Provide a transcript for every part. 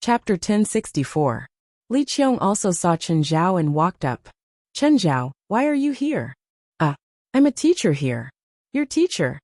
Chapter 1064. Li Qiong also saw Chen Zhao and walked up. Chen Zhao, why are you here? I'm a teacher here. Your teacher?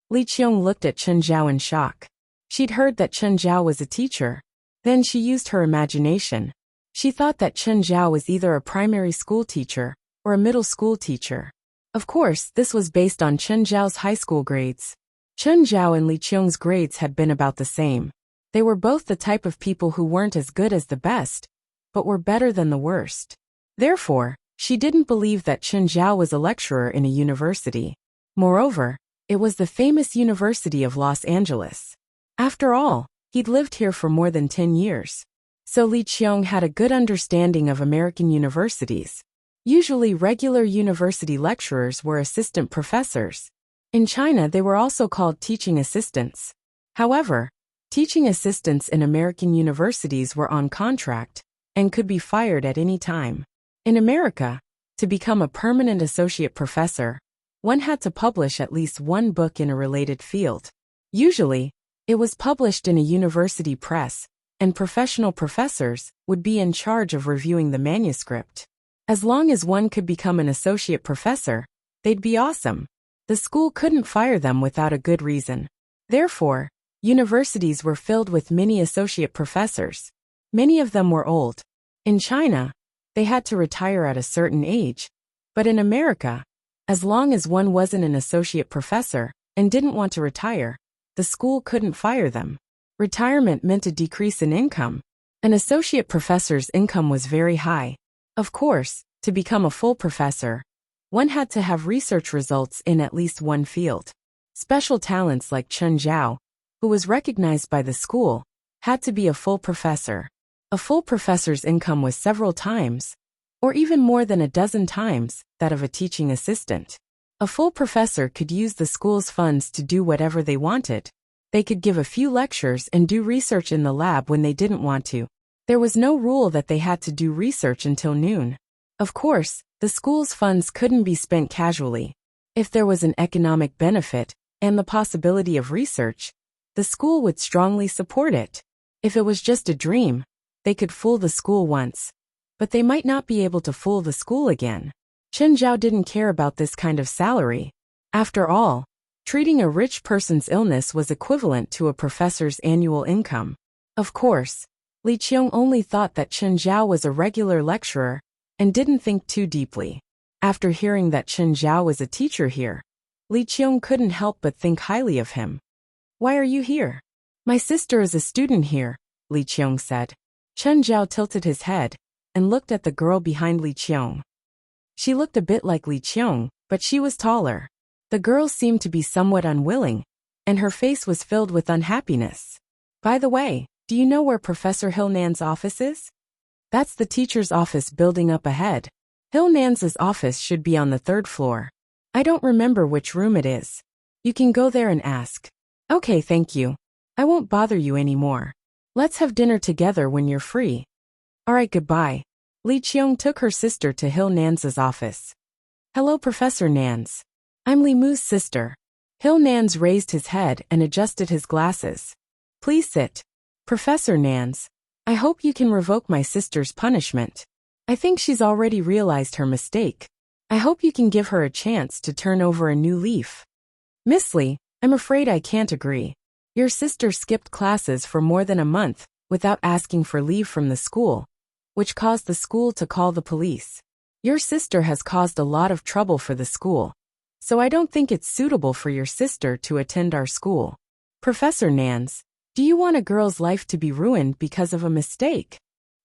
Li Qiong looked at Chen Zhao in shock. She'd heard that Chen Zhao was a teacher. Then she used her imagination. She thought that Chen Zhao was either a primary school teacher or a middle school teacher. Of course, this was based on Chen Zhao's high school grades. Chen Zhao and Li Qiong's grades had been about the same. They were both the type of people who weren't as good as the best, but were better than the worst. Therefore, she didn't believe that Chen Zhao was a lecturer in a university. Moreover, it was the famous University of Los Angeles. After all, he'd lived here for more than 10 years. So Li Qiong had a good understanding of American universities. Usually regular university lecturers were assistant professors. In China, they were also called teaching assistants. However, teaching assistants in American universities were on contract and could be fired at any time. In America, to become a permanent associate professor, one had to publish at least one book in a related field. Usually, it was published in a university press, and professional professors would be in charge of reviewing the manuscript. As long as one could become an associate professor, they'd be awesome. The school couldn't fire them without a good reason. Therefore, universities were filled with many associate professors. Many of them were old. In China, they had to retire at a certain age. But in America, as long as one wasn't an associate professor and didn't want to retire, the school couldn't fire them. Retirement meant a decrease in income. An associate professor's income was very high. Of course, to become a full professor, one had to have research results in at least one field. Special talents like Chen Zhao, who was recognized by the school, had to be a full professor. A full professor's income was several times, or even more than a dozen times, that of a teaching assistant. A full professor could use the school's funds to do whatever they wanted. They could give a few lectures and do research in the lab when they didn't want to. There was no rule that they had to do research until noon. Of course, the school's funds couldn't be spent casually. If there was an economic benefit and the possibility of research, the school would strongly support it. If it was just a dream, they could fool the school once, but they might not be able to fool the school again. Chen Zhao didn't care about this kind of salary. After all, treating a rich person's illness was equivalent to a professor's annual income. Of course, Li Qiong only thought that Chen Zhao was a regular lecturer and didn't think too deeply. After hearing that Chen Zhao was a teacher here, Li Qiong couldn't help but think highly of him. Why are you here? My sister is a student here, Li Qiong said. Chen Zhao tilted his head and looked at the girl behind Li Qiong. She looked a bit like Li Qiong, but she was taller. The girl seemed to be somewhat unwilling, and her face was filled with unhappiness. By the way, do you know where Professor Hilnan's office is? That's the teacher's office building up ahead. Hilnan's office should be on the 3rd floor. I don't remember which room it is. You can go there and ask. Okay, thank you. I won't bother you anymore. Let's have dinner together when you're free. Alright, goodbye. Li Qiong took her sister to Hilnan's office. Hello, Professor Nans. I'm Li Mu's sister. Hilnans raised his head and adjusted his glasses. Please sit. Professor Nans, I hope you can revoke my sister's punishment. I think she's already realized her mistake. I hope you can give her a chance to turn over a new leaf. Miss Li, I'm afraid I can't agree. Your sister skipped classes for more than a month without asking for leave from the school, which caused the school to call the police. Your sister has caused a lot of trouble for the school, so I don't think it's suitable for your sister to attend our school. Professor Nans, do you want a girl's life to be ruined because of a mistake?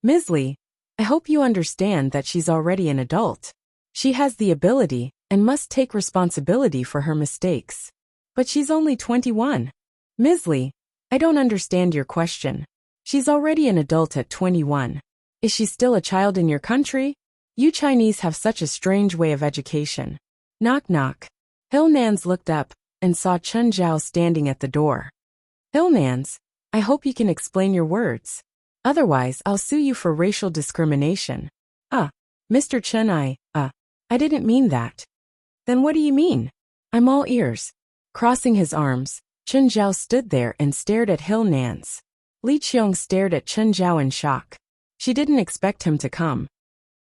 Ms. Li, I hope you understand that she's already an adult. She has the ability and must take responsibility for her mistakes. But she's only 21. Ms. Li, I don't understand your question. She's already an adult at 21. Is she still a child in your country? You Chinese have such a strange way of education. Knock knock. Hilnans looked up and saw Chen Zhao standing at the door. Hilnans, I hope you can explain your words. Otherwise, I'll sue you for racial discrimination. Mr. Chen, I didn't mean that. Then what do you mean? I'm all ears. Crossing his arms, Chen Zhao stood there and stared at Hilnans. Li Qiong stared at Chen Zhao in shock. She didn't expect him to come.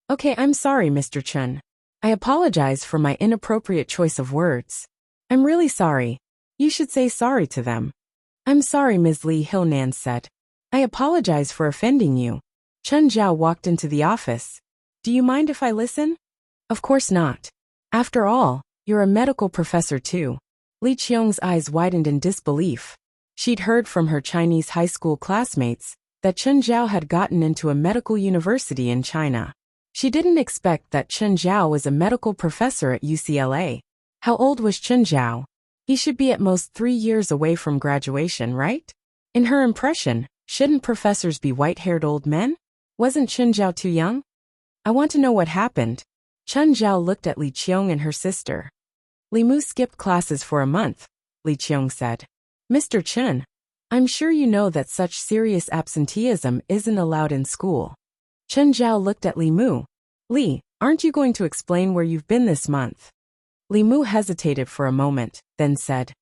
Okay, I'm sorry, Mr. Chen. I apologize for my inappropriate choice of words. I'm really sorry. You should say sorry to them. I'm sorry, Ms. Li, Hilnan said. I apologize for offending you. Chen Zhao walked into the office. Do you mind if I listen? Of course not. After all, you're a medical professor too. Li Qiong's eyes widened in disbelief. She'd heard from her Chinese high school classmates that Chen Zhao had gotten into a medical university in China. She didn't expect that Chen Zhao was a medical professor at UCLA. How old was Chen Zhao? He should be at most 3 years away from graduation, right? In her impression, shouldn't professors be white-haired old men? Wasn't Chen Zhao too young? I want to know what happened. Chen Zhao looked at Li Qiong and her sister. Li Mu skipped classes for a month, Li Qiong said. Mr. Chen, I'm sure you know that such serious absenteeism isn't allowed in school. Chen Zhao looked at Li Mu. Li, aren't you going to explain where you've been this month? Li Mu hesitated for a moment, then said,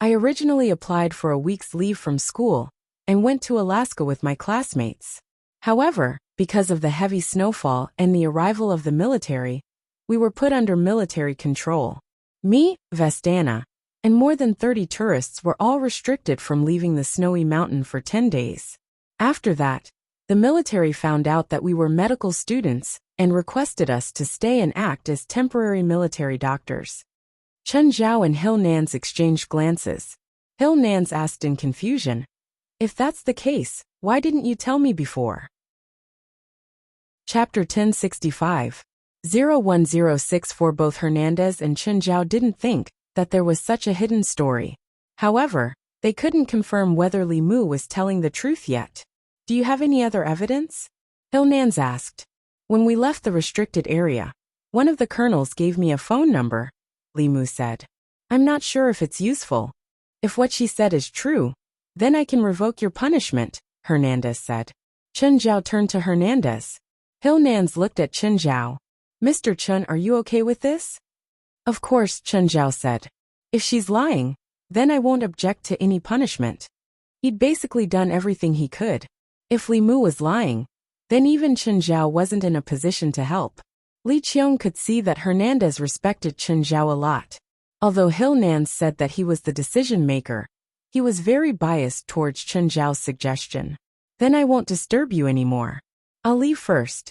I originally applied for a week's leave from school and went to Alaska with my classmates. However, because of the heavy snowfall and the arrival of the military, we were put under military control. Me, Vestana, and more than 30 tourists were all restricted from leaving the snowy mountain for 10 days. After that, the military found out that we were medical students and requested us to stay and act as temporary military doctors. Chen Zhao and Hilnans exchanged glances. Hilnans asked in confusion, If that's the case, why didn't you tell me before? Chapter 1065. 01064. Both Hernandez and Chen Zhao didn't think that there was such a hidden story. However, they couldn't confirm whether Li Mu was telling the truth yet. Do you have any other evidence? Hilnans asked. When we left the restricted area, one of the colonels gave me a phone number, Li Mu said. I'm not sure if it's useful. If what she said is true, then I can revoke your punishment, Hernandez said. Chen Zhao turned to Hernandez. Hilnans looked at Chen Zhao. Mr. Chen, are you okay with this? Of course, Chen Zhao said. If she's lying, then I won't object to any punishment. He'd basically done everything he could. If Li Mu was lying, then even Chen Zhao wasn't in a position to help. Li Qiong could see that Hernandez respected Chen Zhao a lot. Although Hilnans said that he was the decision-maker, he was very biased towards Chen Zhao's suggestion. Then I won't disturb you anymore. I'll leave first.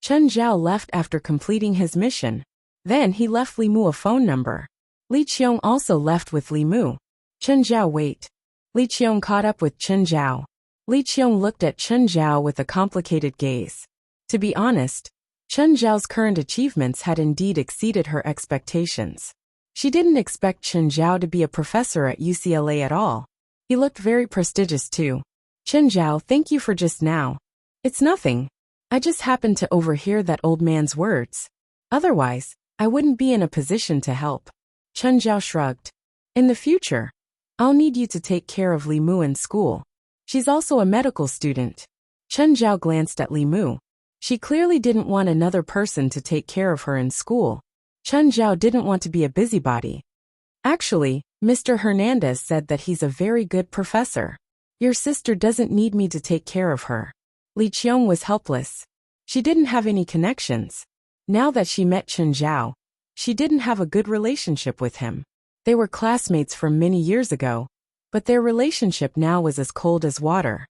Chen Zhao left after completing his mission. Then he left Li Mu a phone number. Li Qiong also left with Li Mu. Chen Zhao, wait. Li Qiong caught up with Chen Zhao. Li Qiong looked at Chen Zhao with a complicated gaze. To be honest, Chen Zhao's current achievements had indeed exceeded her expectations. She didn't expect Chen Zhao to be a professor at UCLA at all. He looked very prestigious too. Chen Zhao, thank you for just now. It's nothing. I just happened to overhear that old man's words. Otherwise, I wouldn't be in a position to help. Chen Zhao shrugged. In the future, I'll need you to take care of Li Mu in school. She's also a medical student. Chen Zhao glanced at Li Mu. She clearly didn't want another person to take care of her in school. Chen Zhao didn't want to be a busybody. Actually, Mr. Hernandez said that he's a very good professor. Your sister doesn't need me to take care of her. Li Qiong was helpless. She didn't have any connections. Now that she met Chen Zhao, she didn't have a good relationship with him. They were classmates from many years ago, but their relationship now was as cold as water.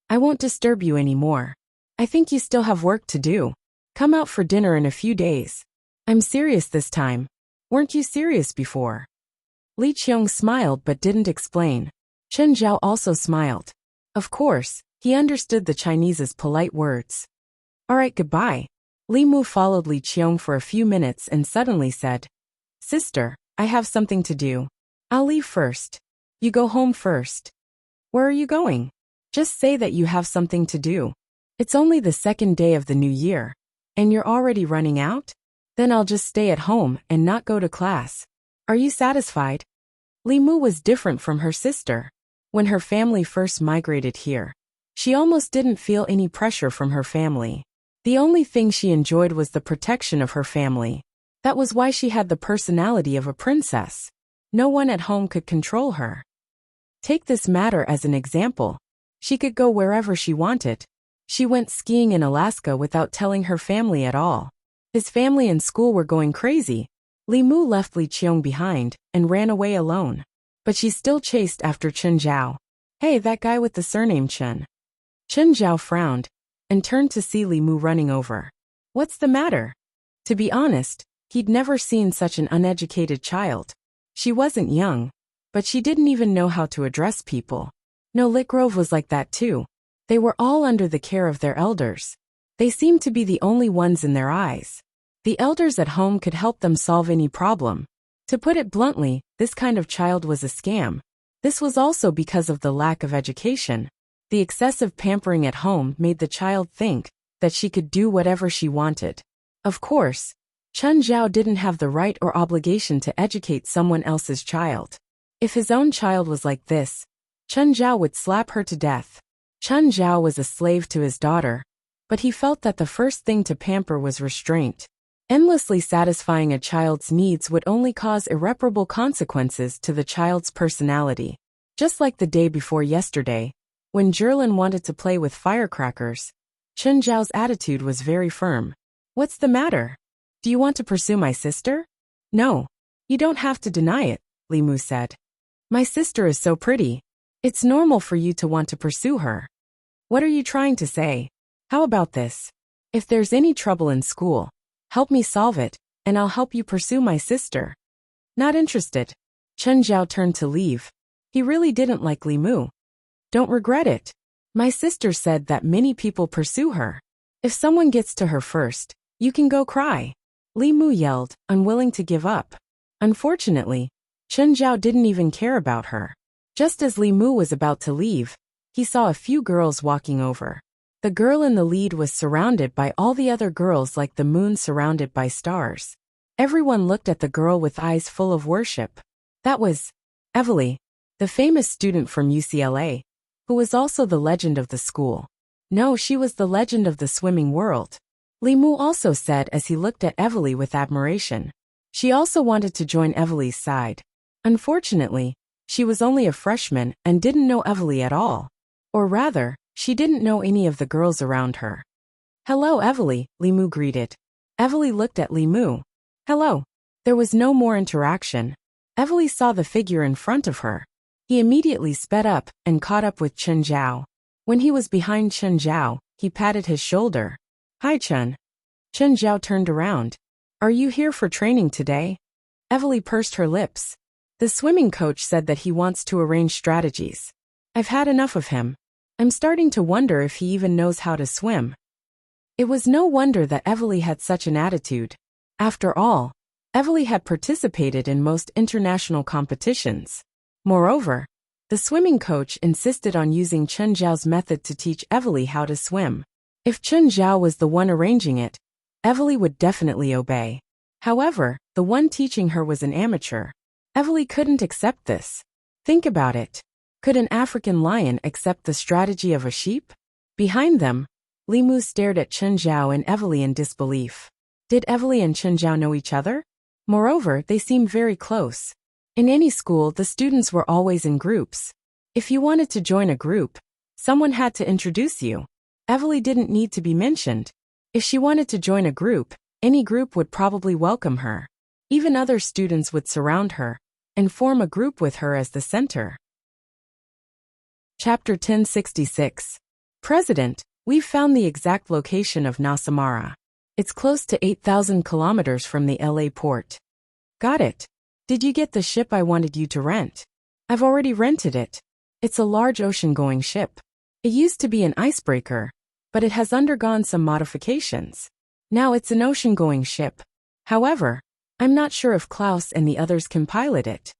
I won't disturb you anymore. I think you still have work to do. Come out for dinner in a few days. I'm serious this time. Weren't you serious before? Li Qiong smiled but didn't explain. Chen Zhao also smiled. Of course, he understood the Chinese's polite words. All right, goodbye. Li Mu followed Li Qiong for a few minutes and suddenly said, Sister, I have something to do. I'll leave first. You go home first. Where are you going? Just say that you have something to do. It's only the second day of the new year, and you're already running out? Then I'll just stay at home and not go to class. Are you satisfied? Li Mu was different from her sister. When her family first migrated here, she almost didn't feel any pressure from her family. The only thing she enjoyed was the protection of her family. That was why she had the personality of a princess. No one at home could control her. Take this matter as an example. She could go wherever she wanted. She went skiing in Alaska without telling her family at all. His family and school were going crazy. Li Mu left Li Qiong behind and ran away alone. But she still chased after Chen Zhao. Hey, that guy with the surname Chen. Chen Zhao frowned and turned to see Li Mu running over. What's the matter? To be honest, he'd never seen such an uneducated child. She wasn't young, but she didn't even know how to address people. No, Litgrove was like that too. They were all under the care of their elders. They seemed to be the only ones in their eyes. The elders at home could help them solve any problem. To put it bluntly, this kind of child was a scam. This was also because of the lack of education. The excessive pampering at home made the child think that she could do whatever she wanted. Of course, Chen Zhao didn't have the right or obligation to educate someone else's child. If his own child was like this, Chen Zhao would slap her to death. Chen Zhao was a slave to his daughter, but he felt that the first thing to pamper was restraint. Endlessly satisfying a child's needs would only cause irreparable consequences to the child's personality. Just like the day before yesterday, when Jerlin wanted to play with firecrackers, Chen Zhao's attitude was very firm. What's the matter? Do you want to pursue my sister? No. You don't have to deny it, Li Mu said. My sister is so pretty. It's normal for you to want to pursue her. What are you trying to say? How about this? If there's any trouble in school, help me solve it, and I'll help you pursue my sister. Not interested. Chen Zhao turned to leave. He really didn't like Li Mu. Don't regret it. My sister said that many people pursue her. If someone gets to her first, you can go cry. Li Mu yelled, unwilling to give up. Unfortunately, Chen Zhao didn't even care about her. Just as Li Mu was about to leave, he saw a few girls walking over. The girl in the lead was surrounded by all the other girls like the moon surrounded by stars. Everyone looked at the girl with eyes full of worship. That was Evely, the famous student from UCLA, who was also the legend of the school. No, she was the legend of the swimming world. Li Mu also said as he looked at Evely with admiration. She also wanted to join Evely's side. Unfortunately, she was only a freshman and didn't know Evely at all. Or rather, she didn't know any of the girls around her. Hello, Evely, Li Mu greeted. Evely looked at Li Mu. Hello. There was no more interaction. Evely saw the figure in front of her. He immediately sped up and caught up with Chen Zhao. When he was behind Chen Zhao, he patted his shoulder. Hi, Chen. Chen Zhao turned around. Are you here for training today? Evely pursed her lips. The swimming coach said that he wants to arrange strategies. I've had enough of him. I'm starting to wonder if he even knows how to swim. It was no wonder that Evely had such an attitude. After all, Evely had participated in most international competitions. Moreover, the swimming coach insisted on using Chen Zhao's method to teach Evely how to swim. If Chen Zhao was the one arranging it, Evely would definitely obey. However, the one teaching her was an amateur. Evely couldn't accept this. Think about it. Could an African lion accept the strategy of a sheep? Behind them, Li Mu stared at Chen Zhao and Evely in disbelief. Did Evely and Chen Zhao know each other? Moreover, they seemed very close. In any school, the students were always in groups. If you wanted to join a group, someone had to introduce you. Evely didn't need to be mentioned. If she wanted to join a group, any group would probably welcome her. Even other students would surround her and form a group with her as the center. Chapter 1066. President, we've found the exact location of Nasamara. It's close to 8,000 kilometers from the LA port. Got it. Did you get the ship I wanted you to rent? I've already rented it. It's a large ocean-going ship. It used to be an icebreaker, but it has undergone some modifications. Now it's an ocean-going ship. However, I'm not sure if Klaus and the others can pilot it.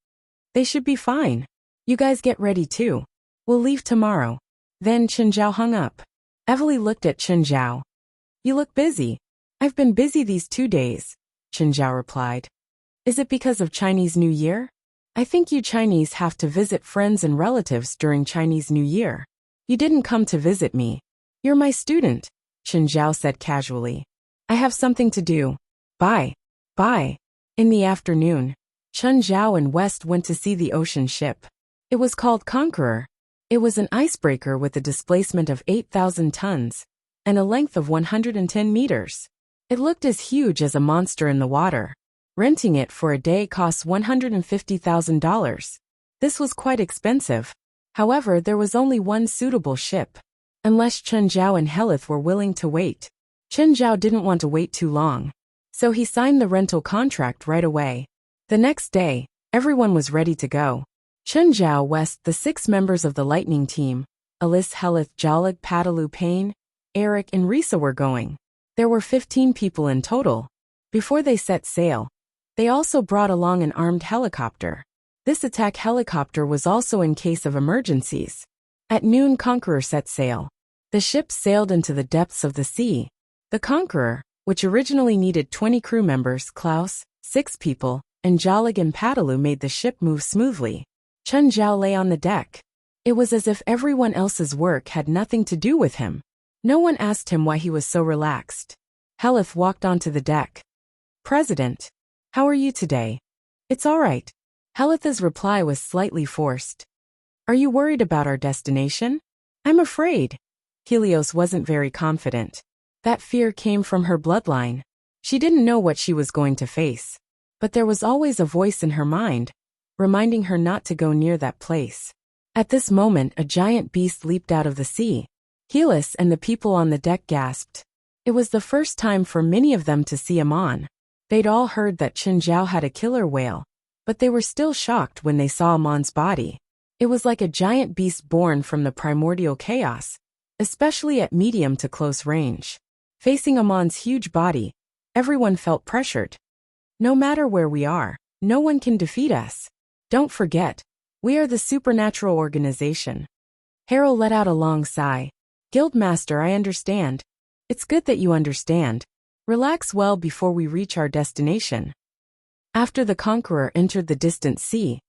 They should be fine. You guys get ready too. We'll leave tomorrow. Then Chen Zhao hung up. Evely looked at Chen Zhao. You look busy. I've been busy these 2 days, Chen Zhao replied. Is it because of Chinese New Year? I think you Chinese have to visit friends and relatives during Chinese New Year. You didn't come to visit me. You're my student, Chen Zhao said casually. I have something to do. Bye. Bye. In the afternoon, Chen Zhao and West went to see the ocean ship. It was called Conqueror. It was an icebreaker with a displacement of 8,000 tons and a length of 110 meters. It looked as huge as a monster in the water. Renting it for a day cost $150,000. This was quite expensive. However, there was only one suitable ship. Unless Chen Zhao and Helith were willing to wait. Chen Zhao didn't want to wait too long. So he signed the rental contract right away. The next day, everyone was ready to go. Chen Zhao West, the 6 members of the Lightning team, Alice, Helith, Jalag, Padalu, Payne, Eric, and Risa were going. There were 15 people in total. Before they set sail, they also brought along an armed helicopter. This attack helicopter was also in case of emergencies. At noon, Conqueror set sail. The ship sailed into the depths of the sea. The Conqueror, which originally needed 20 crew members, Klaus, 6 people, and Jalag and Padalu made the ship move smoothly. Chen Zhao lay on the deck. It was as if everyone else's work had nothing to do with him. No one asked him why he was so relaxed. Helith walked onto the deck. President, how are you today? It's all right. Helith's reply was slightly forced. Are you worried about our destination? I'm afraid. Helios wasn't very confident. That fear came from her bloodline. She didn't know what she was going to face. But there was always a voice in her mind, reminding her not to go near that place. At this moment, a giant beast leaped out of the sea. Helios and the people on the deck gasped. It was the first time for many of them to see Amon. They'd all heard that Chen Zhao had a killer whale, but they were still shocked when they saw Amon's body. It was like a giant beast born from the primordial chaos, especially at medium to close range. Facing Amon's huge body, everyone felt pressured. No matter where we are, no one can defeat us. Don't forget, we are the supernatural organization. Harold let out a long sigh. Guildmaster, I understand. It's good that you understand. Relax well before we reach our destination. After the Conqueror entered the distant sea,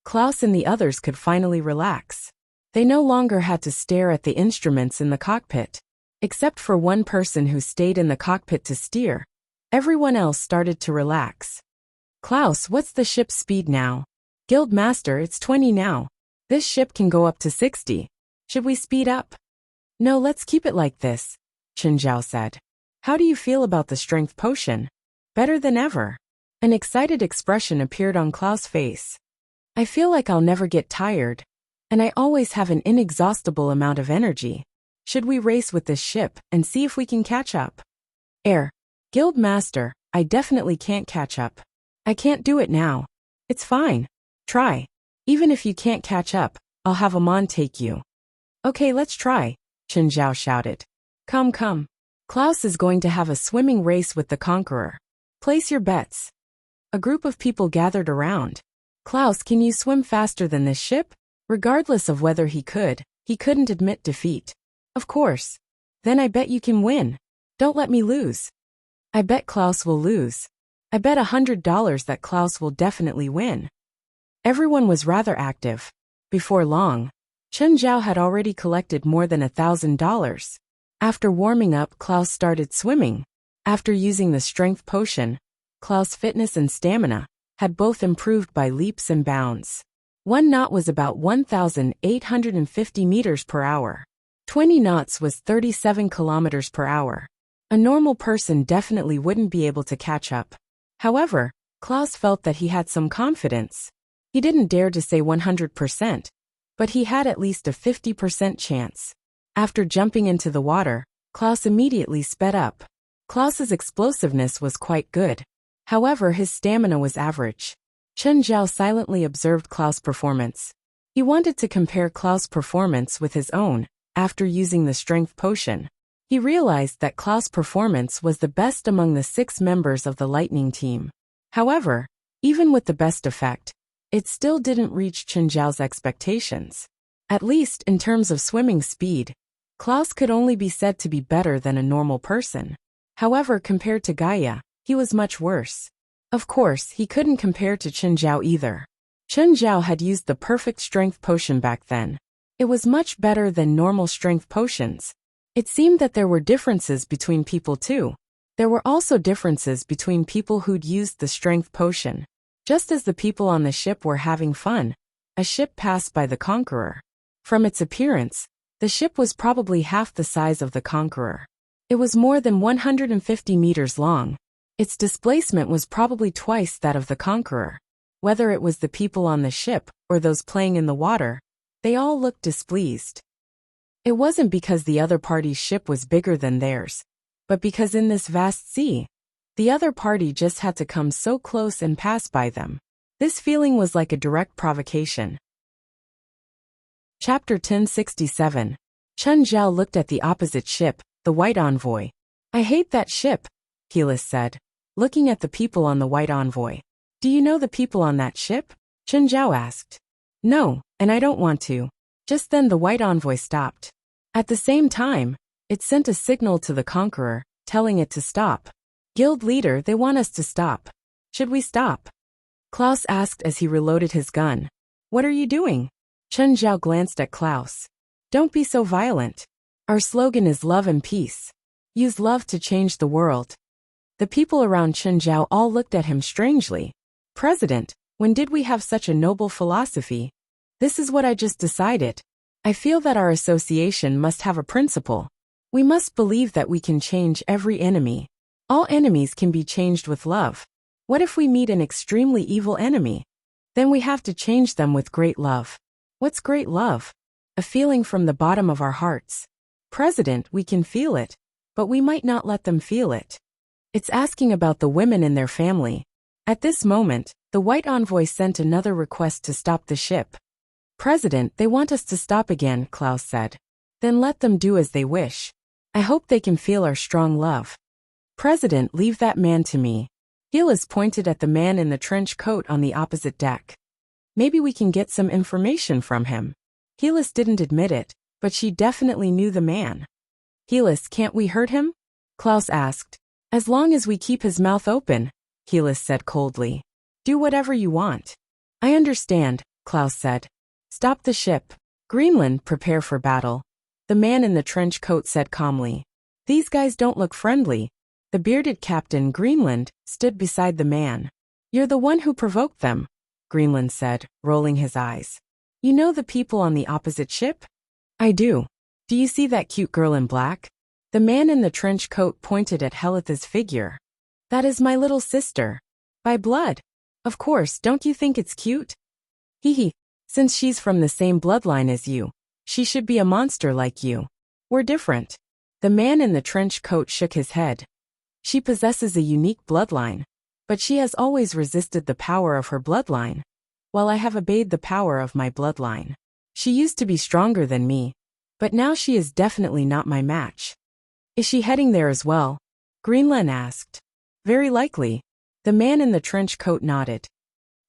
Klaus and the others could finally relax. They no longer had to stare at the instruments in the cockpit. Except for one person who stayed in the cockpit to steer, everyone else started to relax. Klaus, what's the ship's speed now? Guildmaster, it's 20 now. This ship can go up to 60. Should we speed up? No, let's keep it like this, Chen Zhao said. How do you feel about the strength potion? Better than ever. An excited expression appeared on Klaus' face. I feel like I'll never get tired, and I always have an inexhaustible amount of energy. Should we race with this ship and see if we can catch up? Guildmaster, I definitely can't catch up. I can't do it now. It's fine. Try. Even if you can't catch up, I'll have Amon take you. Okay, let's try, Chen Zhao shouted. Come. Klaus is going to have a swimming race with the Conqueror. Place your bets. A group of people gathered around. Klaus, can you swim faster than this ship? Regardless of whether he couldn't admit defeat. Of course. Then I bet you can win. Don't let me lose. I bet Klaus will lose. I bet $100 that Klaus will definitely win. Everyone was rather active. Before long, Chen Zhao had already collected more than $1,000. After warming up, Klaus started swimming. After using the strength potion, Klaus' fitness and stamina had both improved by leaps and bounds. 1 knot was about 1,850 meters per hour. 20 knots was 37 kilometers per hour. A normal person definitely wouldn't be able to catch up. However, Klaus felt that he had some confidence. He didn't dare to say 100%, but he had at least a 50% chance. After jumping into the water, Klaus immediately sped up. Klaus's explosiveness was quite good. However, his stamina was average. Chen Zhao silently observed Klaus' performance. He wanted to compare Klaus' performance with his own. After using the strength potion, he realized that Klaus' performance was the best among the 6 members of the Lightning team. However, even with the best effect, it still didn't reach Chen Zhao's expectations. At least in terms of swimming speed, Klaus could only be said to be better than a normal person. However, compared to Gaia, he was much worse. Of course, he couldn't compare to Chen Zhao either. Chen Zhao had used the perfect strength potion back then. It was much better than normal strength potions. It seemed that there were differences between people too. There were also differences between people who'd used the strength potion. Just as the people on the ship were having fun, a ship passed by the Conqueror. From its appearance, the ship was probably half the size of the Conqueror. It was more than 150 meters long. Its displacement was probably twice that of the Conqueror. Whether it was the people on the ship or those playing in the water, they all looked displeased. It wasn't because the other party's ship was bigger than theirs, but because in this vast sea, the other party just had to come so close and pass by them. This feeling was like a direct provocation. Chapter 1067. Chen Zhao looked at the opposite ship, the White Envoy. I hate that ship, Helis said, looking at the people on the White Envoy. Do you know the people on that ship? Chen Zhao asked. No, and I don't want to. Just then the White Envoy stopped. At the same time, it sent a signal to the Conqueror, telling it to stop. Guild leader, they want us to stop. Should we stop? Klaus asked as he reloaded his gun. What are you doing? Chen Zhao glanced at Klaus. Don't be so violent. Our slogan is love and peace. Use love to change the world. The people around Chen Zhao all looked at him strangely. President, when did we have such a noble philosophy? This is what I just decided. I feel that our association must have a principle. We must believe that we can change every enemy. All enemies can be changed with love. What if we meet an extremely evil enemy? Then we have to change them with great love. What's great love? A feeling from the bottom of our hearts. President, we can feel it, but we might not let them feel it. It's asking about the women in their family. At this moment, the White Envoy sent another request to stop the ship. President, they want us to stop again, Klaus said. Then let them do as they wish. I hope they can feel our strong love. President, leave that man to me. Helis pointed at the man in the trench coat on the opposite deck. Maybe we can get some information from him. Helis didn't admit it, but she definitely knew the man. Helis, can't we hurt him? Klaus asked. As long as we keep his mouth open, Helis said coldly. Do whatever you want. I understand, Klaus said. Stop the ship. Greenland, prepare for battle. The man in the trench coat said calmly. These guys don't look friendly. The bearded captain, Greenland, stood beside the man. You're the one who provoked them, Greenland said, rolling his eyes. You know the people on the opposite ship? I do. Do you see that cute girl in black? The man in the trench coat pointed at Helitha's figure. That is my little sister. By blood. Of course, don't you think it's cute? Hee hee. Since she's from the same bloodline as you, she should be a monster like you. We're different. The man in the trench coat shook his head. She possesses a unique bloodline, but she has always resisted the power of her bloodline, while I have obeyed the power of my bloodline. She used to be stronger than me, but now she is definitely not my match. Is she heading there as well? Greenland asked. Very likely. The man in the trench coat nodded.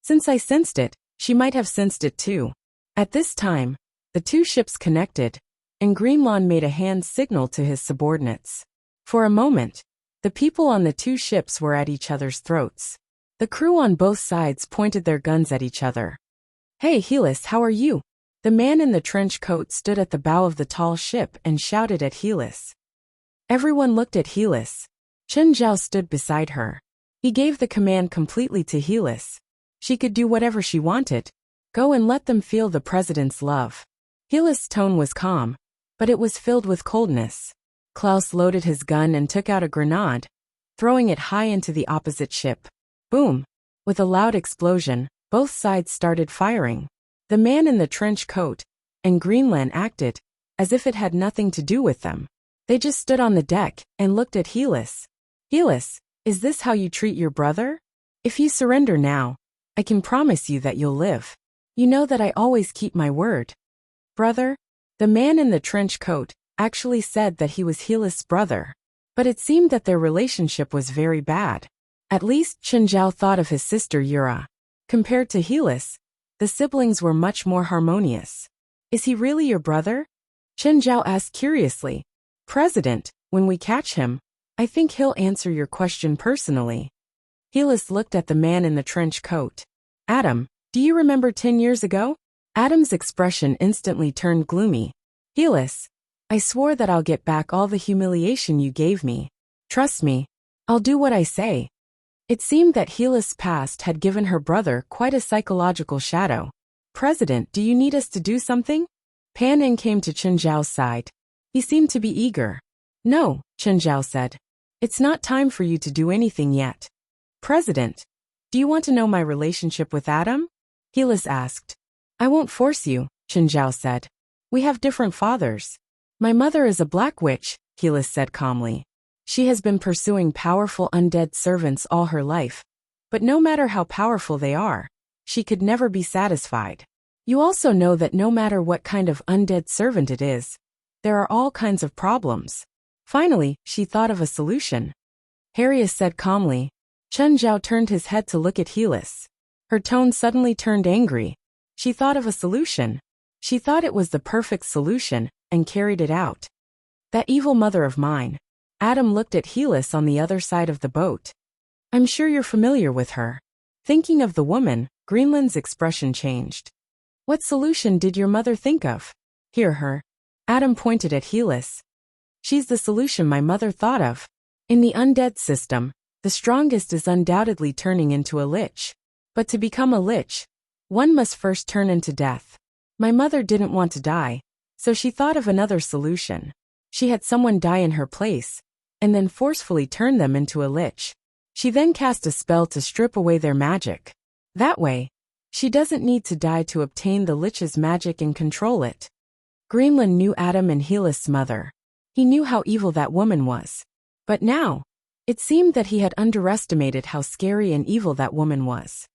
Since I sensed it, she might have sensed it too. At this time, the two ships connected, and Greenland made a hand signal to his subordinates. For a moment, the people on the two ships were at each other's throats. The crew on both sides pointed their guns at each other. Hey Helis, how are you? The man in the trench coat stood at the bow of the tall ship and shouted at Helis. Everyone looked at Helis. Chen Zhao stood beside her. He gave the command completely to Helis. She could do whatever she wanted. Go and let them feel the president's love. Helis' tone was calm, but it was filled with coldness. Klaus loaded his gun and took out a grenade, throwing it high into the opposite ship. Boom! With a loud explosion, both sides started firing. The man in the trench coat and Greenland acted as if it had nothing to do with them. They just stood on the deck and looked at Helis. Helis, is this how you treat your brother? If you surrender now, I can promise you that you'll live. You know that I always keep my word. Brother? The man in the trench coat actually said that he was Helis' brother, but it seemed that their relationship was very bad. At least Chen Zhao thought of his sister Yura. Compared to Helis, the siblings were much more harmonious. Is he really your brother? Chen Zhao asked curiously. President, when we catch him, I think he'll answer your question personally. Helis looked at the man in the trench coat. Adam, do you remember 10 years ago? Adam's expression instantly turned gloomy. Helis, I swore that I'll get back all the humiliation you gave me. Trust me, I'll do what I say. It seemed that Helis' past had given her brother quite a psychological shadow. President, do you need us to do something? Pan Ning came to Chen Zhao's side. He seemed to be eager. No, Chen Zhao said. It's not time for you to do anything yet. President, do you want to know my relationship with Adam? Helis asked. I won't force you, Chen Zhao said. We have different fathers. My mother is a black witch, Helis said calmly. She has been pursuing powerful undead servants all her life. But no matter how powerful they are, she could never be satisfied. You also know that no matter what kind of undead servant it is, there are all kinds of problems. Finally, she thought of a solution. Harius said calmly. Chen Zhao turned his head to look at Helis. Her tone suddenly turned angry. She thought of a solution. She thought it was the perfect solution, and carried it out. That evil mother of mine. Adam looked at Helis on the other side of the boat. I'm sure you're familiar with her. Thinking of the woman, Greenland's expression changed. What solution did your mother think of? Hear her. Adam pointed at Helis. She's the solution my mother thought of. In the undead system, the strongest is undoubtedly turning into a lich. But to become a lich, one must first turn into death. My mother didn't want to die, so she thought of another solution. She had someone die in her place, and then forcefully turn them into a lich. She then cast a spell to strip away their magic. That way, she doesn't need to die to obtain the lich's magic and control it. Greenland knew Adam and Helis' mother. He knew how evil that woman was. But now, it seemed that he had underestimated how scary and evil that woman was.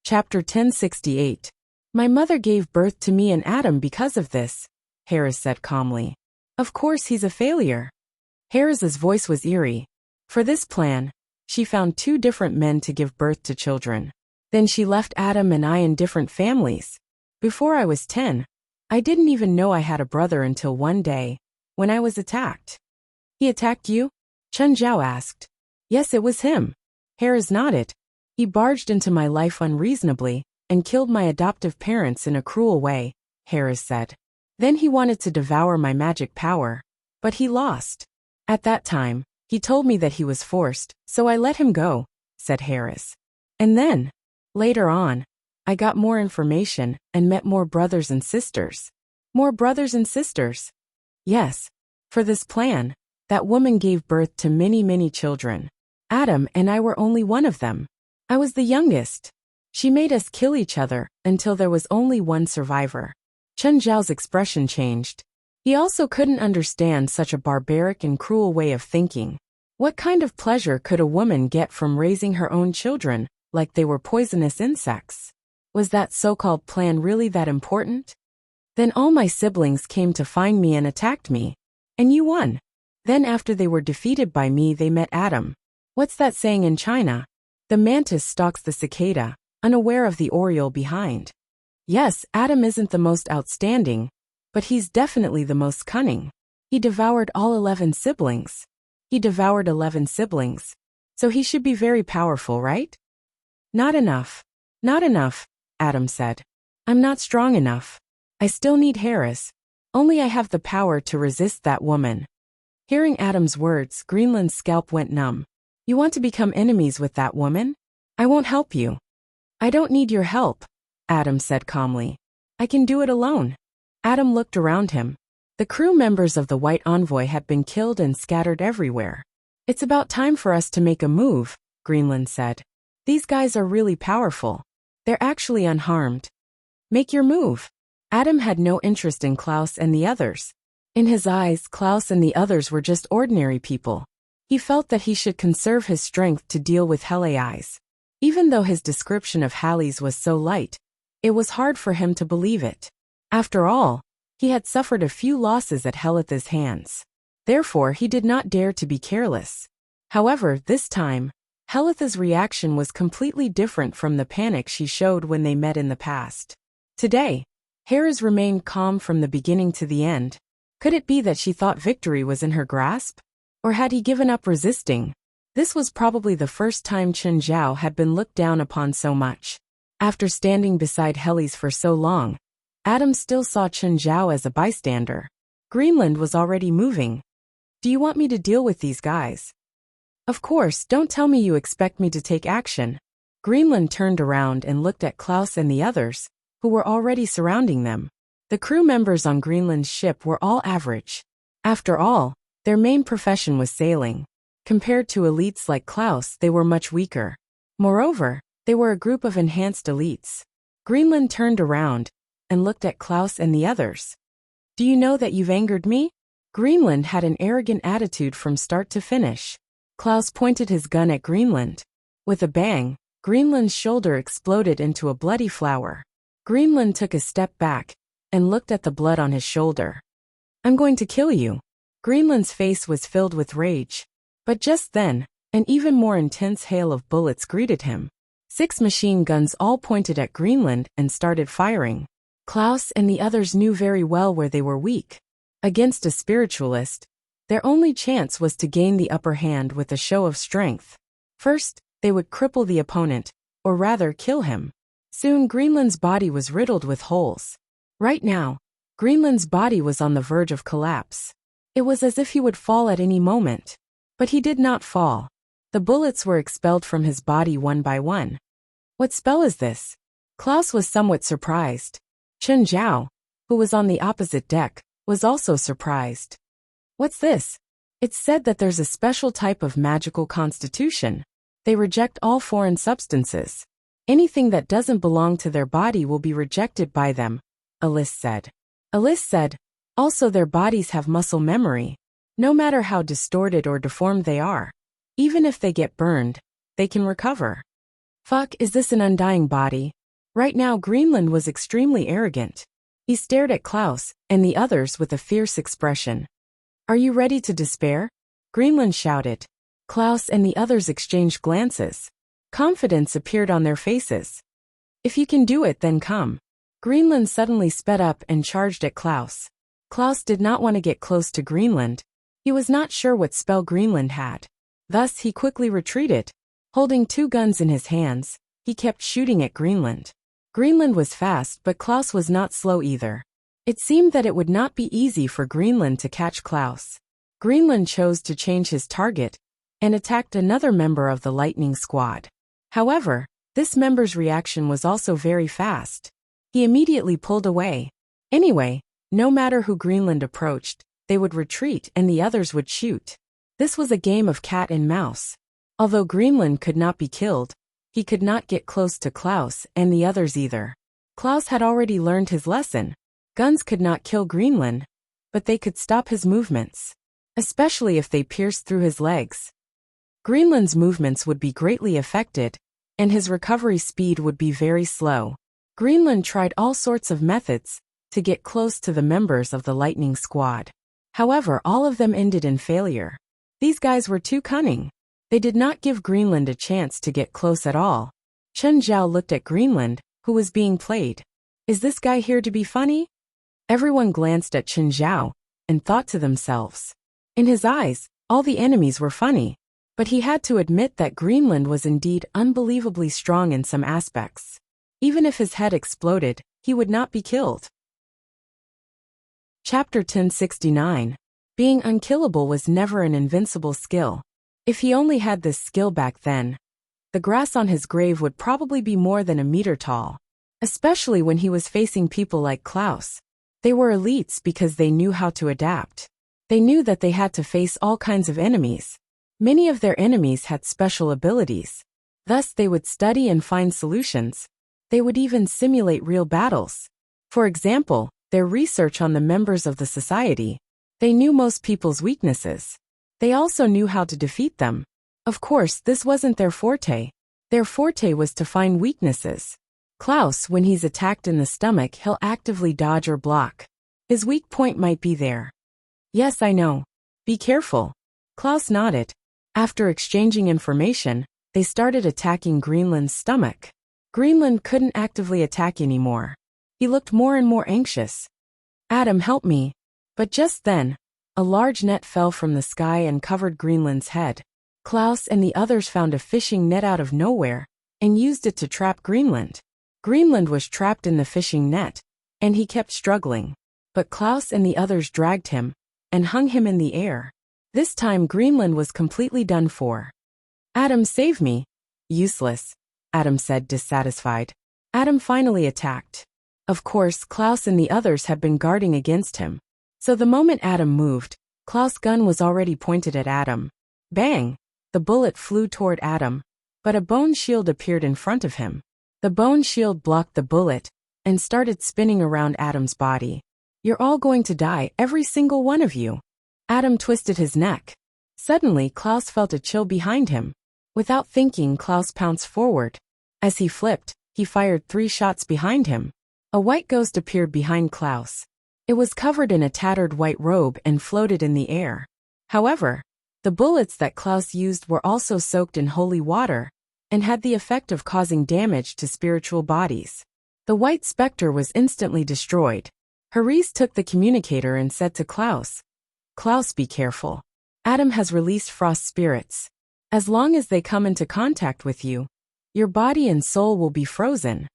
Chapter 1068. My mother gave birth to me and Adam because of this, Harris said calmly. Of course he's a failure. Harris's voice was eerie. For this plan, she found 2 different men to give birth to children. Then she left Adam and I in different families. Before I was 10, I didn't even know I had a brother until one day, when I was attacked. He attacked you? Chen Zhao asked. Yes, it was him. Harris nodded. He barged into my life unreasonably, and killed my adoptive parents in a cruel way, Harris said. Then he wanted to devour my magic power, but he lost. At that time, he told me that he was forced, so I let him go, said Harris. And then, later on, I got more information and met more brothers and sisters. More brothers and sisters? Yes. For this plan, that woman gave birth to many children. Adam and I were only one of them. I was the youngest. She made us kill each other until there was only one survivor. Chen Zhao's expression changed. He also couldn't understand such a barbaric and cruel way of thinking. What kind of pleasure could a woman get from raising her own children like they were poisonous insects? Was that so-called plan really that important? Then all my siblings came to find me and attacked me. And you won. Then after they were defeated by me, they met Adam. What's that saying in China? The mantis stalks the cicada, unaware of the oriole behind. Yes, Adam isn't the most outstanding, but he's definitely the most cunning. He devoured all 11 siblings. He devoured 11 siblings. So he should be very powerful, right? Not enough. Not enough, Adam said. I'm not strong enough. I still need Harris. Only I have the power to resist that woman. Hearing Adam's words, Greenland's scalp went numb. You want to become enemies with that woman? I won't help you. I don't need your help, Adam said calmly. I can do it alone. Adam looked around him. The crew members of the White Envoy had been killed and scattered everywhere. It's about time for us to make a move, Greenland said. These guys are really powerful. They're actually unharmed. Make your move. Adam had no interest in Klaus and the others. In his eyes, Klaus and the others were just ordinary people. He felt that he should conserve his strength to deal with Heli's. Even though his description of Halley's was so light, it was hard for him to believe it. After all, he had suffered a few losses at Helitha's hands. Therefore, he did not dare to be careless. However, this time, Helitha's reaction was completely different from the panic she showed when they met in the past. Today, Harris remained calm from the beginning to the end. Could it be that she thought victory was in her grasp? Or had he given up resisting? This was probably the first time Chen Zhao had been looked down upon so much. After standing beside Heli's for so long, Adam still saw Chen Zhao as a bystander. Greenland was already moving. Do you want me to deal with these guys? Of course, don't tell me you expect me to take action. Greenland turned around and looked at Klaus and the others, who were already surrounding them. The crew members on Greenland's ship were all average. After all, their main profession was sailing. Compared to elites like Klaus, they were much weaker. Moreover, they were a group of enhanced elites. Greenland turned around and looked at Klaus and the others. Do you know that you've angered me? Greenland had an arrogant attitude from start to finish. Klaus pointed his gun at Greenland. With a bang, Greenland's shoulder exploded into a bloody flower. Greenland took a step back and looked at the blood on his shoulder. I'm going to kill you. Greenland's face was filled with rage. But just then, an even more intense hail of bullets greeted him. 6 machine guns all pointed at Greenland and started firing. Klaus and the others knew very well where they were weak. Against a spiritualist, their only chance was to gain the upper hand with a show of strength. First, they would cripple the opponent, or rather kill him. Soon Greenland's body was riddled with holes. Right now, Greenland's body was on the verge of collapse. It was as if he would fall at any moment. But he did not fall. The bullets were expelled from his body one by one. What spell is this? Klaus was somewhat surprised. Chen Zhao, who was on the opposite deck, was also surprised. What's this? It's said that there's a special type of magical constitution. They reject all foreign substances. Anything that doesn't belong to their body will be rejected by them, Alice said. Alice said, also their bodies have muscle memory. No matter how distorted or deformed they are, even if they get burned, they can recover. Fuck, is this an undying body? Right now Greenland was extremely arrogant. He stared at Klaus and the others with a fierce expression. Are you ready to despair? Greenland shouted. Klaus and the others exchanged glances. Confidence appeared on their faces. If you can do it, then come. Greenland suddenly sped up and charged at Klaus. Klaus did not want to get close to Greenland. He was not sure what spell Greenland had. Thus he quickly retreated. Holding 2 guns in his hands, he kept shooting at Greenland. Greenland was fast, but Klaus was not slow either. It seemed that it would not be easy for Greenland to catch Klaus. Greenland chose to change his target and attacked another member of the Lightning Squad. However, this member's reaction was also very fast. He immediately pulled away. Anyway, no matter who Greenland approached, they would retreat and the others would shoot. This was a game of cat and mouse. Although Greenland could not be killed, he could not get close to Klaus and the others either. Klaus had already learned his lesson. Guns could not kill Greenland, but they could stop his movements, especially if they pierced through his legs. Greenland's movements would be greatly affected, and his recovery speed would be very slow. Greenland tried all sorts of methods to get close to the members of the Lightning Squad. However, all of them ended in failure. These guys were too cunning. They did not give Greenland a chance to get close at all. Chen Zhao looked at Greenland, who was being played. Is this guy here to be funny? Everyone glanced at Chen Zhao and thought to themselves. In his eyes, all the enemies were funny. But he had to admit that Greenland was indeed unbelievably strong in some aspects. Even if his head exploded, he would not be killed. Chapter 1069. Being unkillable was never an invincible skill. If he only had this skill back then, the grass on his grave would probably be more than a meter tall. Especially when he was facing people like Klaus. They were elites because they knew how to adapt. They knew that they had to face all kinds of enemies. Many of their enemies had special abilities. Thus they would study and find solutions. They would even simulate real battles. For example, their research on the members of the society. They knew most people's weaknesses. They also knew how to defeat them. Of course, this wasn't their forte. Their forte was to find weaknesses. Klaus, when he's attacked in the stomach, he'll actively dodge or block. His weak point might be there. Yes, I know. Be careful. Klaus nodded. After exchanging information, they started attacking Greenland's stomach. Greenland couldn't actively attack anymore. He looked more and more anxious. Adam, help me. But just then, a large net fell from the sky and covered Greenland's head. Klaus and the others found a fishing net out of nowhere and used it to trap Greenland. Greenland was trapped in the fishing net, and he kept struggling. But Klaus and the others dragged him and hung him in the air. This time Greenland was completely done for. Adam, save me. Useless, Adam said, dissatisfied. Adam finally attacked. Of course, Klaus and the others had been guarding against him. So the moment Adam moved, Klaus' gun was already pointed at Adam. Bang! The bullet flew toward Adam, but a bone shield appeared in front of him. The bone shield blocked the bullet and started spinning around Adam's body. You're all going to die, every single one of you. Adam twisted his neck. Suddenly, Klaus felt a chill behind him. Without thinking, Klaus pounced forward. As he flipped, he fired 3 shots behind him. A white ghost appeared behind Klaus. It was covered in a tattered white robe and floated in the air. However, the bullets that Klaus used were also soaked in holy water and had the effect of causing damage to spiritual bodies. The white specter was instantly destroyed. Haris took the communicator and said to Klaus, "Klaus, be careful. Adam has released frost spirits. As long as they come into contact with you, your body and soul will be frozen."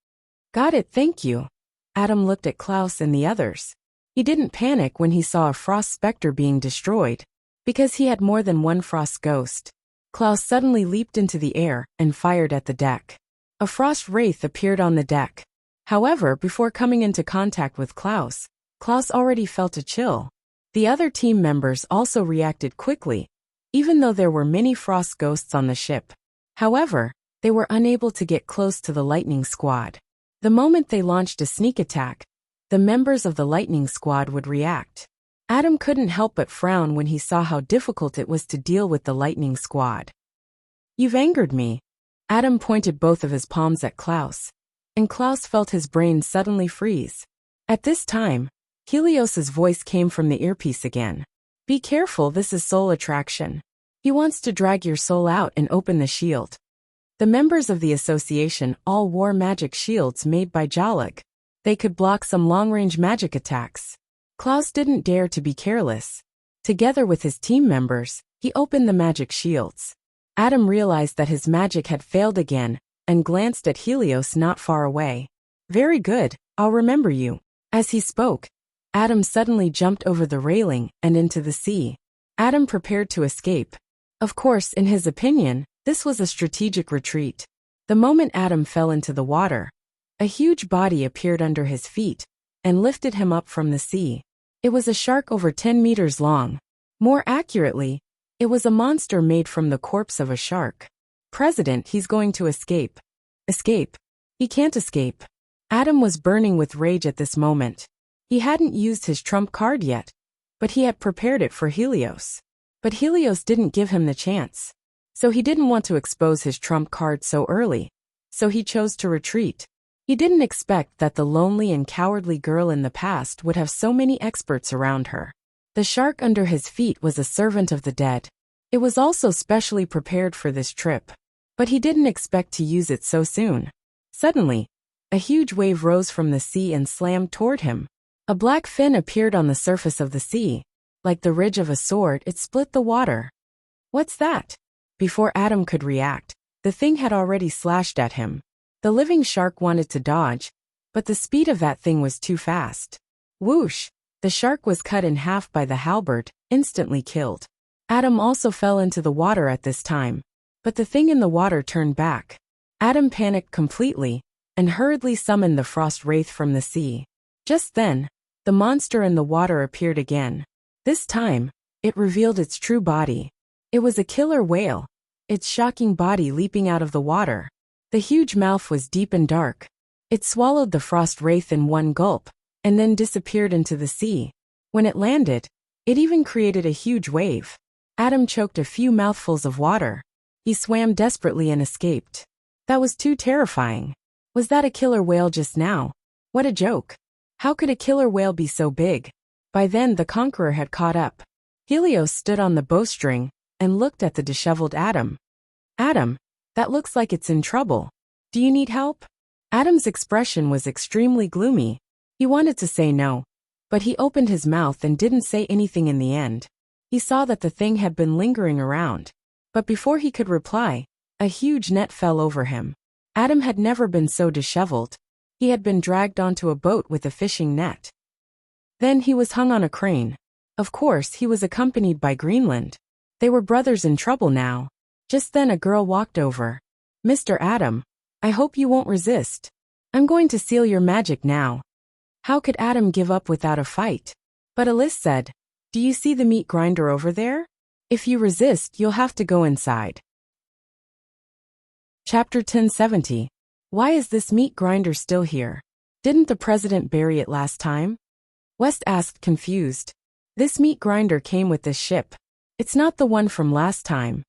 "Got it, thank you." Adam looked at Klaus and the others. He didn't panic when he saw a frost specter being destroyed, because he had more than one frost ghost. Klaus suddenly leaped into the air and fired at the deck. A frost wraith appeared on the deck. However, before coming into contact with Klaus, Klaus already felt a chill. The other team members also reacted quickly, even though there were many frost ghosts on the ship. However, they were unable to get close to the lightning squad. The moment they launched a sneak attack, the members of the lightning squad would react. Adam couldn't help but frown when he saw how difficult it was to deal with the lightning squad. "You've angered me." Adam pointed both of his palms at Klaus, and Klaus felt his brain suddenly freeze. At this time, Helios's voice came from the earpiece again. "Be careful, this is soul attraction. He wants to drag your soul out and open the shield." The members of the association all wore magic shields made by Jalak. They could block some long-range magic attacks. Klaus didn't dare to be careless. Together with his team members, he opened the magic shields. Adam realized that his magic had failed again and glanced at Helios not far away. "Very good, I'll remember you." As he spoke, Adam suddenly jumped over the railing and into the sea. Adam prepared to escape. Of course, in his opinion, this was a strategic retreat. The moment Adam fell into the water, a huge body appeared under his feet and lifted him up from the sea. It was a shark over 10 meters long. More accurately, it was a monster made from the corpse of a shark. "President, he's going to escape." "Escape? He can't escape." Adam was burning with rage at this moment. He hadn't used his trump card yet, but he had prepared it for Helios. But Helios didn't give him the chance. So he didn't want to expose his trump card so early. So he chose to retreat. He didn't expect that the lonely and cowardly girl in the past would have so many experts around her. The shark under his feet was a servant of the dead. It was also specially prepared for this trip. But he didn't expect to use it so soon. Suddenly, a huge wave rose from the sea and slammed toward him. A black fin appeared on the surface of the sea. Like the ridge of a sword, it split the water. "What's that?" Before Adam could react, the thing had already slashed at him. The living shark wanted to dodge, but the speed of that thing was too fast. Whoosh! The shark was cut in half by the halberd, instantly killed. Adam also fell into the water at this time, but the thing in the water turned back. Adam panicked completely and hurriedly summoned the frost wraith from the sea. Just then, the monster in the water appeared again. This time, it revealed its true body. It was a killer whale, its shocking body leaping out of the water. The huge mouth was deep and dark. It swallowed the frost wraith in one gulp, and then disappeared into the sea. When it landed, it even created a huge wave. Adam choked a few mouthfuls of water. He swam desperately and escaped. That was too terrifying. Was that a killer whale just now? What a joke. How could a killer whale be so big? By then the conqueror had caught up. Helios stood on the bowstring and looked at the disheveled Adam. "Adam, that looks like it's in trouble. Do you need help?" Adam's expression was extremely gloomy. He wanted to say no, but he opened his mouth and didn't say anything in the end. He saw that the thing had been lingering around. But before he could reply, a huge net fell over him. Adam had never been so disheveled. He had been dragged onto a boat with a fishing net. Then he was hung on a crane. Of course, he was accompanied by Greenland. They were brothers in trouble now. Just then a girl walked over. "Mr. Adam, I hope you won't resist. I'm going to seal your magic now." How could Adam give up without a fight? But Alice said, "Do you see the meat grinder over there? If you resist, you'll have to go inside." Chapter 1070. Why is this meat grinder still here? Didn't the president bury it last time? West asked, confused. This meat grinder came with this ship. It's not the one from last time.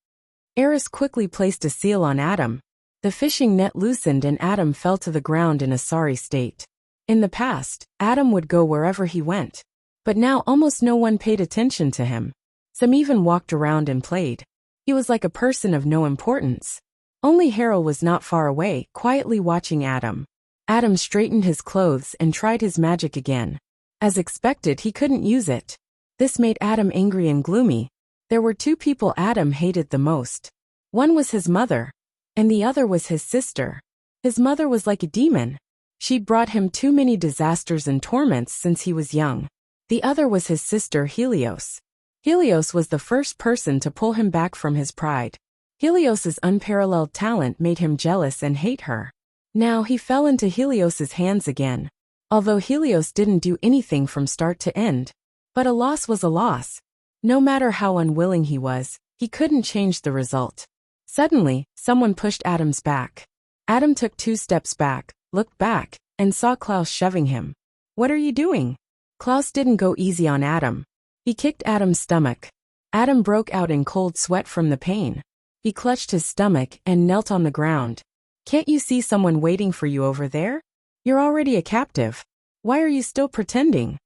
Eris quickly placed a seal on Adam. The fishing net loosened and Adam fell to the ground in a sorry state. In the past, Adam would go wherever he went. But now almost no one paid attention to him. Some even walked around and played. He was like a person of no importance. Only Harold was not far away, quietly watching Adam. Adam straightened his clothes and tried his magic again. As expected, he couldn't use it. This made Adam angry and gloomy. There were two people Adam hated the most. One was his mother, and the other was his sister. His mother was like a demon. She'd brought him too many disasters and torments since he was young. The other was his sister Helios. Helios was the first person to pull him back from his pride. Helios's unparalleled talent made him jealous and hate her. Now he fell into Helios's hands again. Although Helios didn't do anything from start to end. But a loss was a loss. No matter how unwilling he was, he couldn't change the result. Suddenly, someone pushed Adam's back. Adam took 2 steps back, looked back, and saw Klaus shoving him. "What are you doing?" Klaus didn't go easy on Adam. He kicked Adam's stomach. Adam broke out in cold sweat from the pain. He clutched his stomach and knelt on the ground. "Can't you see someone waiting for you over there? You're already a captive. Why are you still pretending?"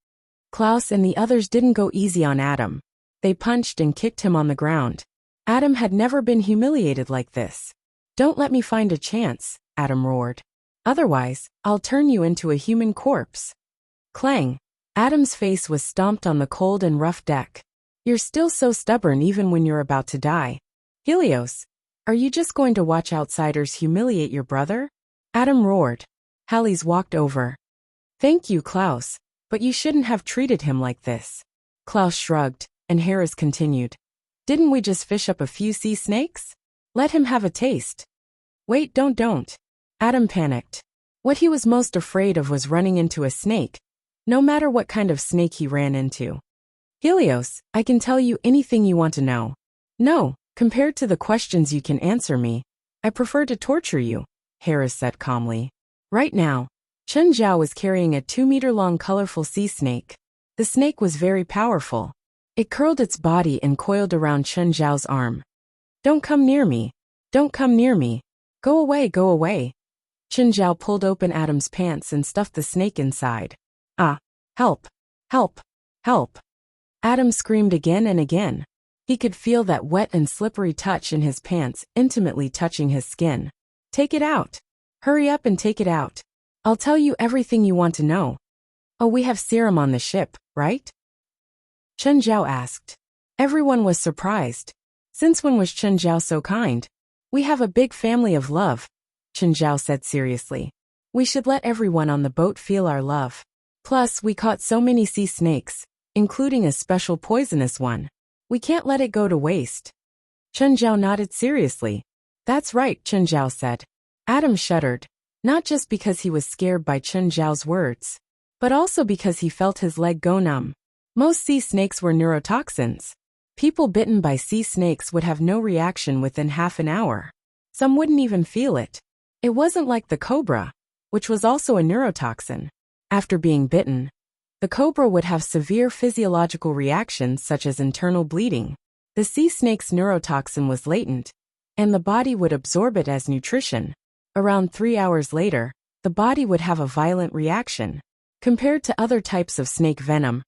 Klaus and the others didn't go easy on Adam. They punched and kicked him on the ground. Adam had never been humiliated like this. "Don't let me find a chance," Adam roared. "Otherwise, I'll turn you into a human corpse." Clang! Adam's face was stomped on the cold and rough deck. "You're still so stubborn even when you're about to die. Helios, are you just going to watch outsiders humiliate your brother?" Adam roared. Halles walked over. "Thank you, Klaus, but you shouldn't have treated him like this." Klaus shrugged, and Harris continued. "Didn't we just fish up a few sea snakes? Let him have a taste." "Wait, don't. Adam panicked. What he was most afraid of was running into a snake, no matter what kind of snake he ran into. "Helios, I can tell you anything you want to know." "No, compared to the questions you can answer me, I prefer to torture you," Harris said calmly. Right now, Chen Zhao was carrying a 2-meter-long colorful sea snake. The snake was very powerful. It curled its body and coiled around Chen Zhao's arm. "Don't come near me. Don't come near me. Go away, go away." Chen Zhao pulled open Adam's pants and stuffed the snake inside. "Ah! Help! Help! Help!" Adam screamed again and again. He could feel that wet and slippery touch in his pants, intimately touching his skin. "Take it out. Hurry up and take it out. I'll tell you everything you want to know." "Oh, we have serum on the ship, right?" Chen Zhao asked. Everyone was surprised. Since when was Chen Zhao so kind? "We have a big family of love," Chen Zhao said seriously. "We should let everyone on the boat feel our love. Plus, we caught so many sea snakes, including a special poisonous one. We can't let it go to waste." Chen Zhao nodded seriously. "That's right," Chen Zhao said. Adam shuddered, not just because he was scared by Chen Zhao's words, but also because he felt his leg go numb. Most sea snakes were neurotoxins. People bitten by sea snakes would have no reaction within half an hour. Some wouldn't even feel it. It wasn't like the cobra, which was also a neurotoxin. After being bitten, the cobra would have severe physiological reactions such as internal bleeding. The sea snake's neurotoxin was latent, and the body would absorb it as nutrition. Around 3 hours later, the body would have a violent reaction. Compared to other types of snake venom,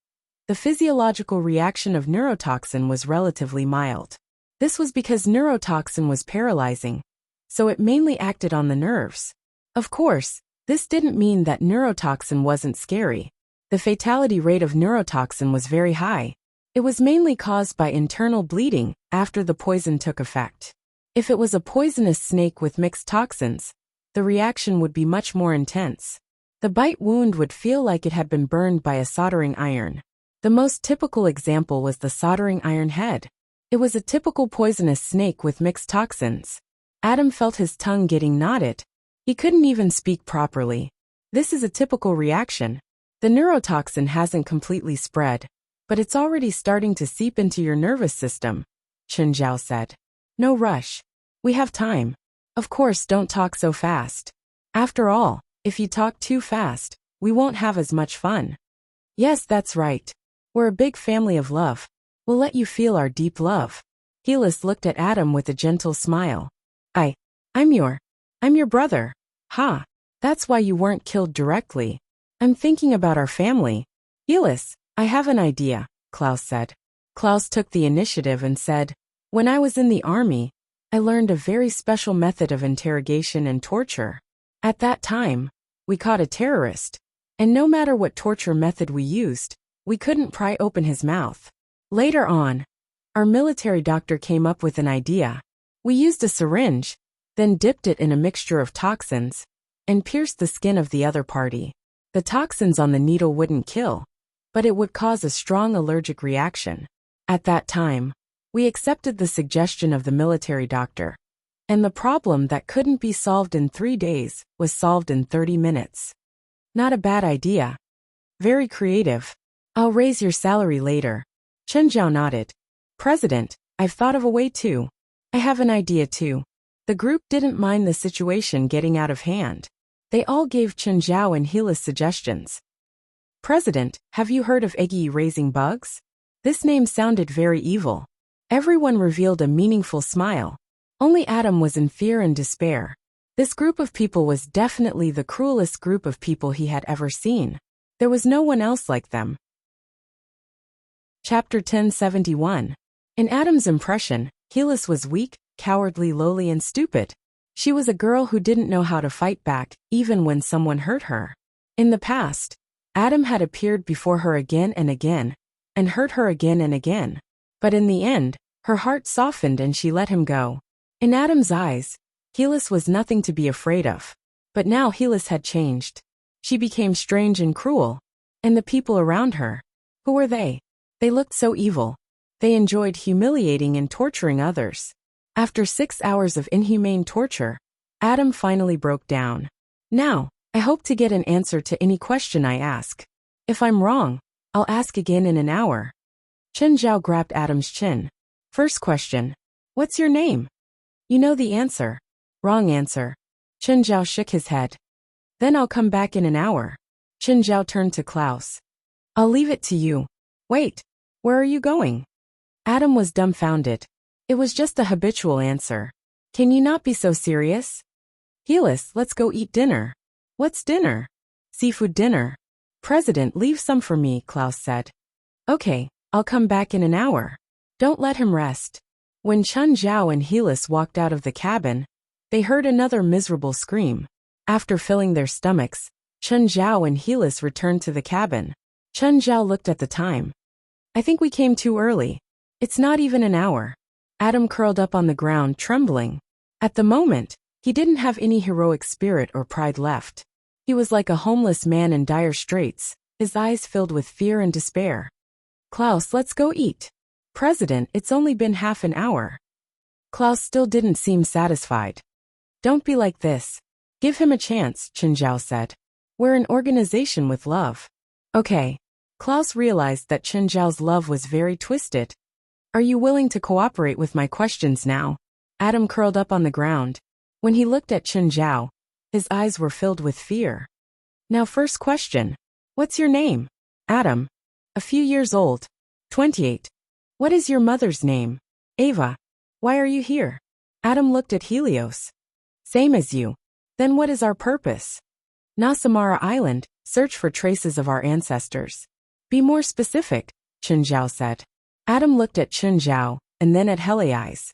the physiological reaction of neurotoxin was relatively mild. This was because neurotoxin was paralyzing, so it mainly acted on the nerves. Of course, this didn't mean that neurotoxin wasn't scary. The fatality rate of neurotoxin was very high. It was mainly caused by internal bleeding after the poison took effect. If it was a poisonous snake with mixed toxins, the reaction would be much more intense. The bite wound would feel like it had been burned by a soldering iron. The most typical example was the soldering iron head. It was a typical poisonous snake with mixed toxins. Adam felt his tongue getting knotted. He couldn't even speak properly. This is a typical reaction. The neurotoxin hasn't completely spread, but it's already starting to seep into your nervous system, Chen Zhao said. No rush. We have time. Of course, don't talk so fast. After all, if you talk too fast, we won't have as much fun. Yes, that's right. We're a big family of love. We'll let you feel our deep love. Helis looked at Adam with a gentle smile. I'm your brother. Ha! That's why you weren't killed directly. I'm thinking about our family. Helis, I have an idea, Klaus said. Klaus took the initiative and said, when I was in the army, I learned a very special method of interrogation and torture. At that time, we caught a terrorist, and no matter what torture method we used, we couldn't pry open his mouth. Later on, our military doctor came up with an idea. We used a syringe, then dipped it in a mixture of toxins, and pierced the skin of the other party. The toxins on the needle wouldn't kill, but it would cause a strong allergic reaction. At that time, we accepted the suggestion of the military doctor, and the problem that couldn't be solved in 3 days was solved in 30 minutes. Not a bad idea. Very creative. I'll raise your salary later. Chen Zhao nodded. President, I've thought of a way too. I have an idea too. The group didn't mind the situation getting out of hand. They all gave Chen Zhao and Helis suggestions. President, have you heard of Eggy raising bugs? This name sounded very evil. Everyone revealed a meaningful smile. Only Adam was in fear and despair. This group of people was definitely the cruelest group of people he had ever seen. There was no one else like them. Chapter 1071. In Adam's impression, Helis was weak, cowardly, lowly, and stupid. She was a girl who didn't know how to fight back, even when someone hurt her. In the past, Adam had appeared before her again and again, and hurt her again and again. But in the end, her heart softened and she let him go. In Adam's eyes, Helis was nothing to be afraid of. But now Helis had changed. She became strange and cruel. And the people around her, who were they? They looked so evil. They enjoyed humiliating and torturing others. After 6 hours of inhumane torture, Adam finally broke down. Now, I hope to get an answer to any question I ask. If I'm wrong, I'll ask again in an hour. Chen Zhao grabbed Adam's chin. First question. What's your name? You know the answer. Wrong answer. Chen Zhao shook his head. Then I'll come back in an hour. Chen Zhao turned to Klaus. I'll leave it to you. Wait, where are you going? Adam was dumbfounded. It was just a habitual answer. Can you not be so serious? Helis, let's go eat dinner. What's dinner? Seafood dinner. President, leave some for me, Klaus said. Okay, I'll come back in an hour. Don't let him rest. When Chen Zhao and Helis walked out of the cabin, they heard another miserable scream. After filling their stomachs, Chen Zhao and Helis returned to the cabin. Chen Zhao looked at the time. I think we came too early. It's not even an hour. Adam curled up on the ground, trembling. At the moment, he didn't have any heroic spirit or pride left. He was like a homeless man in dire straits, his eyes filled with fear and despair. Klaus, let's go eat. President, it's only been half an hour. Klaus still didn't seem satisfied. Don't be like this. Give him a chance, Chen Zhao said. We're an organization with love. Okay. Klaus realized that Chen Zhao's love was very twisted. Are you willing to cooperate with my questions now? Adam curled up on the ground. When he looked at Chen Zhao, his eyes were filled with fear. Now first question. What's your name? Adam. A few years old. 28. What is your mother's name? Ava. Why are you here? Adam looked at Helios. Same as you. Then what is our purpose? Nasamara Island, search for traces of our ancestors. Be more specific, Chen Zhao said. Adam looked at Chen Zhao, and then at Helios.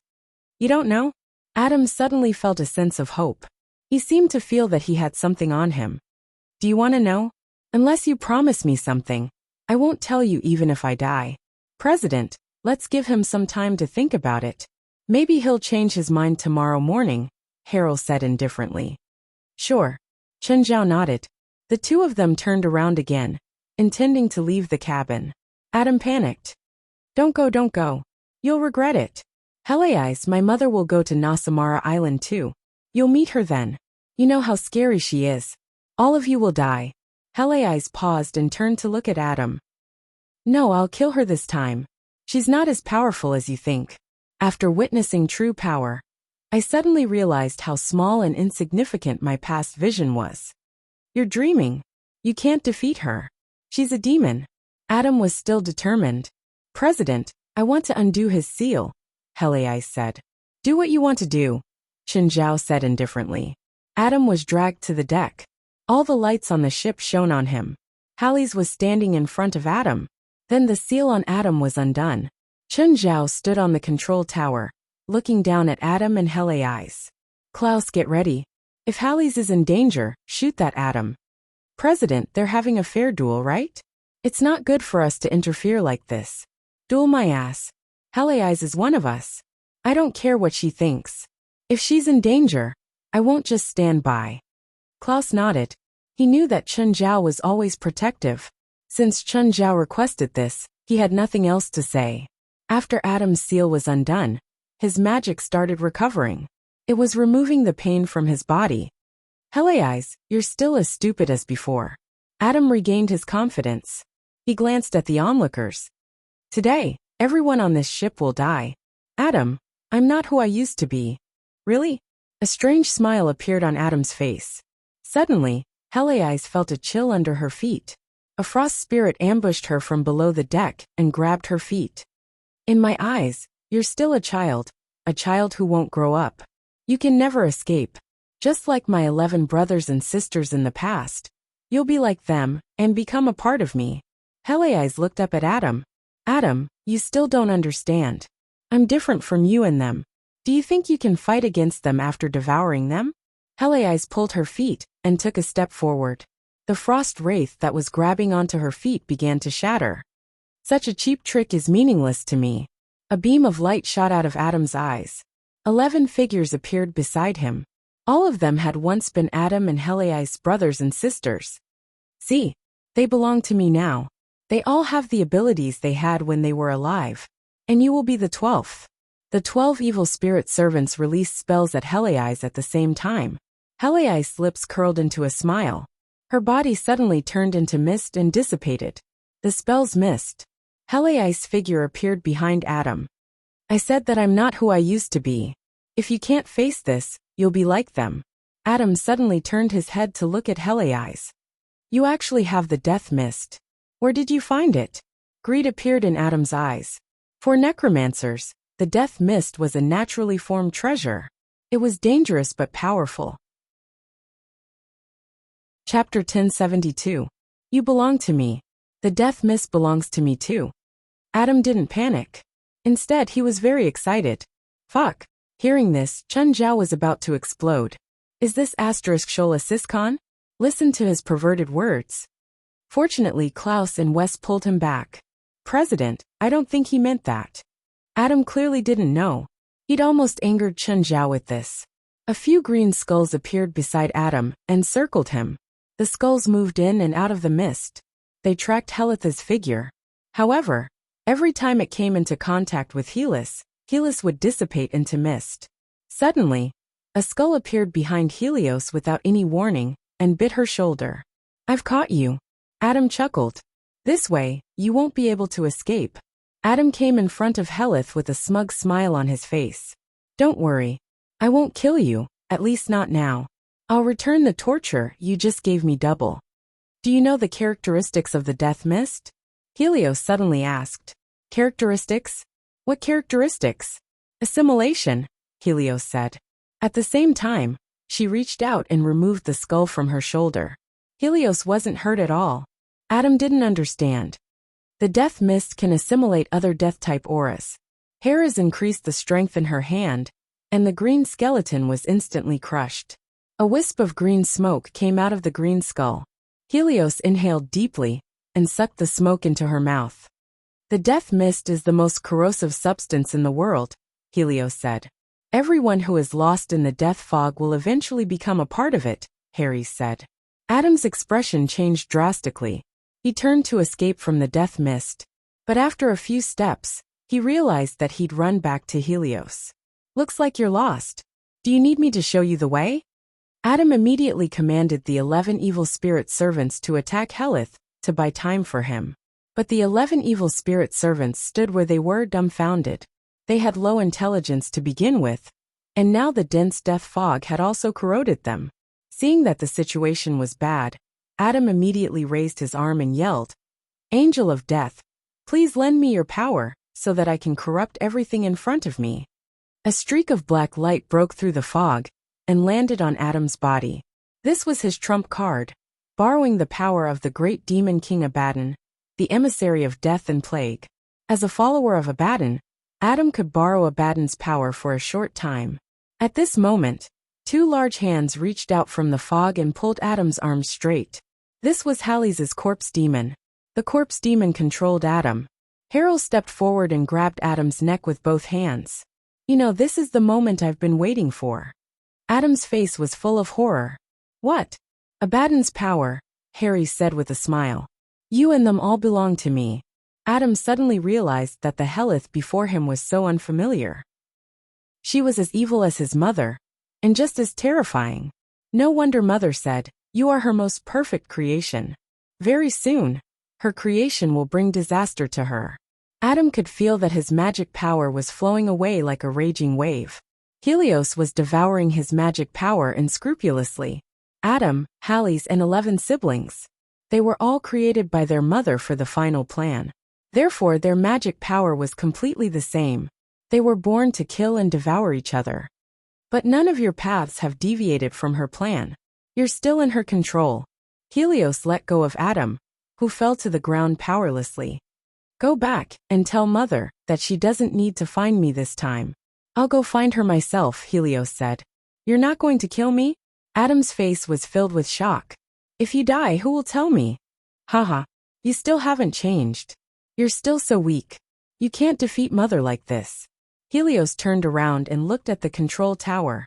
You don't know? Adam suddenly felt a sense of hope. He seemed to feel that he had something on him. Do you want to know? Unless you promise me something, I won't tell you even if I die. President, let's give him some time to think about it. Maybe he'll change his mind tomorrow morning, Harold said indifferently. Sure. Chen Zhao nodded. The two of them turned around again, intending to leave the cabin. Adam panicked. Don't go. You'll regret it. Helios, my mother will go to Nasamara Island too. You'll meet her then. You know how scary she is. All of you will die. Heli's paused and turned to look at Adam. No, I'll kill her this time. She's not as powerful as you think. After witnessing true power, I suddenly realized how small and insignificant my past vision was. You're dreaming. You can't defeat her. She's a demon. Adam was still determined. President, I want to undo his seal, Heli said. Do what you want to do, Chen Zhao said indifferently. Adam was dragged to the deck. All the lights on the ship shone on him. Halley's was standing in front of Adam. Then the seal on Adam was undone. Chen Zhao stood on the control tower, looking down at Adam and Heli's. Klaus, get ready. If Halley's is in danger, shoot that Adam. President, they're having a fair duel, right? It's not good for us to interfere like this. Duel my ass. Heli's is one of us. I don't care what she thinks. If she's in danger, I won't just stand by. Klaus nodded. He knew that Chen Zhao was always protective. Since Chen Zhao requested this, he had nothing else to say. After Adam's seal was undone, his magic started recovering. It was removing the pain from his body. Heli's, you're still as stupid as before. Adam regained his confidence. He glanced at the onlookers. Today, everyone on this ship will die. Adam, I'm not who I used to be. Really? A strange smile appeared on Adam's face. Suddenly, Heli's felt a chill under her feet. A frost spirit ambushed her from below the deck and grabbed her feet. In my eyes, you're still a child who won't grow up. You can never escape. Just like my 11 brothers and sisters in the past. You'll be like them and become a part of me. Heli's looked up at Adam. Adam, you still don't understand. I'm different from you and them. Do you think you can fight against them after devouring them? Heli's pulled her feet and took a step forward. The frost wraith that was grabbing onto her feet began to shatter. Such a cheap trick is meaningless to me. A beam of light shot out of Adam's eyes. 11 figures appeared beside him. All of them had once been Adam and Heli's brothers and sisters. See, they belong to me now. They all have the abilities they had when they were alive. And you will be the 12th. The 12 evil spirit servants released spells at Heli's at the same time. Heli's lips curled into a smile. Her body suddenly turned into mist and dissipated. The spells missed. Heli's figure appeared behind Adam. I said that I'm not who I used to be. If you can't face this, you'll be like them. Adam suddenly turned his head to look at Heli's. You actually have the death mist. Where did you find it? Greed appeared in Adam's eyes. For necromancers, the death mist was a naturally formed treasure. It was dangerous but powerful. Chapter 1072. You belong to me. The death mist belongs to me too. Adam didn't panic. Instead, he was very excited. Fuck. Hearing this, Chen Zhao was about to explode. Is this Shola Siscon? Listen to his perverted words. Fortunately, Klaus and Wes pulled him back. President, I don't think he meant that. Adam clearly didn't know. He'd almost angered Chen Zhao with this. A few green skulls appeared beside Adam and circled him. The skulls moved in and out of the mist. They tracked Helitha's figure. However, every time it came into contact with Helis would dissipate into mist. Suddenly, a skull appeared behind Helios without any warning and bit her shoulder. I've caught you. Adam chuckled. This way, you won't be able to escape. Adam came in front of Helith with a smug smile on his face. Don't worry. I won't kill you, at least not now. I'll return the torture you just gave me double. Do you know the characteristics of the death mist? Helios suddenly asked. Characteristics? What characteristics? Assimilation, Helios said. At the same time, she reached out and removed the skull from her shoulder. Helios wasn't hurt at all. Adam didn't understand. The death mist can assimilate other death-type auras. Hera's increased the strength in her hand, and the green skeleton was instantly crushed. A wisp of green smoke came out of the green skull. Helios inhaled deeply and sucked the smoke into her mouth. The death mist is the most corrosive substance in the world, Helios said. Everyone who is lost in the death fog will eventually become a part of it, Harry said. Adam's expression changed drastically. He turned to escape from the death mist. But after a few steps, he realized that he'd run back to Helios. Looks like you're lost. Do you need me to show you the way? Adam immediately commanded the 11 evil spirit servants to attack Helith, to buy time for him. But the 11 evil spirit servants stood where they were, dumbfounded. They had low intelligence to begin with, and now the dense death fog had also corroded them. Seeing that the situation was bad, Adam immediately raised his arm and yelled, "Angel of death, please lend me your power, so that I can corrupt everything in front of me." A streak of black light broke through the fog and landed on Adam's body. This was his trump card, borrowing the power of the great demon king Abaddon, the emissary of death and plague. As a follower of Abaddon, Adam could borrow Abaddon's power for a short time. At this moment, two large hands reached out from the fog and pulled Adam's arms straight. This was Halley's corpse demon. The corpse demon controlled Adam. Harold stepped forward and grabbed Adam's neck with both hands. "You know, this is the moment I've been waiting for." Adam's face was full of horror. "What?" "Abaddon's power," Harry said with a smile. "You and them all belong to me." Adam suddenly realized that the Helith before him was so unfamiliar. She was as evil as his mother, and just as terrifying. No wonder Mother said, "You are her most perfect creation." Very soon, her creation will bring disaster to her. Adam could feel that his magic power was flowing away like a raging wave. Helios was devouring his magic power unscrupulously. Adam, Halley's and 11 siblings. They were all created by their mother for the final plan. Therefore, their magic power was completely the same. They were born to kill and devour each other. But none of your paths have deviated from her plan. You're still in her control. Helios let go of Adam, who fell to the ground powerlessly. "Go back and tell Mother that she doesn't need to find me this time." "I'll go find her myself," Helios said. "You're not going to kill me?" Adam's face was filled with shock. "If you die, who will tell me?" "Haha, you still haven't changed. You're still so weak. You can't defeat Mother like this." Helios turned around and looked at the control tower.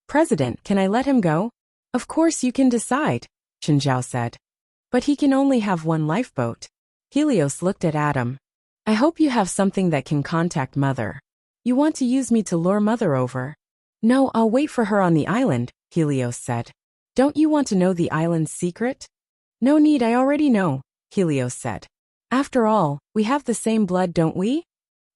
"President, can I let him go?" "Of course you can decide," Chenjiao said. "But he can only have one lifeboat." Helios looked at Adam. "I hope you have something that can contact Mother. You want to use me to lure Mother over?" "No, I'll wait for her on the island," Helios said. "Don't you want to know the island's secret?" "No need, I already know," Helios said. "After all, we have the same blood, don't we?"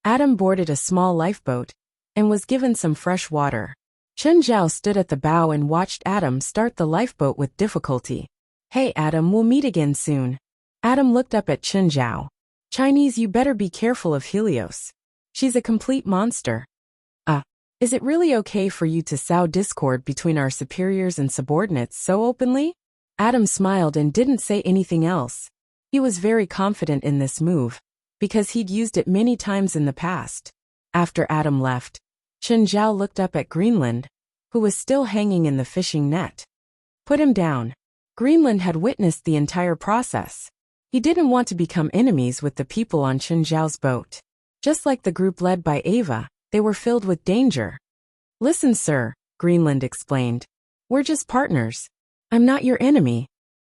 Adam boarded a small lifeboat and was given some fresh water. Chen Zhao stood at the bow and watched Adam start the lifeboat with difficulty. "Hey Adam, we'll meet again soon." Adam looked up at Chen Zhao. "Chinese, you better be careful of Helios. She's a complete monster." Is it really okay for you to sow discord between our superiors and subordinates so openly?" Adam smiled and didn't say anything else. He was very confident in this move, because he'd used it many times in the past. After Adam left, Chen Zhao looked up at Greenland, who was still hanging in the fishing net. "Put him down." Greenland had witnessed the entire process. He didn't want to become enemies with the people on Chen Zhao's boat. Just like the group led by Ava, they were filled with danger. "Listen, sir," Greenland explained. "We're just partners. I'm not your enemy."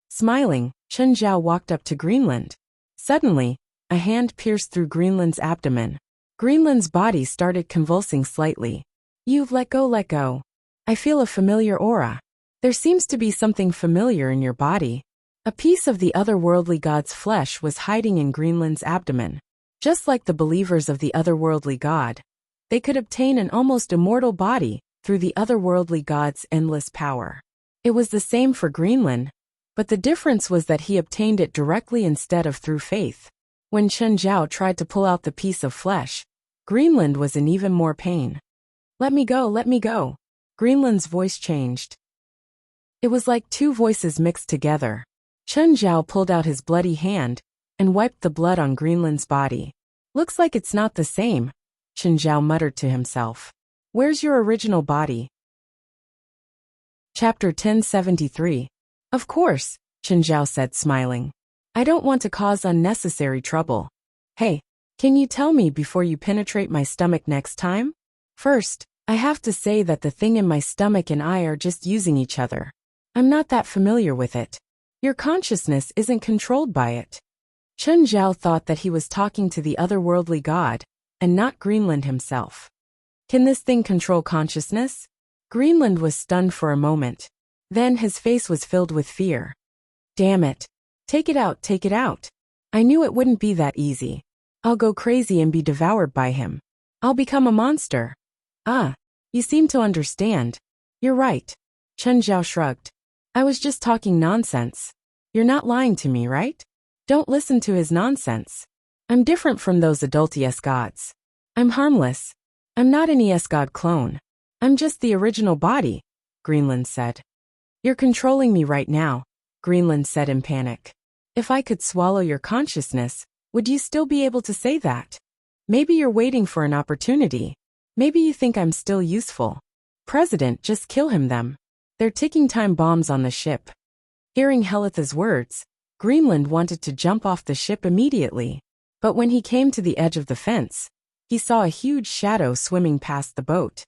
Smiling, Chen Zhao walked up to Greenland. Suddenly, a hand pierced through Greenland's abdomen. Greenland's body started convulsing slightly. "You've let go. I feel a familiar aura. There seems to be something familiar in your body." A piece of the otherworldly god's flesh was hiding in Greenland's abdomen. Just like the believers of the otherworldly god, they could obtain an almost immortal body through the otherworldly god's endless power. It was the same for Greenland, but the difference was that he obtained it directly instead of through faith. When Chen Zhao tried to pull out the piece of flesh, Greenland was in even more pain. Let me go. Greenland's voice changed. It was like two voices mixed together. Chen Zhao pulled out his bloody hand and wiped the blood on Greenland's body. "Looks like it's not the same," Chen Zhao muttered to himself. "Where's your original body?" Chapter 1073. "Of course," Chen Zhao said, smiling. "I don't want to cause unnecessary trouble. Hey, can you tell me before you penetrate my stomach next time? First, I have to say that the thing in my stomach and I are just using each other. I'm not that familiar with it. Your consciousness isn't controlled by it." Chen Zhao thought that he was talking to the otherworldly god, and not Greenland himself. Can this thing control consciousness? Greenland was stunned for a moment. Then his face was filled with fear. Damn it. Take it out, take it out. I knew it wouldn't be that easy. I'll go crazy and be devoured by him. I'll become a monster. Ah, you seem to understand. You're right. Chen Zhao shrugged. I was just talking nonsense. You're not lying to me, right? Don't listen to his nonsense. I'm different from those adult ES gods. I'm harmless. I'm not an ES god clone. I'm just the original body, Greenland said. You're controlling me right now, Greenland said in panic. If I could swallow your consciousness, would you still be able to say that? Maybe you're waiting for an opportunity. Maybe you think I'm still useful. President, just kill him them. They're ticking time bombs on the ship. Hearing Helitha's words, Greenland wanted to jump off the ship immediately. But when he came to the edge of the fence, he saw a huge shadow swimming past the boat.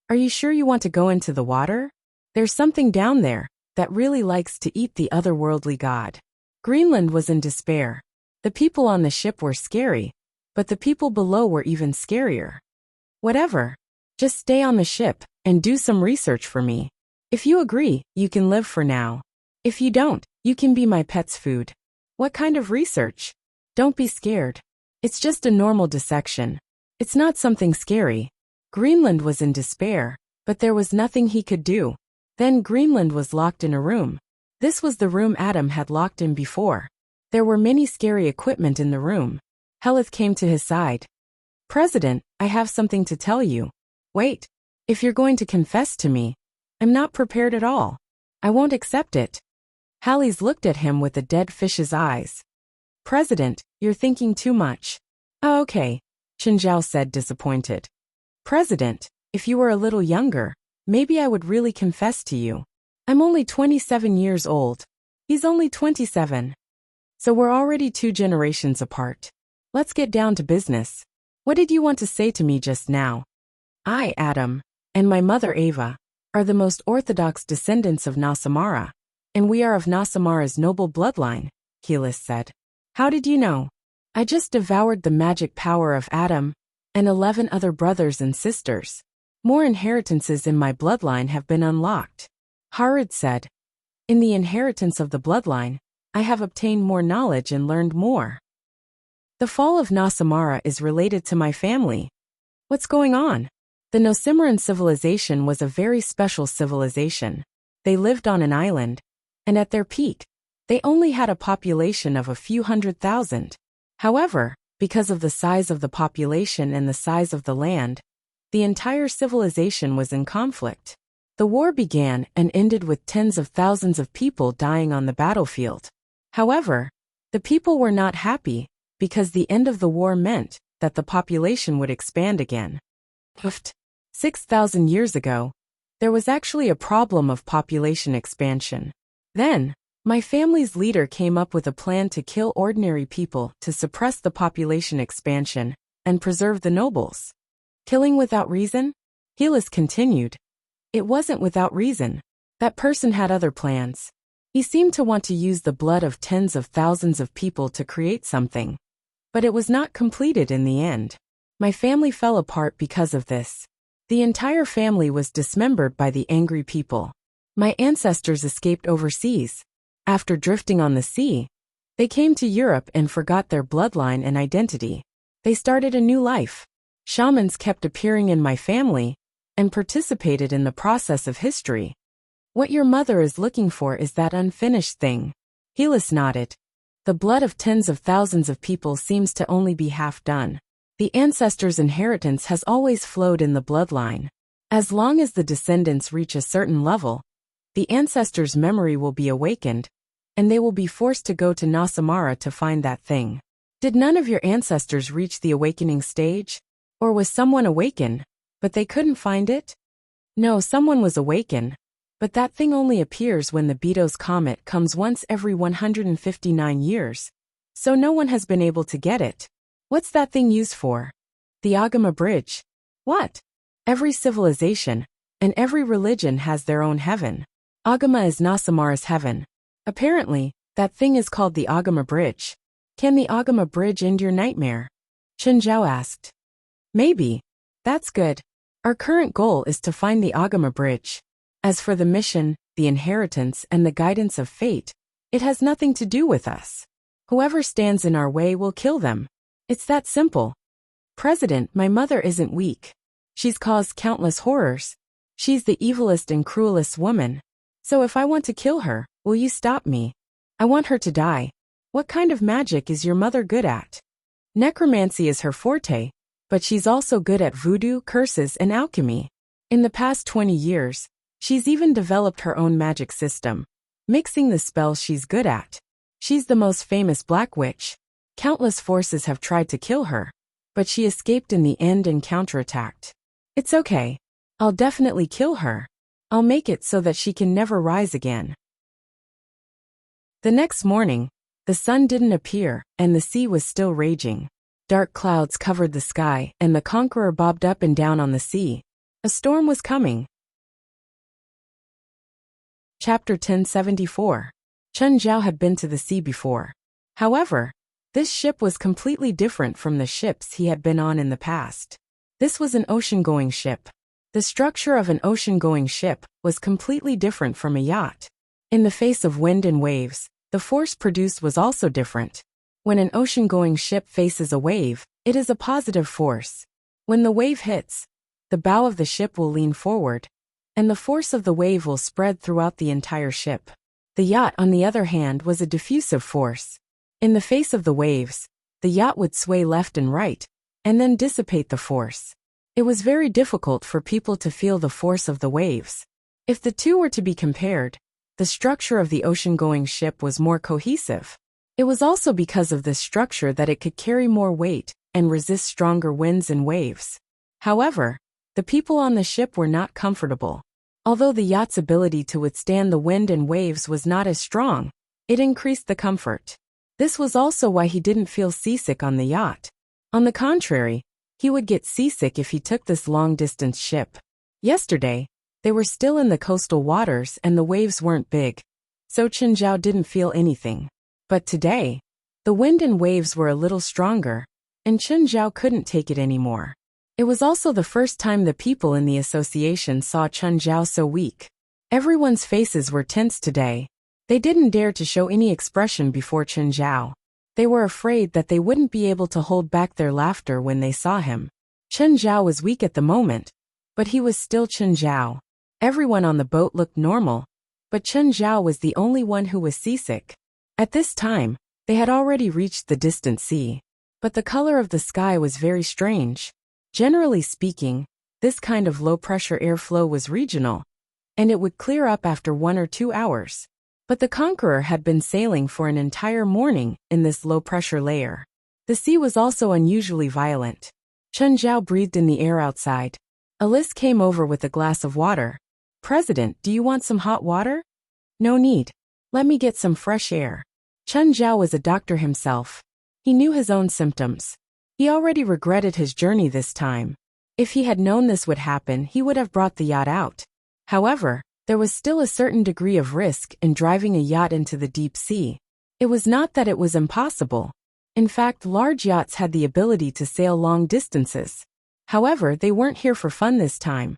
Are you sure you want to go into the water? There's something down there that really likes to eat the otherworldly god. Greenland was in despair. The people on the ship were scary, but the people below were even scarier. Whatever. Just stay on the ship and do some research for me. If you agree, you can live for now. If you don't, you can be my pet's food. What kind of research? Don't be scared. It's just a normal dissection. It's not something scary. Greenland was in despair, but there was nothing he could do. Then Greenland was locked in a room. This was the room Adam had locked in before. There were many scary equipment in the room. Helith came to his side. President, I have something to tell you. Wait. If you're going to confess to me, I'm not prepared at all. I won't accept it. Hallease looked at him with a dead fish's eyes. President, you're thinking too much. Oh, okay, Chen Zhao said, disappointed. President, if you were a little younger, maybe I would really confess to you. I'm only 27 years old. He's only 27. So we're already 2 generations apart. Let's get down to business. What did you want to say to me just now? I, Adam, and my mother Ava, are the most orthodox descendants of Nasamara, and we are of Nasamara's noble bloodline, Helith said. How did you know? I just devoured the magic power of Adam and 11 other brothers and sisters. More inheritances in my bloodline have been unlocked. Harad said. In the inheritance of the bloodline, I have obtained more knowledge and learned more. The fall of Nasamara is related to my family. What's going on? The Nosimiran civilization was a very special civilization. They lived on an island, and at their peak, they only had a population of a few 100,000. However, because of the size of the population and the size of the land, the entire civilization was in conflict. The war began and ended with tens of thousands of people dying on the battlefield. However, the people were not happy, because the end of the war meant that the population would expand again. 6,000 years ago, there was actually a problem of population expansion. Then, my family's leader came up with a plan to kill ordinary people to suppress the population expansion and preserve the nobles. Killing without reason? Helith continued. It wasn't without reason. That person had other plans. He seemed to want to use the blood of tens of thousands of people to create something. But it was not completed in the end. My family fell apart because of this. The entire family was dismembered by the angry people. My ancestors escaped overseas. After drifting on the sea, they came to Europe and forgot their bloodline and identity. They started a new life. Shamans kept appearing in my family and participated in the process of history. What your mother is looking for is that unfinished thing. Helith nodded. The blood of tens of thousands of people seems to only be half done. The ancestors' inheritance has always flowed in the bloodline. As long as the descendants reach a certain level, the ancestors' memory will be awakened, and they will be forced to go to Nasamara to find that thing. Did none of your ancestors reach the awakening stage? Or was someone awakened, but they couldn't find it? No, someone was awakened, but that thing only appears when the Betos comet comes once every 159 years, so no one has been able to get it. What's that thing used for? The Agama Bridge. What? Every civilization and every religion has their own heaven. Agama is Nasamara's heaven. Apparently, that thing is called the Agama Bridge. Can the Agama Bridge end your nightmare? Chen Zhao asked. Maybe. That's good. Our current goal is to find the Agama Bridge. As for the mission, the inheritance and the guidance of fate. It has nothing to do with us. Whoever stands in our way will kill them. It's that simple. President, my mother isn't weak. She's caused countless horrors. She's the evilest and cruelest woman. So if I want to kill her, will you stop me? I want her to die. What kind of magic is your mother good at? Necromancy is her forte, but she's also good at voodoo, curses, and alchemy. In the past 20 years, she's even developed her own magic system, mixing the spells she's good at. She's the most famous black witch. Countless forces have tried to kill her, but she escaped in the end and counterattacked. It's okay. I'll definitely kill her. I'll make it so that she can never rise again. The next morning, the sun didn't appear, and the sea was still raging. Dark clouds covered the sky, and the conqueror bobbed up and down on the sea. A storm was coming. Chapter 1074. Chen Zhao had been to the sea before. However, this ship was completely different from the ships he had been on in the past. This was an ocean-going ship. The structure of an ocean-going ship was completely different from a yacht. In the face of wind and waves, the force produced was also different. When an ocean-going ship faces a wave, it is a positive force. When the wave hits, the bow of the ship will lean forward, and the force of the wave will spread throughout the entire ship. The yacht, on the other hand, was a diffusive force. In the face of the waves, the yacht would sway left and right, and then dissipate the force. It was very difficult for people to feel the force of the waves. If the two were to be compared, the structure of the ocean-going ship was more cohesive. It was also because of this structure that it could carry more weight and resist stronger winds and waves. However, the people on the ship were not comfortable. Although the yacht's ability to withstand the wind and waves was not as strong, it increased the comfort. This was also why he didn't feel seasick on the yacht. On the contrary, he would get seasick if he took this long-distance ship. Yesterday, they were still in the coastal waters and the waves weren't big, so Chen Zhao didn't feel anything. But today, the wind and waves were a little stronger, and Chen Zhao couldn't take it anymore. It was also the first time the people in the association saw Chen Zhao so weak. Everyone's faces were tense today. They didn't dare to show any expression before Chen Zhao. They were afraid that they wouldn't be able to hold back their laughter when they saw him. Chen Zhao was weak at the moment, but he was still Chen Zhao. Everyone on the boat looked normal, but Chen Zhao was the only one who was seasick. At this time, they had already reached the distant sea, but the color of the sky was very strange. Generally speaking, this kind of low-pressure airflow was regional, and it would clear up after 1 or 2 hours. But the conqueror had been sailing for an entire morning in this low-pressure layer. The sea was also unusually violent. Chen Zhao breathed in the air outside. Alice came over with a glass of water. "President, do you want some hot water?" "No need. Let me get some fresh air." Chen Zhao was a doctor himself. He knew his own symptoms. He already regretted his journey this time. If he had known this would happen, he would have brought the yacht out. However, there was still a certain degree of risk in driving a yacht into the deep sea. It was not that it was impossible. In fact, large yachts had the ability to sail long distances. However, they weren't here for fun this time.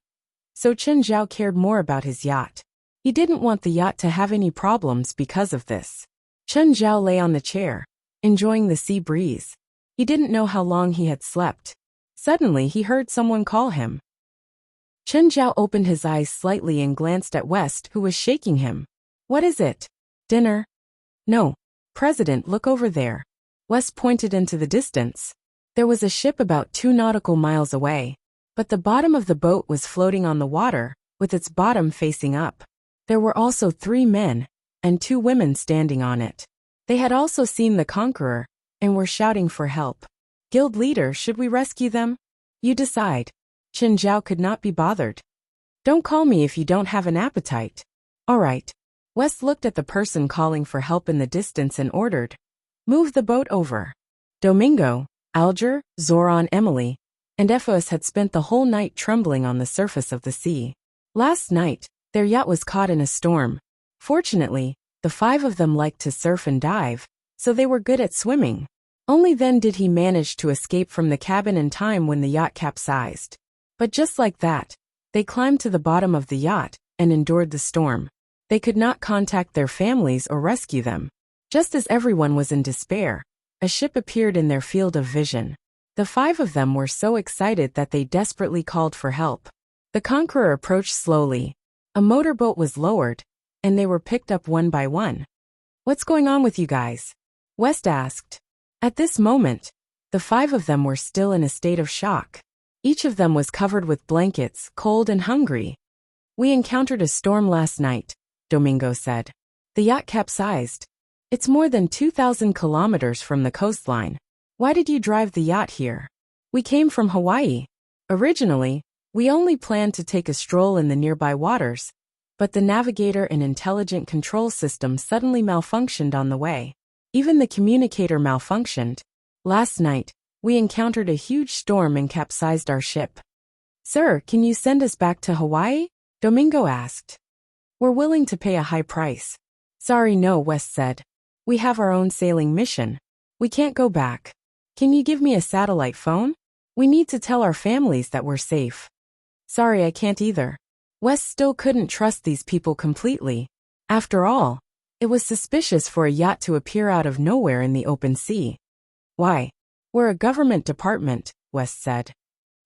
So Chen Zhao cared more about his yacht. He didn't want the yacht to have any problems because of this. Chen Zhao lay on the chair, enjoying the sea breeze. He didn't know how long he had slept. Suddenly he heard someone call him. Chen Zhao opened his eyes slightly and glanced at West, who was shaking him. "What is it? Dinner?" "No. President, look over there." West pointed into the distance. There was a ship about 2 nautical miles away, but the bottom of the boat was floating on the water, with its bottom facing up. There were also 3 men and 2 women standing on it. They had also seen the conqueror and were shouting for help. "Guild leader, should we rescue them? You decide." Chen Zhao could not be bothered. "Don't call me if you don't have an appetite." "All right." West looked at the person calling for help in the distance and ordered, "Move the boat over." Domingo, Alger, Zoran, Emily, and Ephesus had spent the whole night trembling on the surface of the sea. Last night, their yacht was caught in a storm. Fortunately, the 5 of them liked to surf and dive, so they were good at swimming. Only then did he manage to escape from the cabin in time when the yacht capsized. But just like that, they climbed to the bottom of the yacht and endured the storm. They could not contact their families or rescue them. Just as everyone was in despair, a ship appeared in their field of vision. The 5 of them were so excited that they desperately called for help. The conqueror approached slowly. A motorboat was lowered, and they were picked up one by one. "What's going on with you guys?" West asked. At this moment, the 5 of them were still in a state of shock. Each of them was covered with blankets, cold and hungry. "We encountered a storm last night," Domingo said. "The yacht capsized. It's more than 2,000 kilometers from the coastline. Why did you drive the yacht here?" "We came from Hawaii. Originally, we only planned to take a stroll in the nearby waters, but the navigator and intelligent control system suddenly malfunctioned on the way. Even the communicator malfunctioned. Last night, we encountered a huge storm and capsized our ship." "Sir, can you send us back to Hawaii?" Domingo asked. "We're willing to pay a high price." "Sorry, no," West said. "We have our own sailing mission. We can't go back. Can you give me a satellite phone? We need to tell our families that we're safe." "Sorry, I can't either." West still couldn't trust these people completely. After all, it was suspicious for a yacht to appear out of nowhere in the open sea. "Why? We're a government department," West said.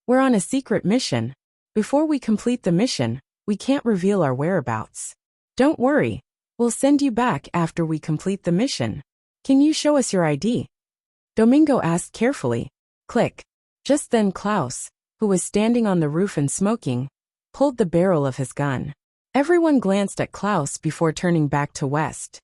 "We're on a secret mission. Before we complete the mission, we can't reveal our whereabouts. Don't worry, we'll send you back after we complete the mission. Can you show us your ID?" Domingo asked carefully. Click. Just then Klaus, who was standing on the roof and smoking, pulled the barrel of his gun. Everyone glanced at Klaus before turning back to West.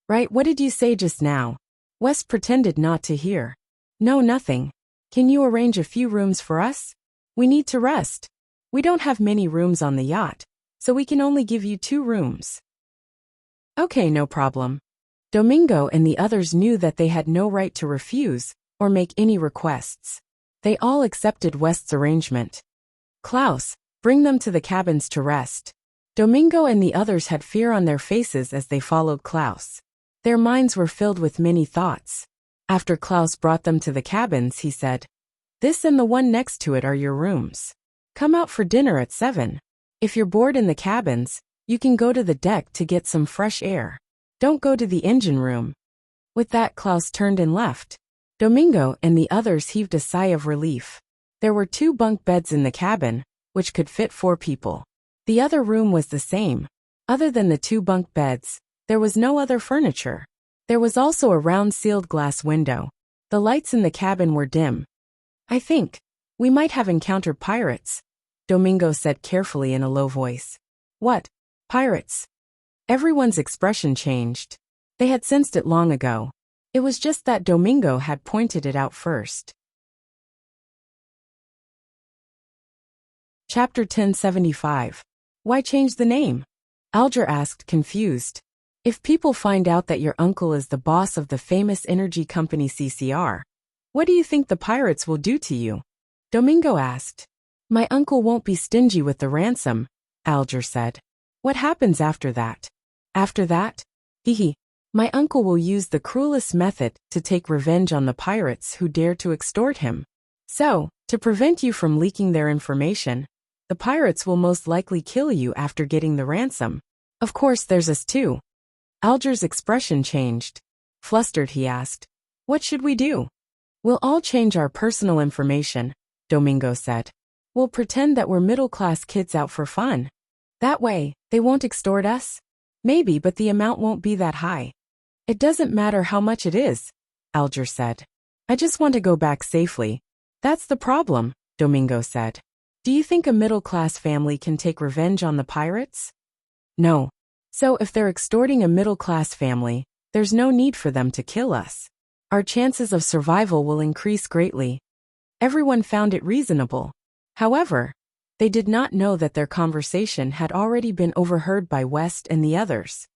"Right, what did you say just now?" West pretended not to hear. "No, nothing. Can you arrange a few rooms for us? We need to rest. We don't have many rooms on the yacht, so we can only give you 2 rooms." "Okay, no problem." Domingo and the others knew that they had no right to refuse or make any requests. They all accepted West's arrangement. "Klaus, bring them to the cabins to rest." Domingo and the others had fear on their faces as they followed Klaus. Their minds were filled with many thoughts. After Klaus brought them to the cabins, he said, "This and the one next to it are your rooms. Come out for dinner at 7. If you're bored in the cabins, you can go to the deck to get some fresh air. Don't go to the engine room." With that, Klaus turned and left. Domingo and the others heaved a sigh of relief. There were 2 bunk beds in the cabin, which could fit 4 people. The other room was the same. Other than the 2 bunk beds, there was no other furniture. There was also a round sealed glass window. The lights in the cabin were dim. "I think we might have encountered pirates," Domingo said carefully in a low voice. "What? Pirates?" Everyone's expression changed. They had sensed it long ago. It was just that Domingo had pointed it out first. Chapter 1075. Why change the name? Alger asked, confused. "If people find out that your uncle is the boss of the famous energy company CCR, what do you think the pirates will do to you?" Domingo asked. "My uncle won't be stingy with the ransom," Alger said. "What happens after that?" "After that? Hehe. My uncle will use the cruelest method to take revenge on the pirates who dare to extort him. So, to prevent you from leaking their information, the pirates will most likely kill you after getting the ransom. Of course, there's us too." Alger's expression changed. Flustered, he asked, "What should we do?" "We'll all change our personal information," Domingo said. "We'll pretend that we're middle-class kids out for fun. That way, they won't extort us? Maybe, but the amount won't be that high." "It doesn't matter how much it is," Alger said. "I just want to go back safely." "That's the problem," Domingo said. "Do you think a middle-class family can take revenge on the pirates?" "No. So if they're extorting a middle-class family, there's no need for them to kill us. Our chances of survival will increase greatly." Everyone found it reasonable. However, they did not know that their conversation had already been overheard by West and the others.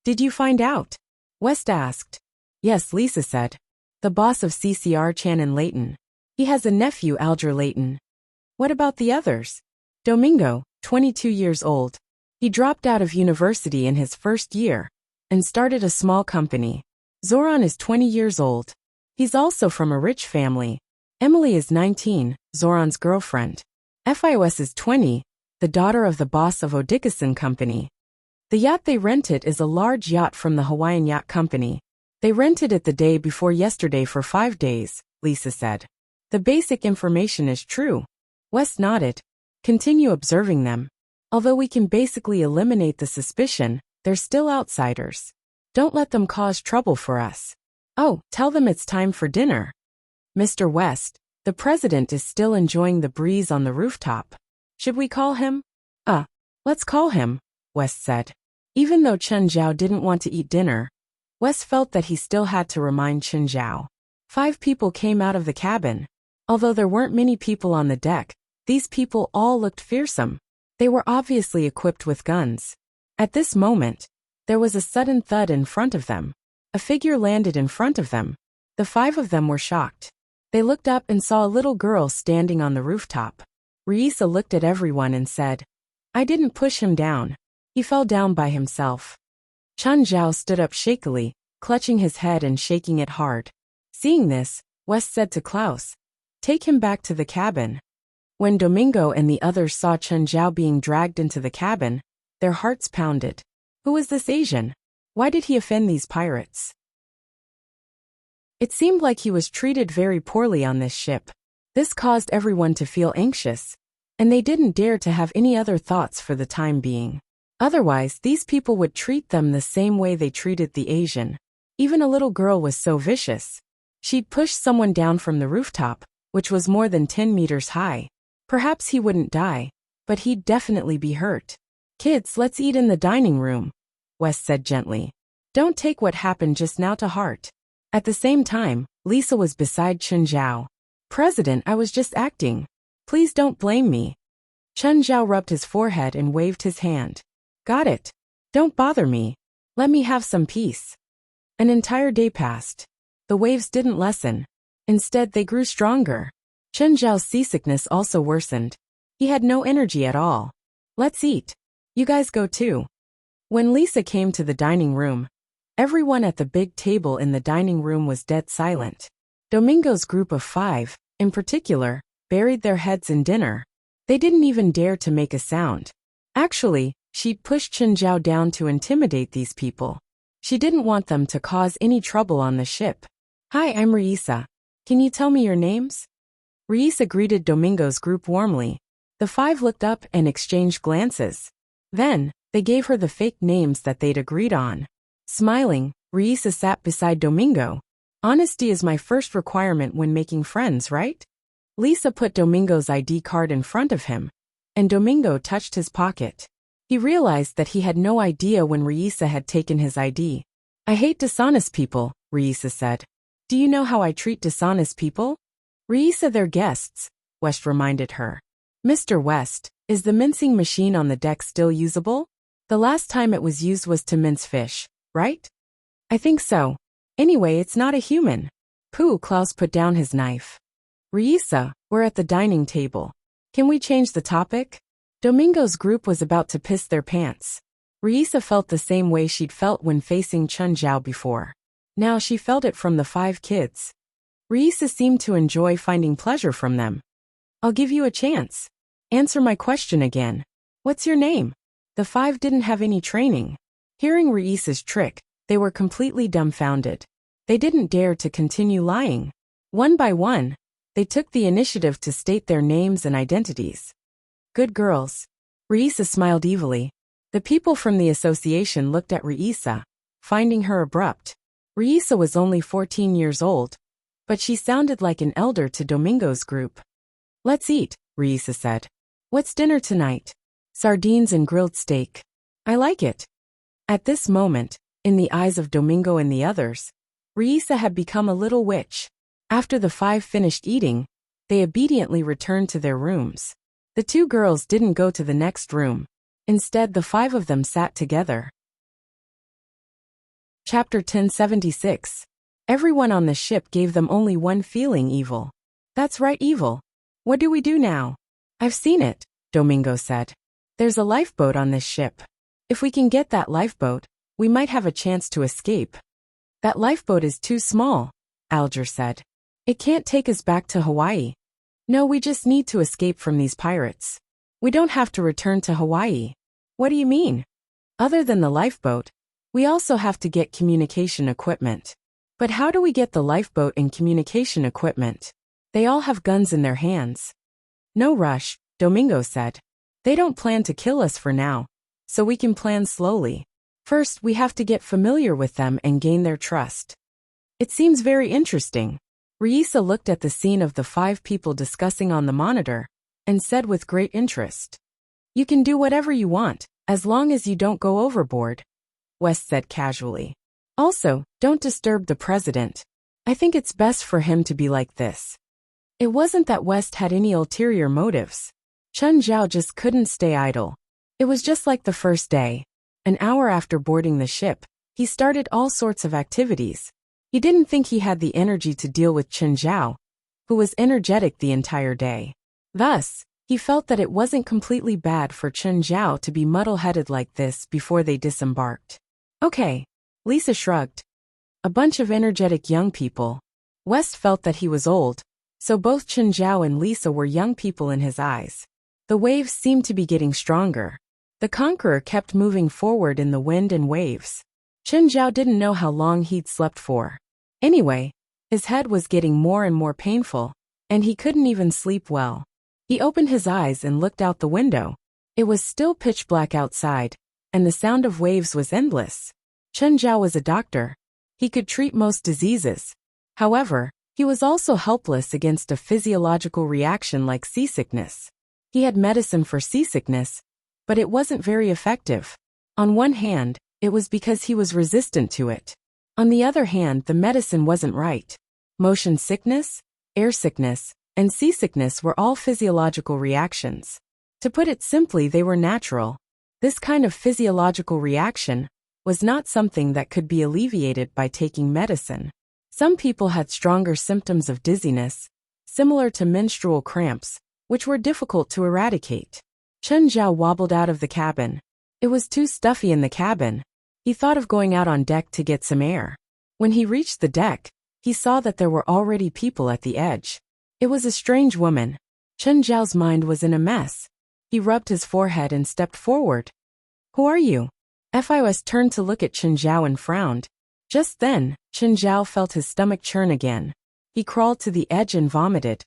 "Did you find out?" West asked. "Yes," Lisa said. "The boss of CCR, Channon Layton. He has a nephew, Alger Layton." "What about the others?" "Domingo, 22 years old. He dropped out of university in his first year and started a small company. Zoran is 20 years old. He's also from a rich family. Emily is 19, Zoran's girlfriend. FIOS is 20, the daughter of the boss of Odickerson Company." The yacht they rented is a large yacht from the Hawaiian Yacht Company. They rented it the day before yesterday for 5 days, Lisa said. The basic information is true. Wes nodded. Continue observing them. Although we can basically eliminate the suspicion, they're still outsiders. Don't let them cause trouble for us. Oh, tell them it's time for dinner. Mr. West, the president is still enjoying the breeze on the rooftop. Should we call him? Let's call him, West said. Even though Chen Zhao didn't want to eat dinner, West felt that he still had to remind Chen Zhao. 5 people came out of the cabin. Although there weren't many people on the deck, these people all looked fearsome. They were obviously equipped with guns. At this moment, there was a sudden thud in front of them. A figure landed in front of them. The 5 of them were shocked. They looked up and saw a little girl standing on the rooftop. Riisa looked at everyone and said, I didn't push him down. He fell down by himself. Chen Zhao stood up shakily, clutching his head and shaking it hard. Seeing this, West said to Klaus, take him back to the cabin. When Domingo and the others saw Chen Zhao being dragged into the cabin, their hearts pounded. Who is this Asian? Why did he offend these pirates? It seemed like he was treated very poorly on this ship. This caused everyone to feel anxious, and they didn't dare to have any other thoughts for the time being. Otherwise, these people would treat them the same way they treated the Asian. Even a little girl was so vicious. She'd push someone down from the rooftop, which was more than 10 meters high. Perhaps he wouldn't die, but he'd definitely be hurt. Kids, let's eat in the dining room, West said gently. Don't take what happened just now to heart. At the same time, Lisa was beside Chen Zhao. President, I was just acting. Please don't blame me. Chen Zhao rubbed his forehead and waved his hand. Got it. Don't bother me. Let me have some peace. An entire day passed. The waves didn't lessen. Instead, they grew stronger. Chen Zhao's seasickness also worsened. He had no energy at all. Let's eat. You guys go too. When Lisa came to the dining room, everyone at the big table in the dining room was dead silent. Domingo's group of 5, in particular, buried their heads in dinner. They didn't even dare to make a sound. Actually, she'd pushed Chen Zhao down to intimidate these people. She didn't want them to cause any trouble on the ship. Hi, I'm Riisa. Can you tell me your names? Riisa greeted Domingo's group warmly. The 5 looked up and exchanged glances. Then, they gave her the fake names that they'd agreed on. Smiling, Riisa sat beside Domingo. Honesty is my first requirement when making friends, right? Lisa put Domingo's ID card in front of him, and Domingo touched his pocket. He realized that he had no idea when Riisa had taken his ID. I hate dishonest people, Riisa said. Do you know how I treat dishonest people? Riisa, they're guests, West reminded her. Mr. West, is the mincing machine on the deck still usable? The last time it was used was to mince fish, right? I think so. Anyway, it's not a human. Pooh, Klaus put down his knife. Riisa, we're at the dining table. Can we change the topic? Domingo's group was about to piss their pants. Riisa felt the same way she'd felt when facing Chen Zhao before. Now she felt it from the 5 kids. Riisa seemed to enjoy finding pleasure from them. I'll give you a chance. Answer my question again. What's your name? The 5 didn't have any training. Hearing Riisa's trick, they were completely dumbfounded. They didn't dare to continue lying. One by one, they took the initiative to state their names and identities. Good girls. Riisa smiled evilly. The people from the association looked at Riisa, finding her abrupt. Riisa was only 14 years old, but she sounded like an elder to Domingo's group. Let's eat, Riisa said. What's dinner tonight? Sardines and grilled steak. I like it. At this moment, in the eyes of Domingo and the others, Riisa had become a little witch. After the 5 finished eating, they obediently returned to their rooms. The 2 girls didn't go to the next room. Instead, the 5 of them sat together. Chapter 1076. Everyone on the ship gave them only one feeling: evil. That's right, evil. What do we do now? I've seen it, Domingo said. There's a lifeboat on this ship. If we can get that lifeboat, we might have a chance to escape. That lifeboat is too small, Alger said. It can't take us back to Hawaii. No, we just need to escape from these pirates. We don't have to return to Hawaii. What do you mean? Other than the lifeboat, we also have to get communication equipment. But how do we get the lifeboat and communication equipment? They all have guns in their hands. No rush, Domingo said. They don't plan to kill us for now, so we can plan slowly. First, we have to get familiar with them and gain their trust. It seems very interesting. Riisa looked at the scene of the 5 people discussing on the monitor and said with great interest. You can do whatever you want, as long as you don't go overboard, West said casually. Also, don't disturb the president. I think it's best for him to be like this. It wasn't that West had any ulterior motives. Chen Zhao just couldn't stay idle. It was just like the first day. An hour after boarding the ship, he started all sorts of activities. He didn't think he had the energy to deal with Chen Zhao, who was energetic the entire day. Thus, he felt that it wasn't completely bad for Chen Zhao to be muddle-headed like this before they disembarked. Okay, Lisa shrugged. A bunch of energetic young people. West felt that he was old, so both Chen Zhao and Lisa were young people in his eyes. The waves seemed to be getting stronger. The Conqueror kept moving forward in the wind and waves. Chen Zhao didn't know how long he'd slept for. Anyway, his head was getting more and more painful, and he couldn't even sleep well. He opened his eyes and looked out the window. It was still pitch black outside, and the sound of waves was endless. Chen Zhao was a doctor. He could treat most diseases. However, he was also helpless against a physiological reaction like seasickness. He had medicine for seasickness, but it wasn't very effective. On one hand, it was because he was resistant to it. On the other hand, the medicine wasn't right. Motion sickness, air sickness, and seasickness were all physiological reactions. To put it simply, they were natural. This kind of physiological reaction was not something that could be alleviated by taking medicine. Some people had stronger symptoms of dizziness, similar to menstrual cramps, which were difficult to eradicate. Chen Zhao wobbled out of the cabin. It was too stuffy in the cabin. He thought of going out on deck to get some air. When he reached the deck, he saw that there were already people at the edge. It was a strange woman. Chen Zhao's mind was in a mess. He rubbed his forehead and stepped forward. Who are you? FIOS turned to look at Chen Zhao and frowned. Just then, Chen Zhao felt his stomach churn again. He crawled to the edge and vomited.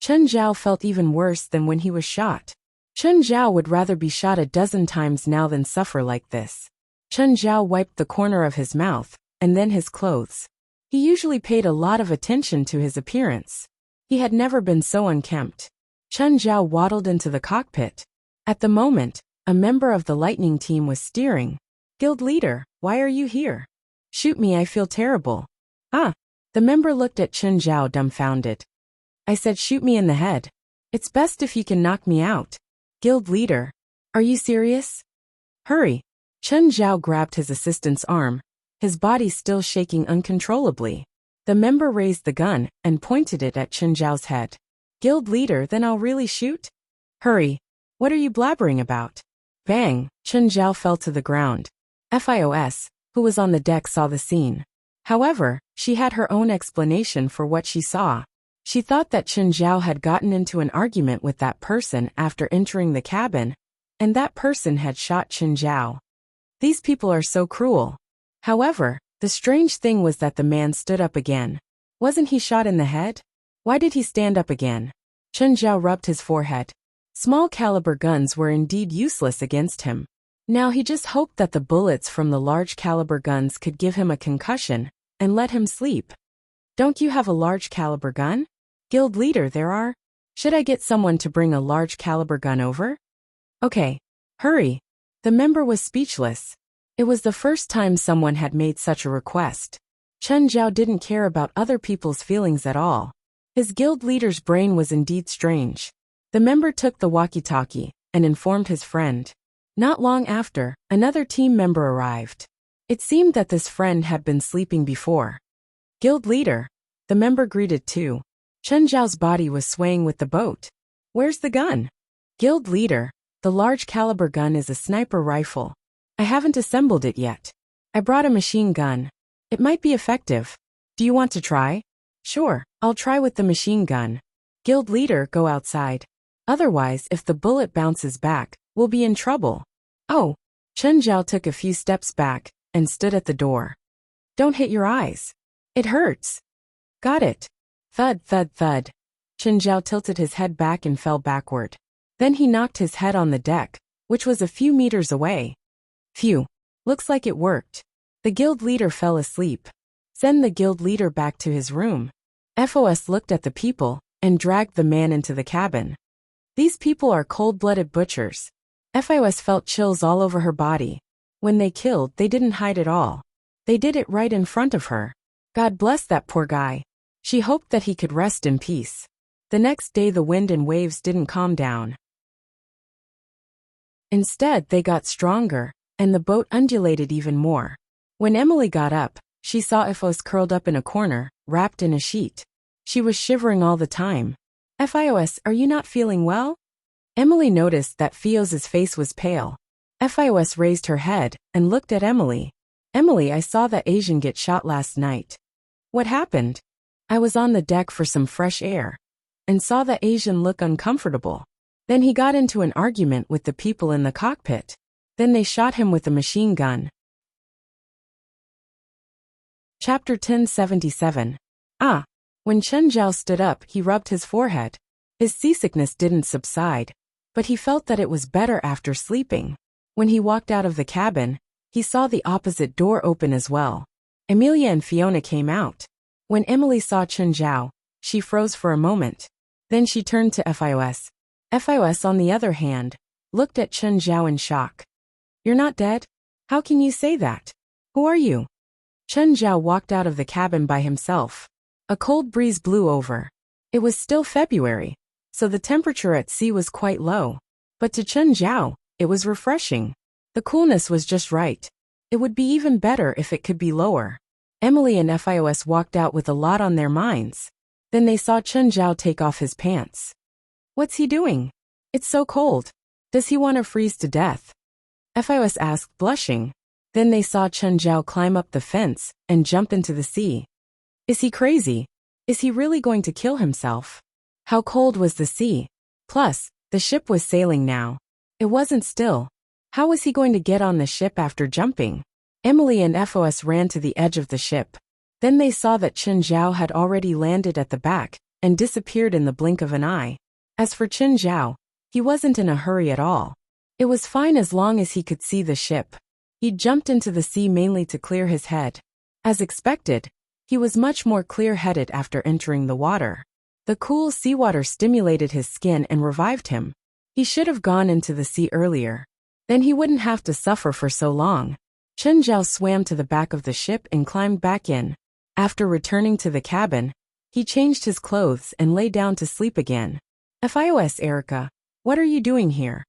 Chen Zhao felt even worse than when he was shot. Chen Zhao would rather be shot a dozen times now than suffer like this. Chen Zhao wiped the corner of his mouth, and then his clothes. He usually paid a lot of attention to his appearance. He had never been so unkempt. Chen Zhao waddled into the cockpit. At the moment, a member of the lightning team was steering. Guild leader, why are you here? Shoot me, I feel terrible. Ah! The member looked at Chen Zhao dumbfounded. I said shoot me in the head. It's best if you can knock me out. Guild leader. Are you serious? Hurry. Chen Zhao grabbed his assistant's arm, his body still shaking uncontrollably. The member raised the gun and pointed it at Chen Zhao's head. Guild leader, then I'll really shoot? Hurry. What are you blabbering about? Bang! Chen Zhao fell to the ground. FIOS, who was on the deck, saw the scene. However, she had her own explanation for what she saw. She thought that Chen Zhao had gotten into an argument with that person after entering the cabin, and that person had shot Chen Zhao. These people are so cruel. However, the strange thing was that the man stood up again. Wasn't he shot in the head? Why did he stand up again? Chen Zhao rubbed his forehead. Small caliber guns were indeed useless against him. Now he just hoped that the bullets from the large caliber guns could give him a concussion and let him sleep. Don't you have a large caliber gun? Guild leader, there are. Should I get someone to bring a large caliber gun over? Okay. Hurry. The member was speechless. It was the first time someone had made such a request. Chen Zhao didn't care about other people's feelings at all. His guild leader's brain was indeed strange. The member took the walkie-talkie and informed his friend. Not long after, another team member arrived. It seemed that this friend had been sleeping before. Guild leader. The member greeted too. Chen Zhao's body was swaying with the boat. Where's the gun? Guild leader. The large caliber gun is a sniper rifle. I haven't assembled it yet. I brought a machine gun. It might be effective. Do you want to try? Sure, I'll try with the machine gun. Guild leader, go outside. Otherwise, if the bullet bounces back, we'll be in trouble. Oh. Chen Zhao took a few steps back and stood at the door. Don't hit your eyes. It hurts. Got it. Thud, thud, thud. Chen Zhao tilted his head back and fell backward. Then he knocked his head on the deck, which was a few meters away. Phew. Looks like it worked. The guild leader fell asleep. Send the guild leader back to his room. FOS looked at the people and dragged the man into the cabin. These people are cold-blooded butchers. FOS felt chills all over her body. When they killed, they didn't hide at all. They did it right in front of her. God bless that poor guy. She hoped that he could rest in peace. The next day the wind and waves didn't calm down. Instead, they got stronger, and the boat undulated even more. When Emily got up, she saw FOS curled up in a corner, wrapped in a sheet. She was shivering all the time. FOS, are you not feeling well? Emily noticed that Fioz's face was pale. FOS raised her head and looked at Emily. Emily, I saw that Asian get shot last night. What happened? I was on the deck for some fresh air and saw the Asian look uncomfortable. Then he got into an argument with the people in the cockpit. Then they shot him with a machine gun. Chapter 1077. When Chen Zhao stood up, he rubbed his forehead. His seasickness didn't subside, but he felt that it was better after sleeping. When he walked out of the cabin, he saw the opposite door open as well. Emilia and Fiona came out. When Emily saw Chen Zhao, she froze for a moment. Then she turned to FOS. FOS, on the other hand, looked at Chen Zhao in shock. You're not dead? How can you say that? Who are you? Chen Zhao walked out of the cabin by himself. A cold breeze blew over. It was still February, so the temperature at sea was quite low. But to Chen Zhao, it was refreshing. The coolness was just right. It would be even better if it could be lower. Emily and FOS walked out with a lot on their minds. Then they saw Chen Zhao take off his pants. What's he doing? It's so cold. Does he want to freeze to death? FOS asked, blushing. Then they saw Chen Zhao climb up the fence and jump into the sea. Is he crazy? Is he really going to kill himself? How cold was the sea? Plus, the ship was sailing now. It wasn't still. How was he going to get on the ship after jumping? Emily and FOS ran to the edge of the ship. Then they saw that Chen Zhao had already landed at the back and disappeared in the blink of an eye. As for Chen Zhao, he wasn't in a hurry at all. It was fine as long as he could see the ship. He jumped into the sea mainly to clear his head. As expected, he was much more clear-headed after entering the water. The cool seawater stimulated his skin and revived him. He should have gone into the sea earlier. Then he wouldn't have to suffer for so long. Chen Zhao swam to the back of the ship and climbed back in. After returning to the cabin, he changed his clothes and lay down to sleep again. FOS, Erica, what are you doing here?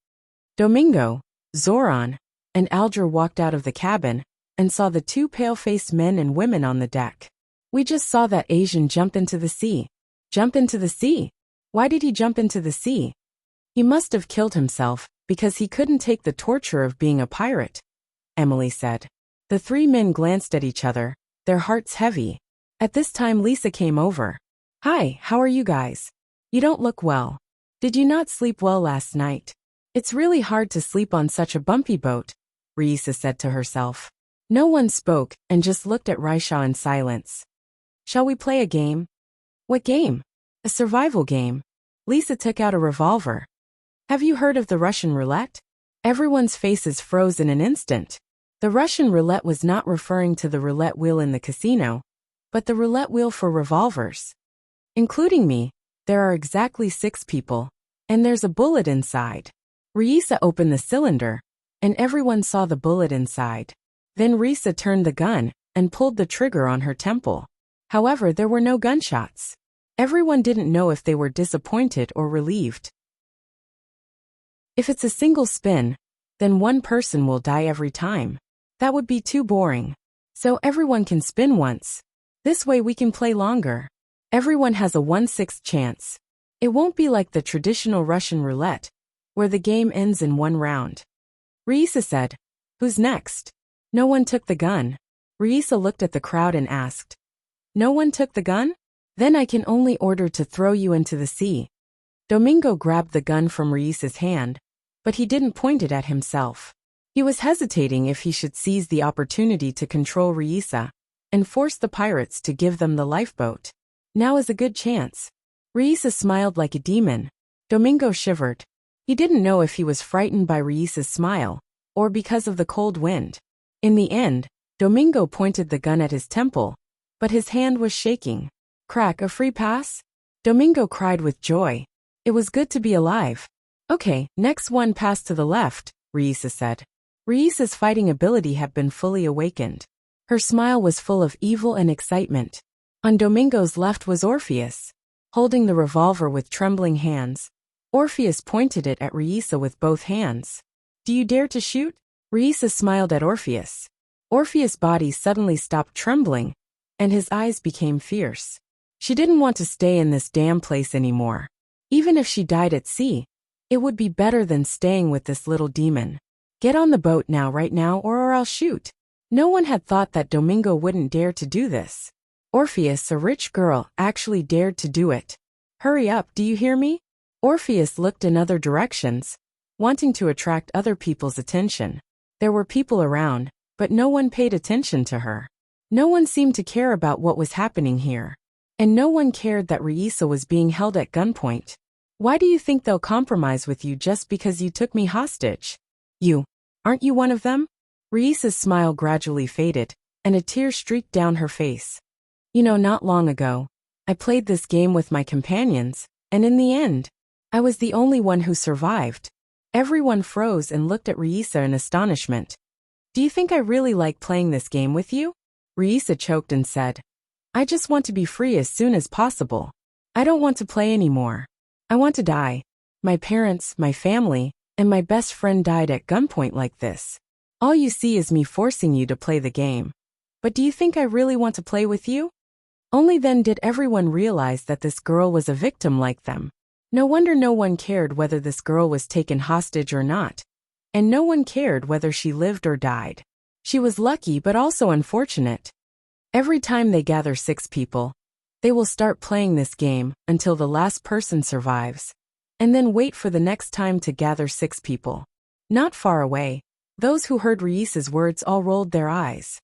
Domingo, Zoran, and Alger walked out of the cabin and saw the two pale-faced men and women on the deck. We just saw that Asian jump into the sea. Jump into the sea? Why did he jump into the sea? He must have killed himself because he couldn't take the torture of being a pirate, Emily said. The three men glanced at each other, their hearts heavy. At this time Lisa came over. Hi, how are you guys? You don't look well. Did you not sleep well last night? It's really hard to sleep on such a bumpy boat, Risa said to herself. No one spoke and just looked at Raisha in silence. Shall we play a game? What game? A survival game. Lisa took out a revolver. Have you heard of the Russian roulette? Everyone's faces froze in an instant. The Russian roulette was not referring to the roulette wheel in the casino, but the roulette wheel for revolvers. Including me, there are exactly 6 people, and there's a bullet inside. Risa opened the cylinder, and everyone saw the bullet inside. Then Risa turned the gun and pulled the trigger on her temple. However, there were no gunshots. Everyone didn't know if they were disappointed or relieved. If it's a single spin, then one person will die every time. That would be too boring. So everyone can spin once. This way we can play longer. Everyone has a 1/6 chance. It won't be like the traditional Russian roulette, where the game ends in one round. Risa said, "Who's next?" No one took the gun. Risa looked at the crowd and asked, "No one took the gun? Then I can only order to throw you into the sea." Domingo grabbed the gun from Risa's hand, but he didn't point it at himself. He was hesitating if he should seize the opportunity to control Riisa and force the pirates to give them the lifeboat. Now is a good chance. Riisa smiled like a demon. Domingo shivered. He didn't know if he was frightened by Riisa's smile or because of the cold wind. In the end, Domingo pointed the gun at his temple, but his hand was shaking. Crack, a free pass? Domingo cried with joy. It was good to be alive. Okay, next one, pass to the left, Riisa said. Riisa's fighting ability had been fully awakened. Her smile was full of evil and excitement. On Domingo's left was Orpheus. Holding the revolver with trembling hands, Orpheus pointed it at Riisa with both hands. Do you dare to shoot? Riisa smiled at Orpheus. Orpheus' body suddenly stopped trembling, and his eyes became fierce. She didn't want to stay in this damn place anymore. Even if she died at sea, it would be better than staying with this little demon. Get on the boat now, right now, or I'll shoot. No one had thought that Domingo wouldn't dare to do this. Orpheus, a rich girl, actually dared to do it. Hurry up, do you hear me? Orpheus looked in other directions, wanting to attract other people's attention. There were people around, but no one paid attention to her. No one seemed to care about what was happening here. And no one cared that Riisa was being held at gunpoint. Why do you think they'll compromise with you just because you took me hostage? Aren't you one of them? Riisa's smile gradually faded, and a tear streaked down her face. Not long ago, I played this game with my companions, and in the end, I was the only one who survived. Everyone froze and looked at Riisa in astonishment. Do you think I really like playing this game with you? Riisa choked and said, I just want to be free as soon as possible. I don't want to play anymore. I want to die. My parents, my family, and my best friend died at gunpoint like this. All you see is me forcing you to play the game. But do you think I really want to play with you? Only then did everyone realize that this girl was a victim like them. No wonder no one cared whether this girl was taken hostage or not. And no one cared whether she lived or died. She was lucky but also unfortunate. Every time they gather 6 people, they will start playing this game until the last person survives, and then wait for the next time to gather 6 people. Not far away, those who heard Riisa's words all rolled their eyes.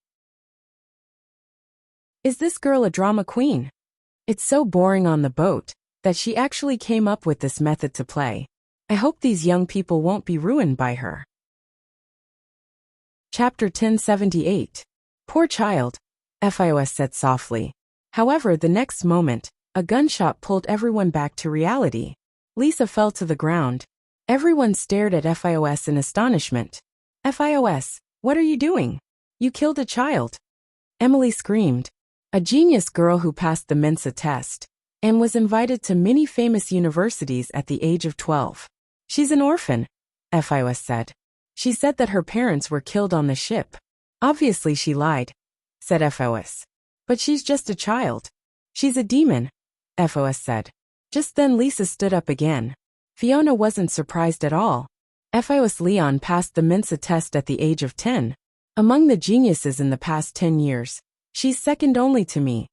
Is this girl a drama queen? It's so boring on the boat that she actually came up with this method to play. I hope these young people won't be ruined by her. Chapter 1078. Poor child, FIOS said softly. However, the next moment, a gunshot pulled everyone back to reality. Lisa fell to the ground. Everyone stared at FIOS in astonishment. FIOS, what are you doing? You killed a child. Emily screamed. A genius girl who passed the Mensa test and was invited to many famous universities at the age of 12. She's an orphan, FIOS said. She said that her parents were killed on the ship. Obviously she lied, said FOS. But she's just a child. She's a demon, FOS said. Just then Lisa stood up again. Fiona wasn't surprised at all. FOS Leon passed the Mensa test at the age of 10. Among the geniuses in the past 10 years, she's second only to me,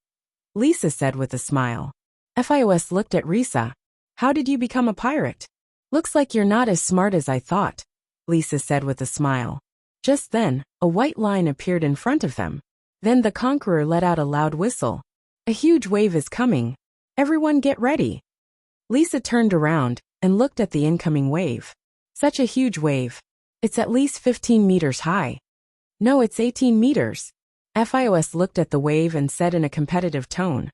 Lisa said with a smile. FIOS looked at Risa. How did you become a pirate? Looks like you're not as smart as I thought, Lisa said with a smile. Just then, a white line appeared in front of them. Then the conqueror let out a loud whistle. A huge wave is coming. Everyone get ready. Lisa turned around and looked at the incoming wave. Such a huge wave. It's at least 15 meters high. No, it's 18 meters. FIOS looked at the wave and said in a competitive tone.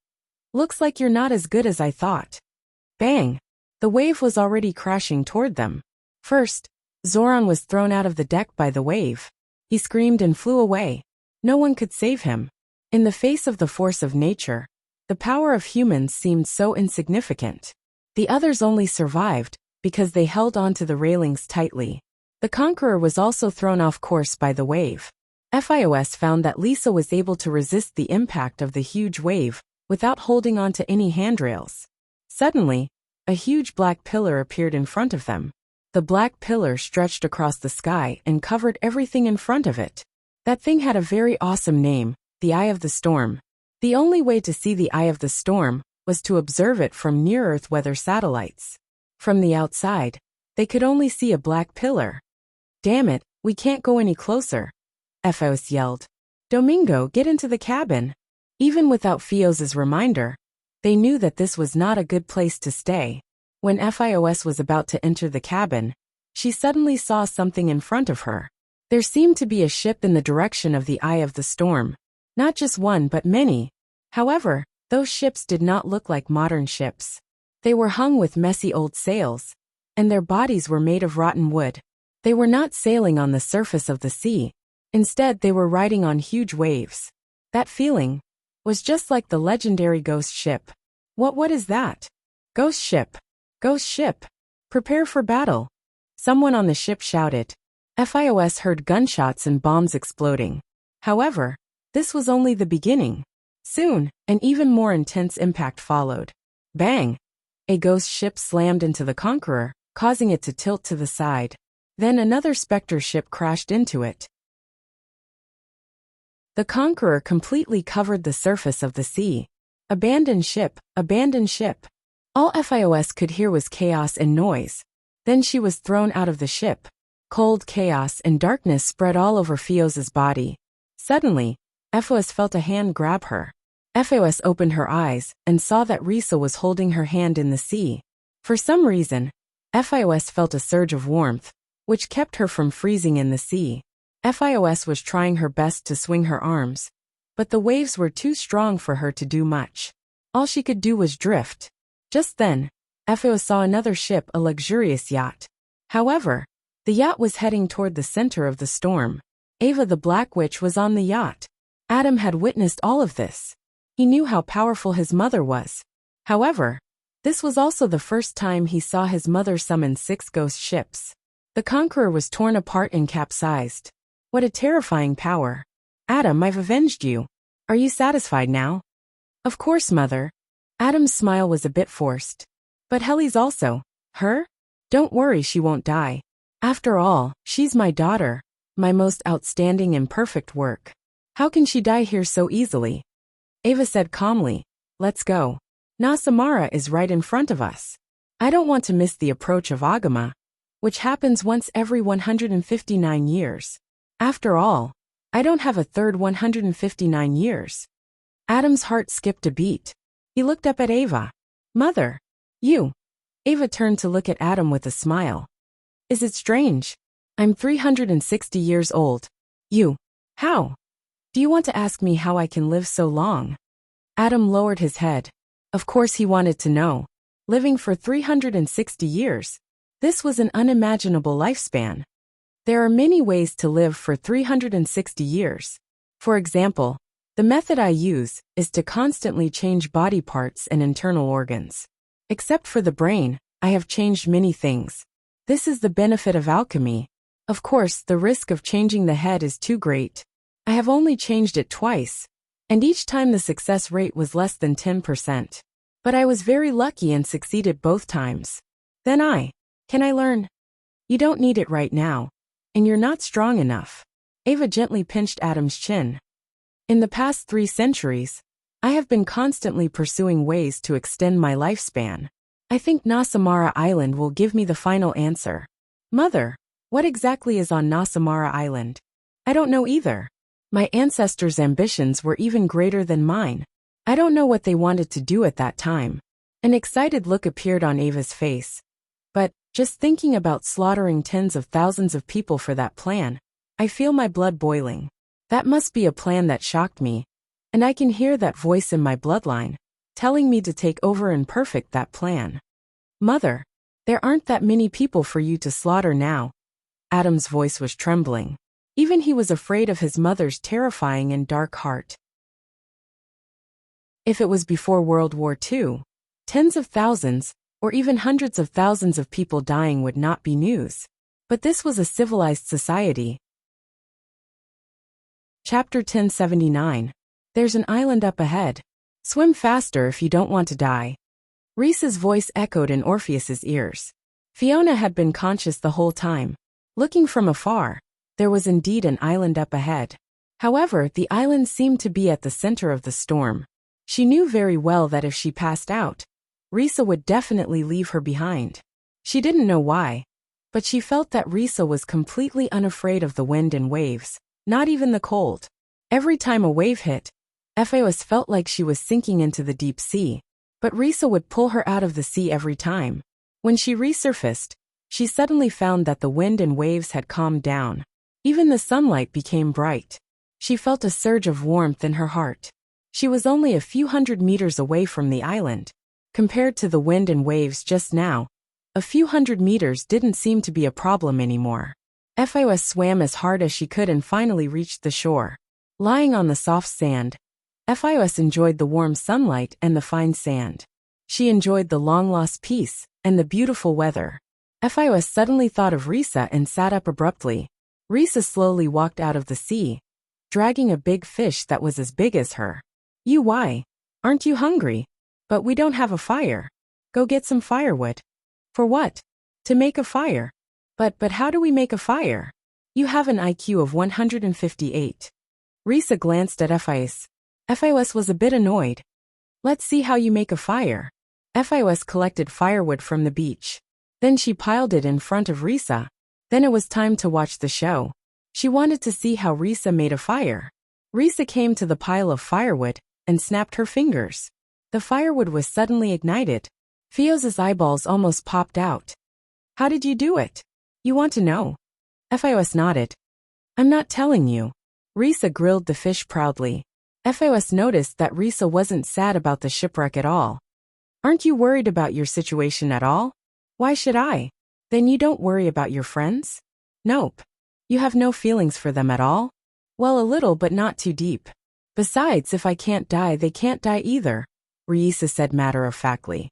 Looks like you're not as good as I thought. Bang! The wave was already crashing toward them. First, Zoran was thrown out of the deck by the wave. He screamed and flew away. No one could save him. In the face of the force of nature, the power of humans seemed so insignificant. The others only survived because they held onto the railings tightly. The conqueror was also thrown off course by the wave. FIOS found that Lisa was able to resist the impact of the huge wave without holding onto any handrails. Suddenly, a huge black pillar appeared in front of them. The black pillar stretched across the sky and covered everything in front of it. That thing had a very awesome name, the Eye of the Storm. The only way to see the Eye of the Storm was to observe it from near-Earth weather satellites. From the outside, they could only see a black pillar. Damn it, We can't go any closer, Fios yelled. Domingo, get into the cabin. Even without Fios's reminder, they knew that this was not a good place to stay. When Fios was about to enter the cabin, she suddenly saw something in front of her. There seemed to be a ship in the direction of the eye of the storm. Not just one but many. However, those ships did not look like modern ships. They were hung with messy old sails, and their bodies were made of rotten wood. They were not sailing on the surface of the sea. Instead, they were riding on huge waves. That feeling was just like the legendary ghost ship. What is that? Ghost ship. Ghost ship. Prepare for battle. Someone on the ship shouted. Fios heard gunshots and bombs exploding. However, this was only the beginning. Soon, an even more intense impact followed. Bang! A ghost ship slammed into the Conqueror, causing it to tilt to the side. Then another Spectre ship crashed into it. The Conqueror completely covered the surface of the sea. Abandoned ship, abandoned ship. All Fios could hear was chaos and noise. Then she was thrown out of the ship. Cold chaos and darkness spread all over Fios's body. Suddenly, Fios felt a hand grab her. Fios opened her eyes and saw that Risa was holding her hand in the sea. For some reason, Fios felt a surge of warmth, which kept her from freezing in the sea. Fios was trying her best to swing her arms, but the waves were too strong for her to do much. All she could do was drift. Just then, Fios saw another ship, a luxurious yacht. However, the yacht was heading toward the center of the storm. Ava the Black Witch was on the yacht. Adam had witnessed all of this. He knew how powerful his mother was. However, this was also the first time he saw his mother summon 6 ghost ships. The Conqueror was torn apart and capsized. What a terrifying power. Adam, I've avenged you. Are you satisfied now? Of course, Mother. Adam's smile was a bit forced. But Helly's also. Her? Don't worry, she won't die. After all, she's my daughter, my most outstanding and perfect work. How can she die here so easily? Ava said calmly. Let's go. Nasamara is right in front of us. I don't want to miss the approach of Agama, which happens once every 159 years. After all, I don't have a third 159 years. Adam's heart skipped a beat. He looked up at Ava. Mother. You. Ava turned to look at Adam with a smile. Is it strange? I'm 360 years old. You. How? Do you want to ask me how I can live so long? Adam lowered his head. Of course he wanted to know. Living for 360 years. This was an unimaginable lifespan. There are many ways to live for 360 years. For example, the method I use is to constantly change body parts and internal organs. Except for the brain, I have changed many things. This is the benefit of alchemy. Of course, the risk of changing the head is too great. I have only changed it twice, and each time the success rate was less than 10%. But I was very lucky and succeeded both times. Then can I learn? You don't need it right now, and you're not strong enough. Ava gently pinched Adam's chin. In the past 3 centuries, I have been constantly pursuing ways to extend my lifespan. I think Nasamara Island will give me the final answer. Mother, what exactly is on Nasamara Island? I don't know either. My ancestors' ambitions were even greater than mine. I don't know what they wanted to do at that time. An excited look appeared on Ava's face. But, just thinking about slaughtering tens of thousands of people for that plan, I feel my blood boiling. That must be a plan that shocked me. And I can hear that voice in my bloodline, telling me to take over and perfect that plan. Mother, there aren't that many people for you to slaughter now. Adam's voice was trembling. Even he was afraid of his mother's terrifying and dark heart. If it was before World War II, tens of thousands, or even hundreds of thousands of people dying would not be news. But this was a civilized society. Chapter 1079. There's an island up ahead. Swim faster if you don't want to die. Risa's voice echoed in Orpheus's ears. Fiona had been conscious the whole time. Looking from afar, there was indeed an island up ahead. However, the island seemed to be at the center of the storm. She knew very well that if she passed out, Risa would definitely leave her behind. She didn't know why, But she felt that Risa was completely unafraid of the wind and waves, not even the cold. Every time a wave hit, Ephios felt like she was sinking into the deep sea. But Risa would pull her out of the sea every time. When she resurfaced, she suddenly found that the wind and waves had calmed down. Even the sunlight became bright. She felt a surge of warmth in her heart. She was only a few hundred meters away from the island. Compared to the wind and waves just now, a few hundred meters didn't seem to be a problem anymore. Ephios swam as hard as she could and finally reached the shore. Lying on the soft sand, Ephios enjoyed the warm sunlight and the fine sand. She enjoyed the long-lost peace and the beautiful weather. Ephios suddenly thought of Risa and sat up abruptly. Risa slowly walked out of the sea, dragging a big fish that was as big as her. Why? Aren't you hungry? But we don't have a fire. Go get some firewood. For what? To make a fire. But how do we make a fire? You have an IQ of 158. Risa glanced at Ephios. Ephios was a bit annoyed. Let's see how you make a fire. Ephios collected firewood from the beach. Then she piled it in front of Risa. Then it was time to watch the show. She wanted to see how Risa made a fire. Risa came to the pile of firewood and snapped her fingers. The firewood was suddenly ignited. Fioz's eyeballs almost popped out. How did you do it? You want to know? Ephios nodded. I'm not telling you. Risa grilled the fish proudly. Ephios noticed that Risa wasn't sad about the shipwreck at all. Aren't you worried about your situation at all? Why should I? Then you don't worry about your friends? Nope. You have no feelings for them at all? Well, a little but not too deep. Besides, if I can't die, they can't die either, Risa said matter-of-factly.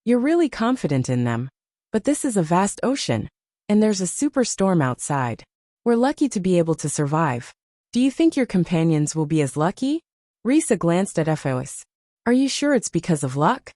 You're really confident in them. But this is a vast ocean, and there's a superstorm outside. We're lucky to be able to survive. Do you think your companions will be as lucky? Risa glanced at Ephios. Are you sure it's because of luck?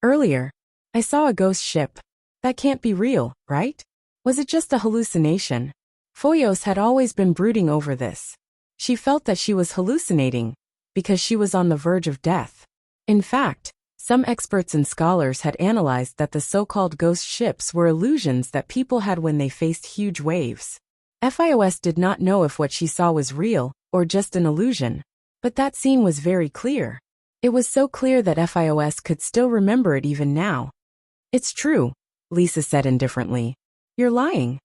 Earlier, I saw a ghost ship. That can't be real, right? Was it just a hallucination? Foyos had always been brooding over this. She felt that she was hallucinating, because she was on the verge of death. In fact, some experts and scholars had analyzed that the so-called ghost ships were illusions that people had when they faced huge waves. Fios did not know if what she saw was real, or just an illusion. But that scene was very clear. It was so clear that Fios could still remember it even now. It's true, Lisa said indifferently. You're lying.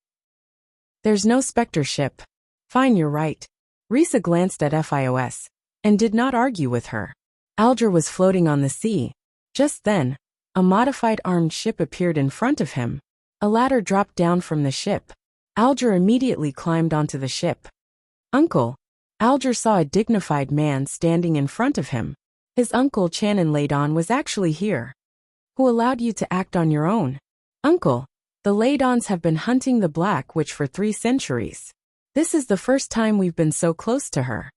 There's no specter ship. Fine, you're right. Risa glanced at Fios, and did not argue with her. Alger was floating on the sea. Just then, a modified armed ship appeared in front of him. A ladder dropped down from the ship. Alger immediately climbed onto the ship. Uncle. Alger saw a dignified man standing in front of him. His uncle Channon Laidon was actually here. Who allowed you to act on your own? Uncle, the Laidons have been hunting the Black Witch for 3 centuries. This is the first time we've been so close to her.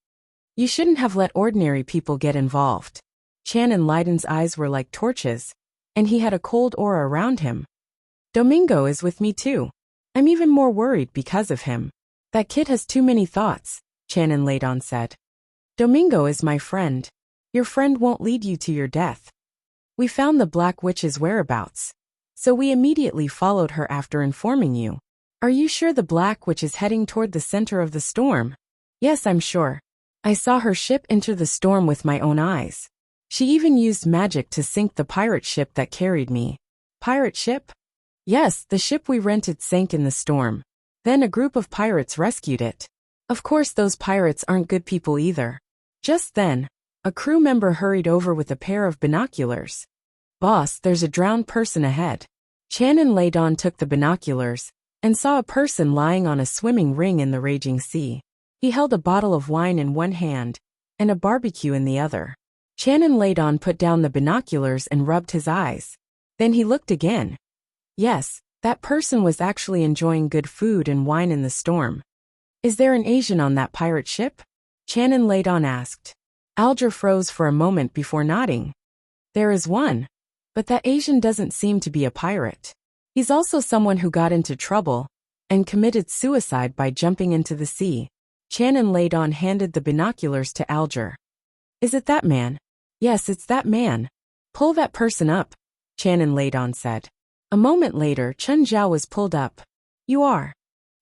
You shouldn't have let ordinary people get involved. Channon Laidon's eyes were like torches, and he had a cold aura around him. Domingo is with me too. I'm even more worried because of him. That kid has too many thoughts, Channon Laidon said. Domingo is my friend. Your friend won't lead you to your death. We found the Black Witch's whereabouts, so we immediately followed her after informing you. Are you sure the Black Witch is heading toward the center of the storm? Yes, I'm sure. I saw her ship enter the storm with my own eyes. She even used magic to sink the pirate ship that carried me. Pirate ship? Yes, the ship we rented sank in the storm. Then a group of pirates rescued it. Of course, those pirates aren't good people either. Just then, a crew member hurried over with a pair of binoculars. Boss, there's a drowned person ahead. Channon Laidon took the binoculars and saw a person lying on a swimming ring in the raging sea. He held a bottle of wine in one hand and a barbecue in the other. Channon Laidon put down the binoculars and rubbed his eyes. Then he looked again. Yes, that person was actually enjoying good food and wine in the storm. Is there an Asian on that pirate ship? Channon Laidon asked. Alger froze for a moment before nodding. There is one. But that Asian doesn't seem to be a pirate. He's also someone who got into trouble and committed suicide by jumping into the sea. Channon Laidon handed the binoculars to Alger. Is it that man? Yes, it's that man. Pull that person up, Channon Laidon said. A moment later, Chen Zhao was pulled up. You are.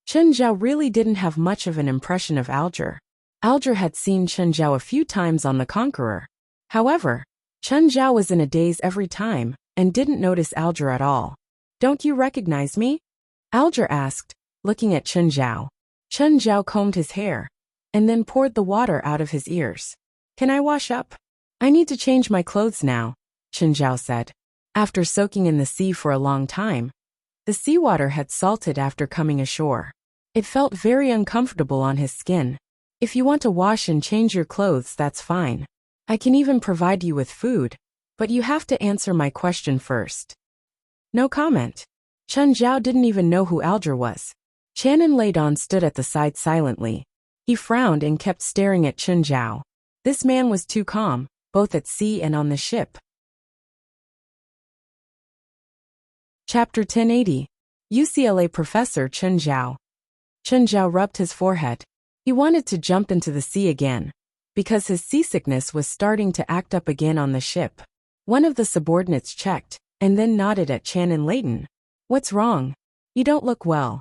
Chen Zhao really didn't have much of an impression of Alger. Alger had seen Chen Zhao a few times on The Conqueror. However, Chen Zhao was in a daze every time and didn't notice Alger at all. Don't you recognize me? Alger asked, looking at Chen Zhao. Chen Zhao combed his hair and then poured the water out of his ears. Can I wash up? I need to change my clothes now, Chen Zhao said. After soaking in the sea for a long time, the seawater had salted after coming ashore. It felt very uncomfortable on his skin. If you want to wash and change your clothes, that's fine. I can even provide you with food, but you have to answer my question first. No comment. Chen Zhao didn't even know who Alger was. Chanin Laidon stood at the side silently. He frowned and kept staring at Chen Zhao. This man was too calm, both at sea and on the ship. Chapter 1080. UCLA Professor Chen Zhao. Chen Zhao rubbed his forehead. He wanted to jump into the sea again, because his seasickness was starting to act up again on the ship. One of the subordinates checked, and then nodded at Chanin Layton. What's wrong? You don't look well.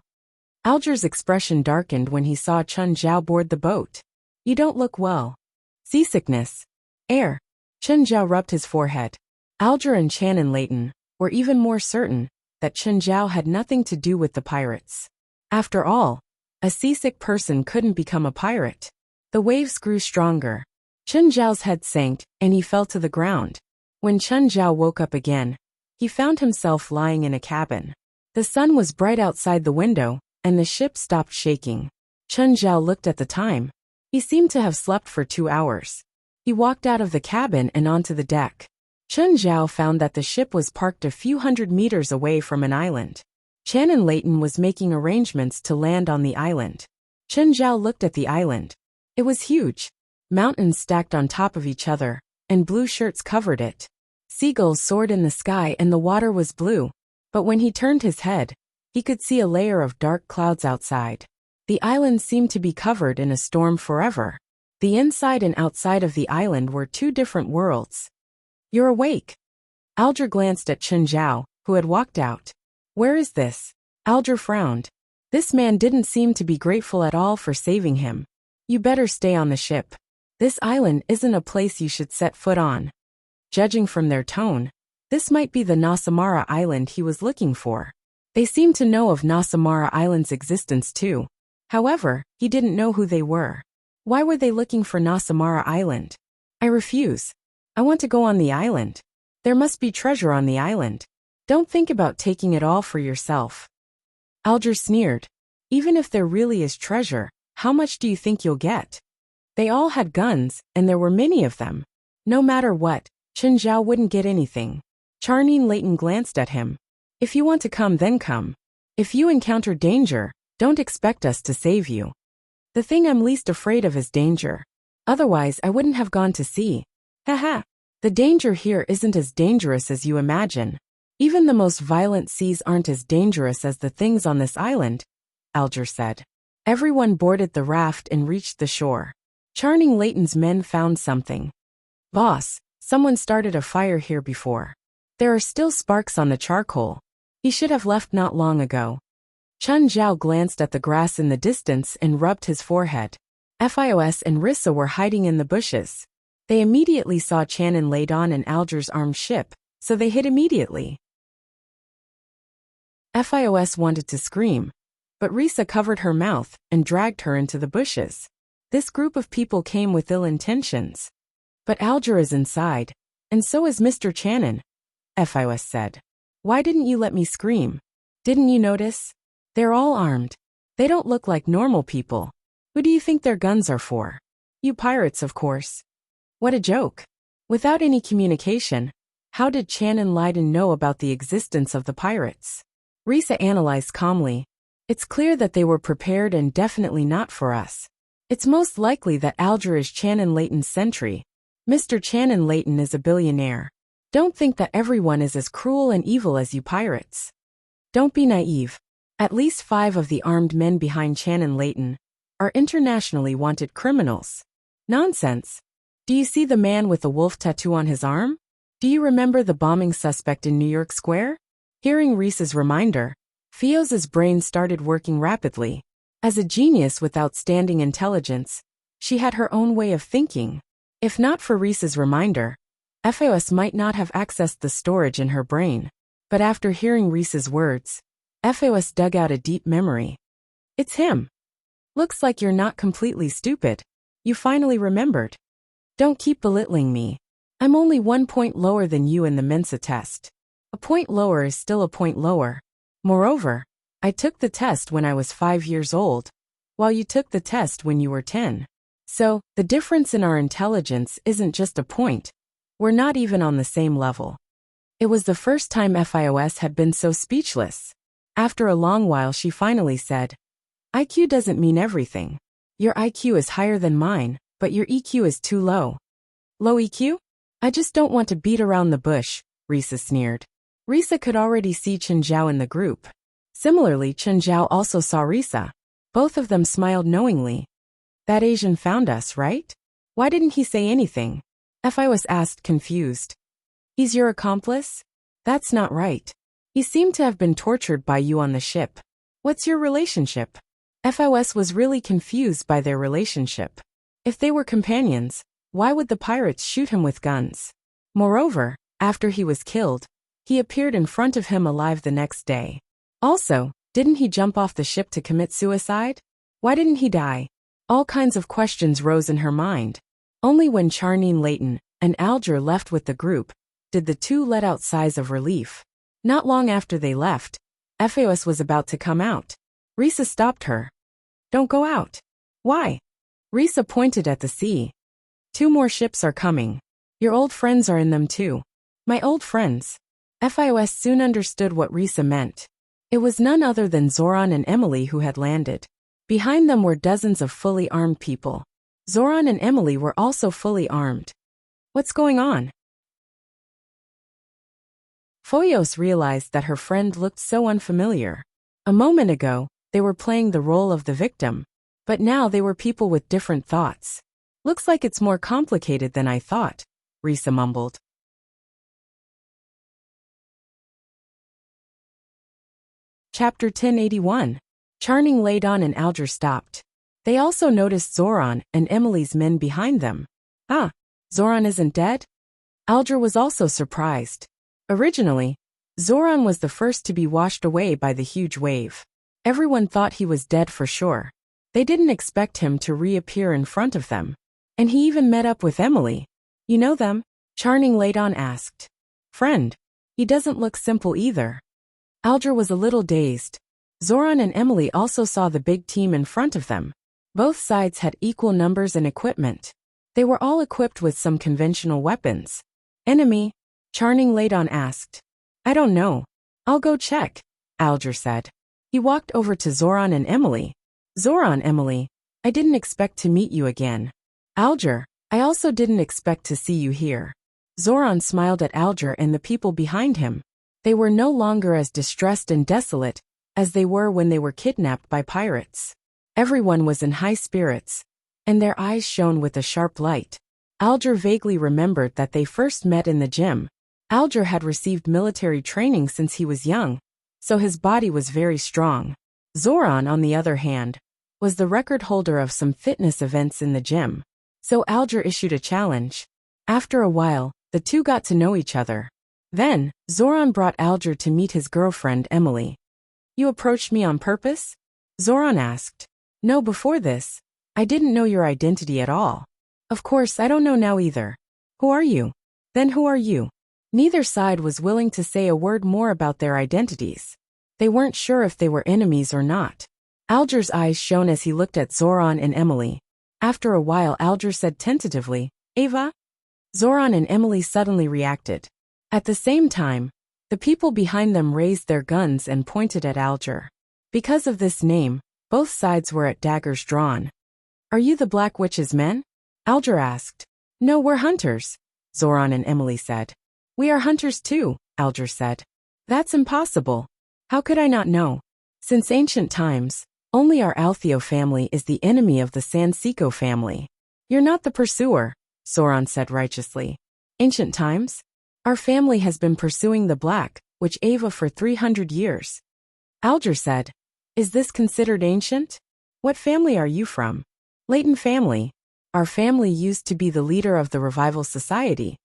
Alger's expression darkened when he saw Chen Zhao board the boat. You don't look well. Seasickness. Air. Chen Zhao rubbed his forehead. Alger and Chanin Layton were even more certain that Chen Zhao had nothing to do with the pirates. After all, a seasick person couldn't become a pirate. The waves grew stronger. Chen Zhao's head sank, and he fell to the ground. When Chen Zhao woke up again, he found himself lying in a cabin. The sun was bright outside the window, and the ship stopped shaking. Chen Zhao looked at the time. He seemed to have slept for 2 hours. He walked out of the cabin and onto the deck. Chen Zhao found that the ship was parked a few hundred meters away from an island. Chanin Layton was making arrangements to land on the island. Chen Zhao looked at the island. It was huge. Mountains stacked on top of each other, and blue shirts covered it. Seagulls soared in the sky and the water was blue. But when he turned his head, he could see a layer of dark clouds outside. The island seemed to be covered in a storm forever. The inside and outside of the island were 2 different worlds. You're awake. Alger glanced at Chen Zhao, who had walked out. Where is this? Alger frowned. This man didn't seem to be grateful at all for saving him. You better stay on the ship. This island isn't a place you should set foot on. Judging from their tone, this might be the Nasamara Island he was looking for. They seemed to know of Nasamara Island's existence too. However, he didn't know who they were. Why were they looking for Nasamara Island? I refuse. I want to go on the island. There must be treasure on the island. Don't think about taking it all for yourself. Alger sneered. Even if there really is treasure, how much do you think you'll get? They all had guns, and there were many of them. No matter what, Chen Zhao wouldn't get anything. Chanin Layton glanced at him. If you want to come, then come. If you encounter danger, don't expect us to save you. The thing I'm least afraid of is danger. Otherwise, I wouldn't have gone to sea. Haha. The danger here isn't as dangerous as you imagine. Even the most violent seas aren't as dangerous as the things on this island, Alger said. Everyone boarded the raft and reached the shore. Chanin Layton's men found something. Boss, someone started a fire here before. There are still sparks on the charcoal. He should have left not long ago. Chen Zhao glanced at the grass in the distance and rubbed his forehead. Fios and Rissa were hiding in the bushes. They immediately saw Chanin Laidon and Alger's armed ship, so they hid immediately. Fios wanted to scream, but Rissa covered her mouth and dragged her into the bushes. This group of people came with ill intentions. But Alger is inside, and so is Mr. Chanin, Fios said. Why didn't you let me scream? Didn't you notice? They're all armed. They don't look like normal people. Who do you think their guns are for? You pirates, of course. What a joke. Without any communication, how did Chanin Layton know about the existence of the pirates? Rissa analyzed calmly. It's clear that they were prepared and definitely not for us. It's most likely that Alger is Chanin Layton's sentry. Mr. Chanin Layton is a billionaire. Don't think that everyone is as cruel and evil as you pirates. Don't be naive. At least 5 of the armed men behind Chanin Layton are internationally wanted criminals. Nonsense. Do you see the man with the wolf tattoo on his arm? Do you remember the bombing suspect in New York Square? Hearing Rissa's reminder, Fioz's brain started working rapidly. As a genius with outstanding intelligence, she had her own way of thinking. If not for Risa's reminder, Fios might not have accessed the storage in her brain. But after hearing Risa's words, Fios dug out a deep memory. It's him. Looks like you're not completely stupid. You finally remembered. Don't keep belittling me. I'm only 1 point lower than you in the Mensa test. A point lower is still a point lower. Moreover, I took the test when I was 5 years old, while you took the test when you were 10. So, the difference in our intelligence isn't just a point. We're not even on the same level. It was the first time Fios had been so speechless. After a long while she finally said, IQ doesn't mean everything. Your IQ is higher than mine, but your EQ is too low. Low EQ? I just don't want to beat around the bush, Risa sneered. Risa could already see Chen Zhao in the group. Similarly, Chen Zhao also saw Risa. Both of them smiled knowingly. That Asian found us, right? Why didn't he say anything? Fios asked, confused. He's your accomplice? That's not right. He seemed to have been tortured by you on the ship. What's your relationship? Fios was really confused by their relationship. If they were companions, why would the pirates shoot him with guns? Moreover, after he was killed, he appeared in front of him alive the next day. Also, didn't he jump off the ship to commit suicide? Why didn't he die? All kinds of questions rose in her mind. Only when Charnine Layton and Alger left with the group did the two let out sighs of relief. Not long after they left, Fios was about to come out. Risa stopped her. Don't go out. Why? Risa pointed at the sea. 2 more ships are coming. Your old friends are in them too. My old friends. Fios soon understood what Risa meant. It was none other than Zoran and Emily who had landed. Behind them were dozens of fully armed people. Zoran and Emily were also fully armed. What's going on? Foyos realized that her friend looked so unfamiliar. A moment ago, they were playing the role of the victim, but now they were people with different thoughts. Looks like it's more complicated than I thought, Risa mumbled. Chapter 1081. Charning Layton and Alger stopped. They also noticed Zoran and Emily's men behind them. Ah, Zoran isn't dead? Alger was also surprised. Originally, Zoran was the first to be washed away by the huge wave. Everyone thought he was dead for sure. They didn't expect him to reappear in front of them. And he even met up with Emily. You know them? Charning Layton asked. Friend. He doesn't look simple either. Alger was a little dazed. Zoran and Emily also saw the big team in front of them. Both sides had equal numbers and equipment. They were all equipped with some conventional weapons. Enemy? Charning Layton asked. I don't know. I'll go check, Alger said. He walked over to Zoran and Emily. Zoran, Emily, I didn't expect to meet you again. Alger, I also didn't expect to see you here. Zoran smiled at Alger and the people behind him. They were no longer as distressed and desolate as they were when they were kidnapped by pirates. Everyone was in high spirits, and their eyes shone with a sharp light. Alger vaguely remembered that they first met in the gym. Alger had received military training since he was young, so his body was very strong. Zoran, on the other hand, was the record holder of some fitness events in the gym. So Alger issued a challenge. After a while, the two got to know each other. Then, Zoran brought Alger to meet his girlfriend Emily. You approached me on purpose? Zoran asked. No, before this, I didn't know your identity at all. Of course, I don't know now either. Who are you? Then who are you? Neither side was willing to say a word more about their identities. They weren't sure if they were enemies or not. Alger's eyes shone as he looked at Zoran and Emily. After a while, Alger said tentatively, Ava? Zoran and Emily suddenly reacted. At the same time, the people behind them raised their guns and pointed at Alger. Because of this name, both sides were at daggers drawn. Are you the Black Witch's men? Alger asked. No, we're hunters, Zoran and Emily said. We are hunters too, Alger said. That's impossible. How could I not know? Since ancient times, only our Altheo family is the enemy of the Sansiko family. You're not the pursuer, Zoran said righteously. Ancient times? Our family has been pursuing the Black Witch Ava for 300 years. Alger said. Is this considered ancient? What family are you from? Leighton family. Our family used to be the leader of the Revival Society,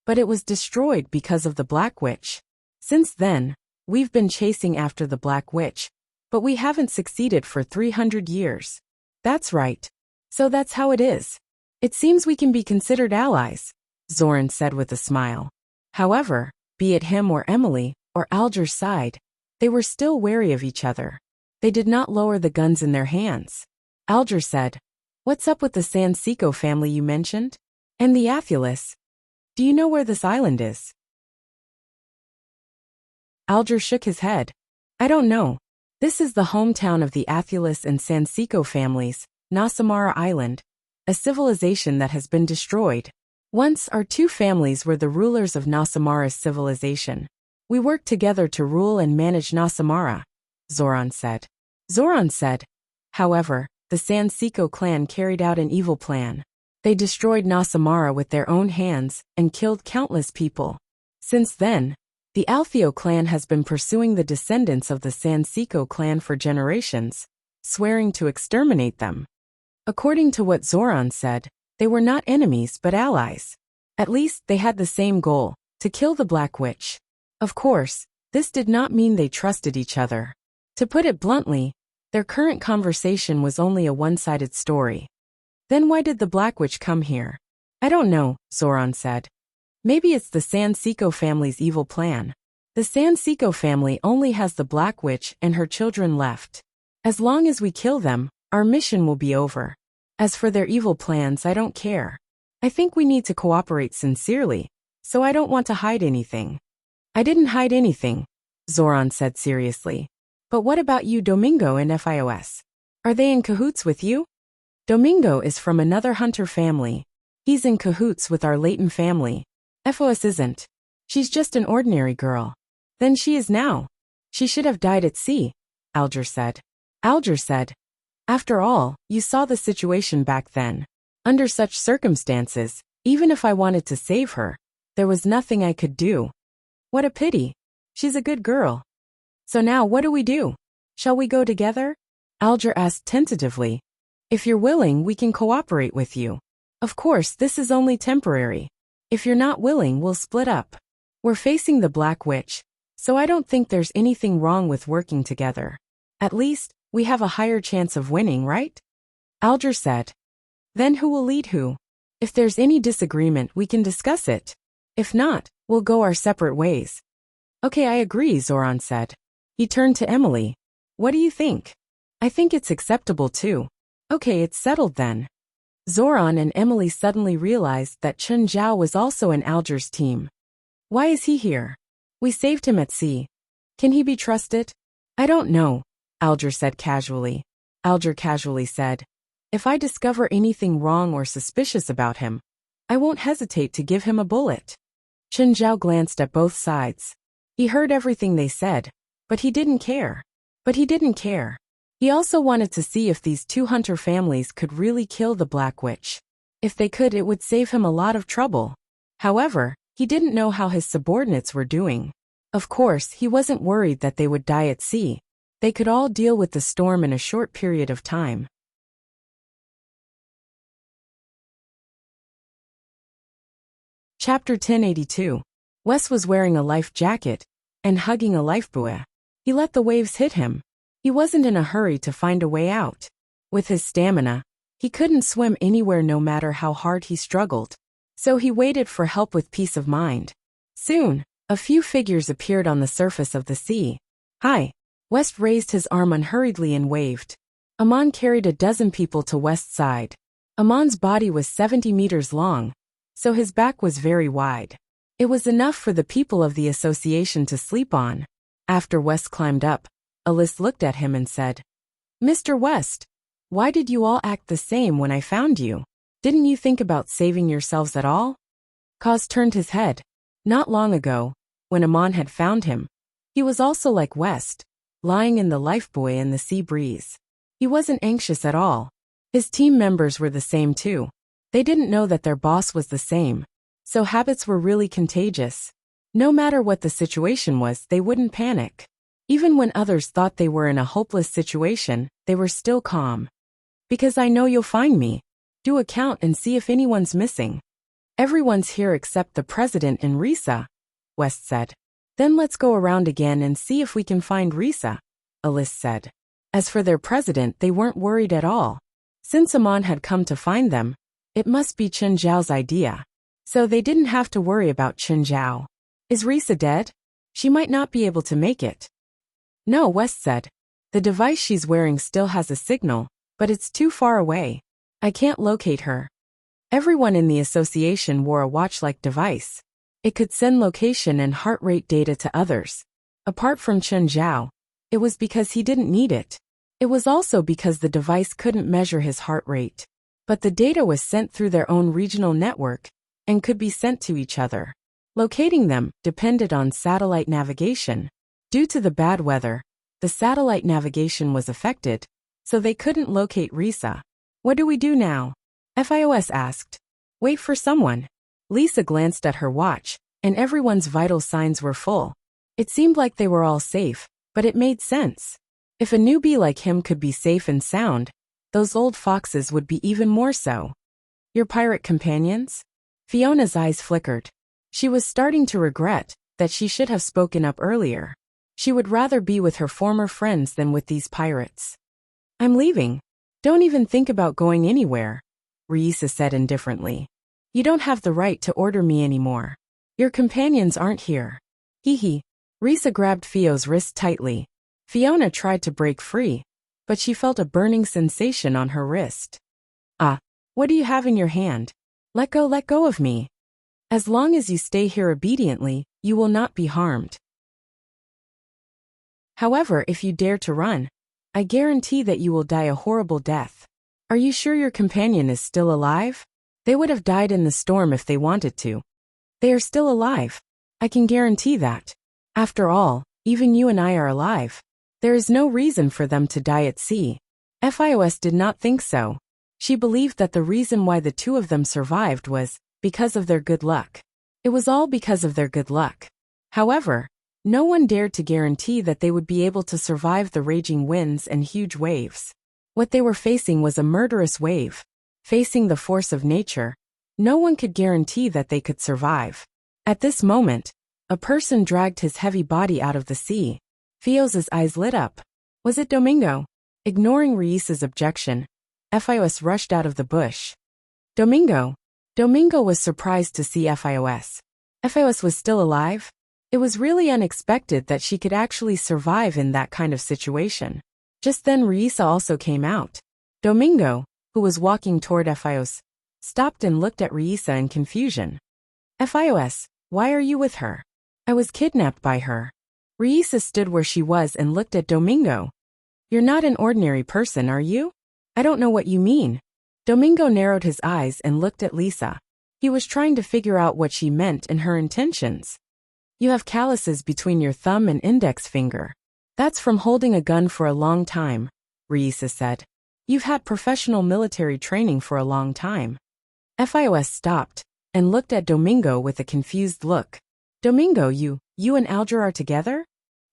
but it was destroyed because of the Black Witch. Since then, we've been chasing after the Black Witch, but we haven't succeeded for 300 years. That's right. So that's how it is. It seems we can be considered allies, Zoran said with a smile. However, be it him or Emily, or Alger's side, they were still wary of each other. They did not lower the guns in their hands. Alger said, What's up with the Sansiko family you mentioned? And the Athulus? Do you know where this island is? Alger shook his head. I don't know. This is the hometown of the Athulus and Sansiko families, Nasamara Island, a civilization that has been destroyed. Once our two families were the rulers of Nasamara's civilization. We worked together to rule and manage Nasamara, Zoran said. However, the Sansiko clan carried out an evil plan. They destroyed Nasamara with their own hands and killed countless people. Since then, the Altheo clan has been pursuing the descendants of the Sansiko clan for generations, swearing to exterminate them. According to what Zoran said, they were not enemies but allies. At least they had the same goal, to kill the Black Witch. Of course, this did not mean they trusted each other. To put it bluntly, their current conversation was only a one-sided story. Then why did the Black Witch come here? I don't know, Zoran said. Maybe it's the Sansiko family's evil plan. The Sansiko family only has the Black Witch and her children left. As long as we kill them, our mission will be over. As for their evil plans, I don't care. I think we need to cooperate sincerely, so I don't want to hide anything. I didn't hide anything, Zoran said seriously. But what about you, Domingo and Fios? Are they in cahoots with you? Domingo is from another hunter family. He's in cahoots with our Leighton family. Fios isn't. She's just an ordinary girl. Then she is now. She should have died at sea, Alger said. After all, you saw the situation back then. Under such circumstances, even if I wanted to save her, there was nothing I could do. What a pity. She's a good girl. So now what do we do? Shall we go together? Alger asked tentatively. If you're willing, we can cooperate with you. Of course, this is only temporary. If you're not willing, we'll split up. We're facing the Black Witch, so I don't think there's anything wrong with working together. At least, we have a higher chance of winning, right? Alger said. Then who will lead who? If there's any disagreement, we can discuss it. If not, we'll go our separate ways. Okay, I agree, Zoran said. He turned to Emily. What do you think? I think it's acceptable too. Okay, it's settled then. Zoran and Emily suddenly realized that Chun Zhao was also in Alger's team. Why is he here? We saved him at sea. Can he be trusted? I don't know, Alger said casually. Alger casually said, If I discover anything wrong or suspicious about him, I won't hesitate to give him a bullet. Chun Zhao glanced at both sides. He heard everything they said, but he didn't care. He also wanted to see if these two hunter families could really kill the Black Witch. If they could, it would save him a lot of trouble. However, he didn't know how his subordinates were doing. Of course, he wasn't worried that they would die at sea. They could all deal with the storm in a short period of time. Chapter 1082. Wes was wearing a life jacket and hugging a lifebuoy. He let the waves hit him. He wasn't in a hurry to find a way out. With his stamina, he couldn't swim anywhere no matter how hard he struggled. So he waited for help with peace of mind. Soon, a few figures appeared on the surface of the sea. Hi. West raised his arm unhurriedly and waved. Amon carried a dozen people to West's side. Amon's body was 70 meters long, so his back was very wide. It was enough for the people of the association to sleep on. After West climbed up, Alice looked at him and said, Mr. West, why did you all act the same when I found you? Didn't you think about saving yourselves at all? Kaz turned his head. Not long ago, when Amon had found him, he was also like West, lying in the lifebuoy in the sea breeze. He wasn't anxious at all. His team members were the same too. They didn't know that their boss was the same, so habits were really contagious. No matter what the situation was, they wouldn't panic. Even when others thought they were in a hopeless situation, they were still calm. Because I know you'll find me. Do a count and see if anyone's missing. Everyone's here except the president and Risa, West said. Then let's go around again and see if we can find Risa, Alice said. As for their president, they weren't worried at all. Since Amon had come to find them, it must be Chen Zhao's idea. So they didn't have to worry about Chen Zhao. Is Risa dead? She might not be able to make it. No, West said. The device she's wearing still has a signal, but it's too far away. I can't locate her. Everyone in the association wore a watch-like device. It could send location and heart rate data to others. Apart from Chen Zhao, it was because he didn't need it. It was also because the device couldn't measure his heart rate. But the data was sent through their own regional network and could be sent to each other. Locating them depended on satellite navigation. Due to the bad weather, the satellite navigation was affected, so they couldn't locate Risa. What do we do now? FIOS asked. Wait for someone. Lisa glanced at her watch, and everyone's vital signs were full. It seemed like they were all safe, but it made sense. If a newbie like him could be safe and sound, those old foxes would be even more so. Your pirate companions? Fiona's eyes flickered. She was starting to regret that she should have spoken up earlier. She would rather be with her former friends than with these pirates. I'm leaving. Don't even think about going anywhere, Risa said indifferently. You don't have the right to order me anymore. Your companions aren't here. Hee hee. Risa grabbed Fio's wrist tightly. Fiona tried to break free, but she felt a burning sensation on her wrist. Ah, what do you have in your hand? Let go of me. As long as you stay here obediently, you will not be harmed. However, if you dare to run, I guarantee that you will die a horrible death. Are you sure your companion is still alive? They would have died in the storm if they wanted to. They are still alive. I can guarantee that. After all, even you and I are alive. There is no reason for them to die at sea. FIOS did not think so. She believed that the reason why the two of them survived was because of their good luck. It was all because of their good luck. However, no one dared to guarantee that they would be able to survive the raging winds and huge waves. What they were facing was a murderous wave. Facing the force of nature, no one could guarantee that they could survive. At this moment, a person dragged his heavy body out of the sea. Fio's eyes lit up. Was it Domingo? Ignoring Reisa's objection, FIOS rushed out of the bush. Domingo! Domingo was surprised to see FIOS. FIOS was still alive? It was really unexpected that she could actually survive in that kind of situation. Just then Reisa also came out. Domingo, who was walking toward FIOS, stopped and looked at Reisa in confusion. FIOS, why are you with her? I was kidnapped by her. Reisa stood where she was and looked at Domingo. You're not an ordinary person, are you? I don't know what you mean. Domingo narrowed his eyes and looked at Lisa. He was trying to figure out what she meant and her intentions. You have calluses between your thumb and index finger. That's from holding a gun for a long time, Reisa said. You've had professional military training for a long time. FIOS stopped and looked at Domingo with a confused look. Domingo, you and Alger are together?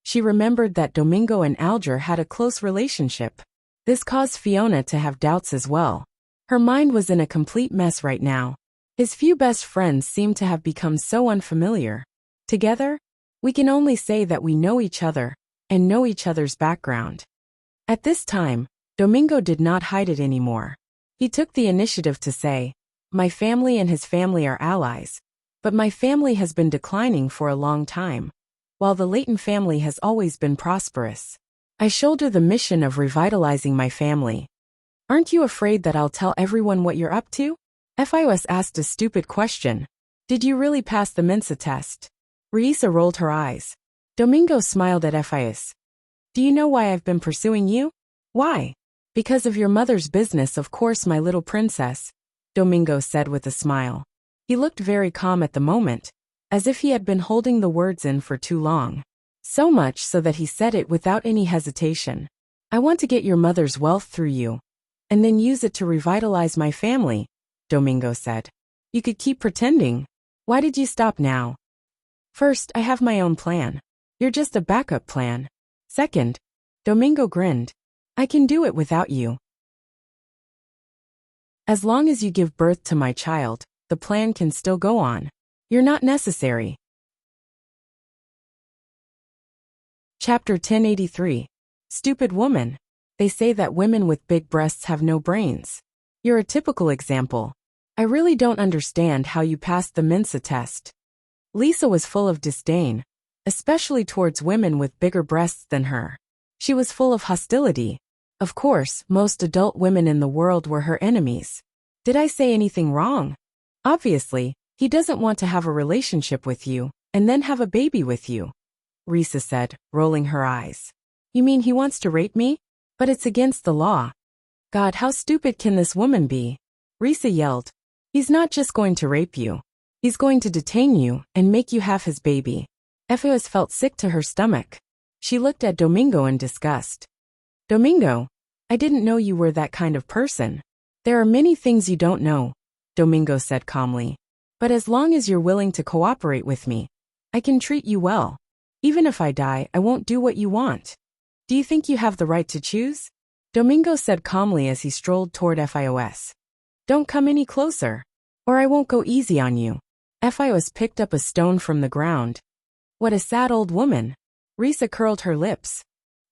She remembered that Domingo and Alger had a close relationship. This caused Fiona to have doubts as well. Her mind was in a complete mess right now. His few best friends seemed to have become so unfamiliar. Together, we can only say that we know each other and know each other's background. At this time, Domingo did not hide it anymore. He took the initiative to say, my family and his family are allies, but my family has been declining for a long time, while the Leighton family has always been prosperous. I shoulder the mission of revitalizing my family. Aren't you afraid that I'll tell everyone what you're up to? FIOS asked a stupid question. Did you really pass the Mensa test? Reisa rolled her eyes. Domingo smiled at FIOS. Do you know why I've been pursuing you? Why? Because of your mother's business, of course, my little princess, Domingo said with a smile. He looked very calm at the moment, as if he had been holding the words in for too long. So much so that he said it without any hesitation. I want to get your mother's wealth through you, and then use it to revitalize my family, Domingo said. You could keep pretending. Why did you stop now? First, I have my own plan. You're just a backup plan. Second, Domingo grinned. I can do it without you. As long as you give birth to my child, the plan can still go on. You're not necessary. Chapter 1083. Stupid woman. They say that women with big breasts have no brains. You're a typical example. I really don't understand how you passed the Mensa test. Lisa was full of disdain, especially towards women with bigger breasts than her. She was full of hostility. Of course, most adult women in the world were her enemies. Did I say anything wrong? Obviously, he doesn't want to have a relationship with you, and then have a baby with you, Risa said, rolling her eyes. You mean he wants to rape me? But it's against the law. God, how stupid can this woman be? Risa yelled. He's not just going to rape you. He's going to detain you and make you have his baby. Efeos felt sick to her stomach. She looked at Domingo in disgust. Domingo, I didn't know you were that kind of person. There are many things you don't know, Domingo said calmly. But as long as you're willing to cooperate with me, I can treat you well. Even if I die, I won't do what you want. Do you think you have the right to choose? Domingo said calmly as he strolled toward Fios. Don't come any closer, or I won't go easy on you. Fios picked up a stone from the ground. What a sad old woman. Risa curled her lips.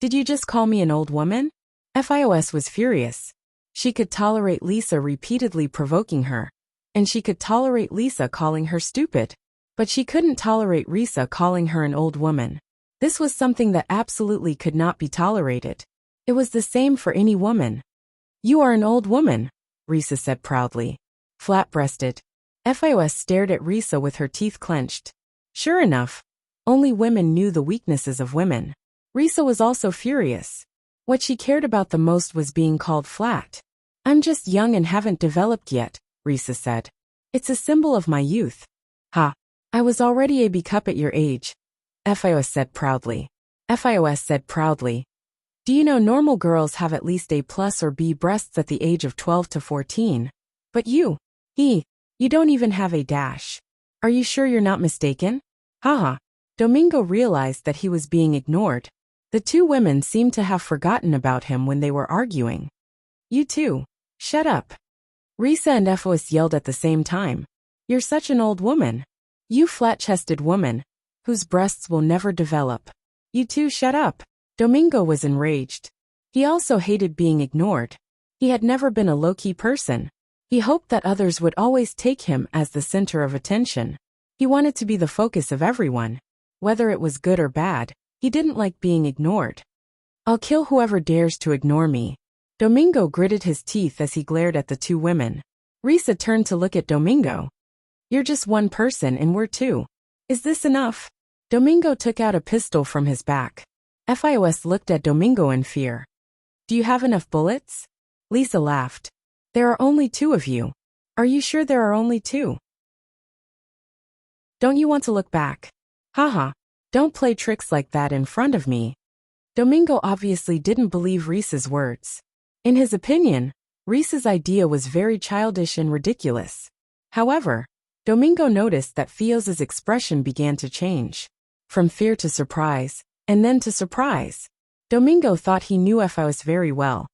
Did you just call me an old woman? Fios was furious. She could tolerate Lisa repeatedly provoking her, and she could tolerate Lisa calling her stupid. But she couldn't tolerate Risa calling her an old woman. This was something that absolutely could not be tolerated. It was the same for any woman. You are an old woman, Risa said proudly. Flat-breasted. Fios stared at Risa with her teeth clenched. Sure enough, only women knew the weaknesses of women. Risa was also furious. What she cared about the most was being called flat. I'm just young and haven't developed yet, Risa said. It's a symbol of my youth. Ha! I was already a B-cup at your age, Fios said proudly. Fios said proudly. Do you know normal girls have at least A+ or B breasts at the age of 12 to 14? But you don't even have a dash. Are you sure you're not mistaken? Haha. Domingo realized that he was being ignored. The two women seemed to have forgotten about him when they were arguing. You two, shut up. Risa and Fios yelled at the same time. You're such an old woman. You flat-chested woman, whose breasts will never develop. You two shut up. Domingo was enraged. He also hated being ignored. He had never been a low-key person. He hoped that others would always take him as the center of attention. He wanted to be the focus of everyone. Whether it was good or bad, he didn't like being ignored. I'll kill whoever dares to ignore me. Domingo gritted his teeth as he glared at the two women. Risa turned to look at Domingo. You're just one person and we're two. Is this enough? Domingo took out a pistol from his back. Fios looked at Domingo in fear. Do you have enough bullets? Lisa laughed. There are only two of you. Are you sure there are only two? Don't you want to look back? Haha. Don't play tricks like that in front of me. Domingo obviously didn't believe Risa's words. In his opinion, Risa's idea was very childish and ridiculous. However, Domingo noticed that Fios's expression began to change. From fear to surprise, and then to surprise. Domingo thought he knew Fios very well.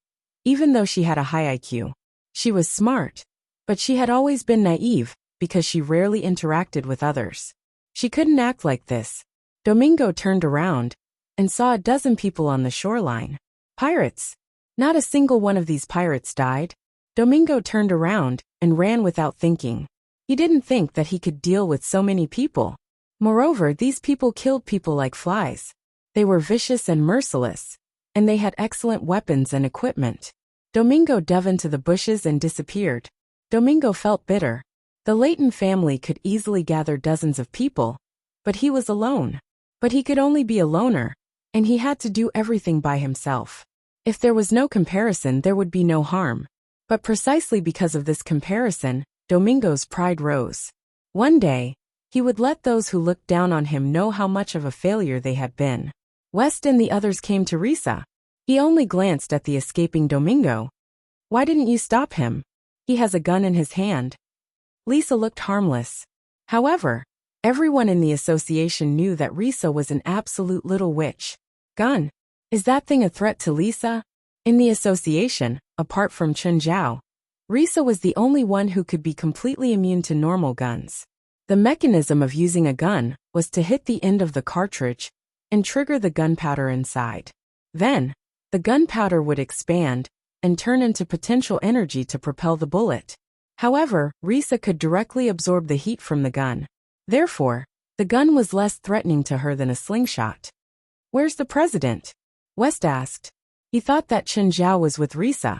Even though she had a high IQ. She was smart. But she had always been naive, because she rarely interacted with others. She couldn't act like this. Domingo turned around, and saw a dozen people on the shoreline. Pirates. Not a single one of these pirates died. Domingo turned around, and ran without thinking. He didn't think that he could deal with so many people. Moreover, these people killed people like flies. They were vicious and merciless, and they had excellent weapons and equipment. Domingo dove into the bushes and disappeared. Domingo felt bitter. The Leighton family could easily gather dozens of people, but he was alone. But he could only be a loner, and he had to do everything by himself. If there was no comparison, there would be no harm. But precisely because of this comparison, Domingo's pride rose. One day, he would let those who looked down on him know how much of a failure they had been. West and the others came to Risa. He only glanced at the escaping Domingo. Why didn't you stop him? He has a gun in his hand. Lisa looked harmless. However, everyone in the association knew that Risa was an absolute little witch. Gun. Is that thing a threat to Lisa? In the association, apart from Chen Zhao, Risa was the only one who could be completely immune to normal guns. The mechanism of using a gun was to hit the end of the cartridge and trigger the gunpowder inside. Then, the gunpowder would expand and turn into potential energy to propel the bullet. However, Risa could directly absorb the heat from the gun. Therefore, the gun was less threatening to her than a slingshot. Where's the president? West asked. He thought that Chen Zhao was with Risa.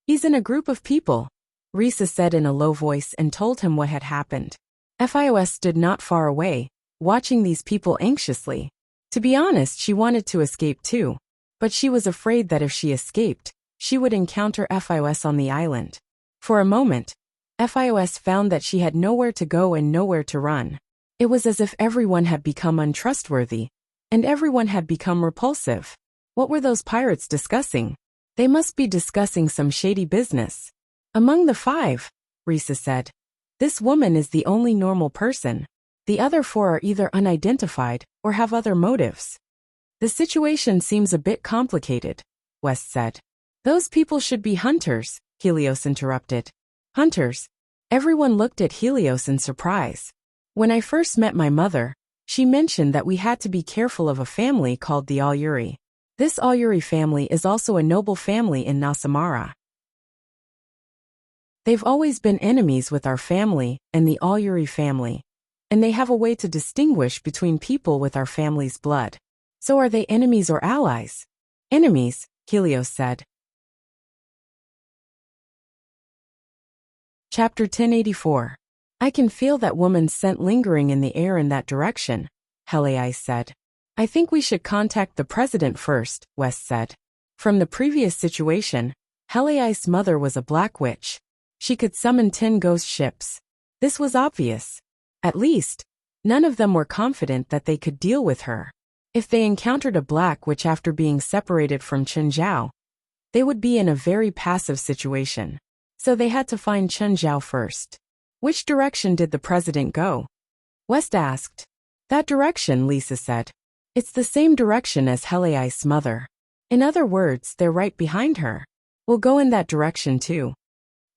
He's in a group of people, Risa said in a low voice and told him what had happened. FIOS stood not far away, watching these people anxiously. To be honest, she wanted to escape too, but she was afraid that if she escaped, she would encounter FIOS on the island. For a moment, FIOS found that she had nowhere to go and nowhere to run. It was as if everyone had become untrustworthy, and everyone had become repulsive. What were those pirates discussing? They must be discussing some shady business. Among the 5, Risa said, this woman is the only normal person. The other 4 are either unidentified or have other motives. The situation seems a bit complicated, West said. Those people should be hunters, Helios interrupted. Hunters? Everyone looked at Helios in surprise. When I first met my mother, she mentioned that we had to be careful of a family called the Auyuri. This Auyuri family is also a noble family in Nasamara. They've always been enemies with our family and the Auyuri family, and they have a way to distinguish between people with our family's blood. So are they enemies or allies? Enemies, Helios said. Chapter 1084. I can feel that woman's scent lingering in the air in that direction, Helios said. I think we should contact the president first, West said. From the previous situation, Helios' mother was a black witch. She could summon 10 ghost ships. This was obvious. At least, none of them were confident that they could deal with her. If they encountered a black witch after being separated from Chen Zhao, they would be in a very passive situation. So they had to find Chen Zhao first. Which direction did the president go? West asked. That direction, Lisa said. It's the same direction as Helios' mother. In other words, they're right behind her. We'll go in that direction too.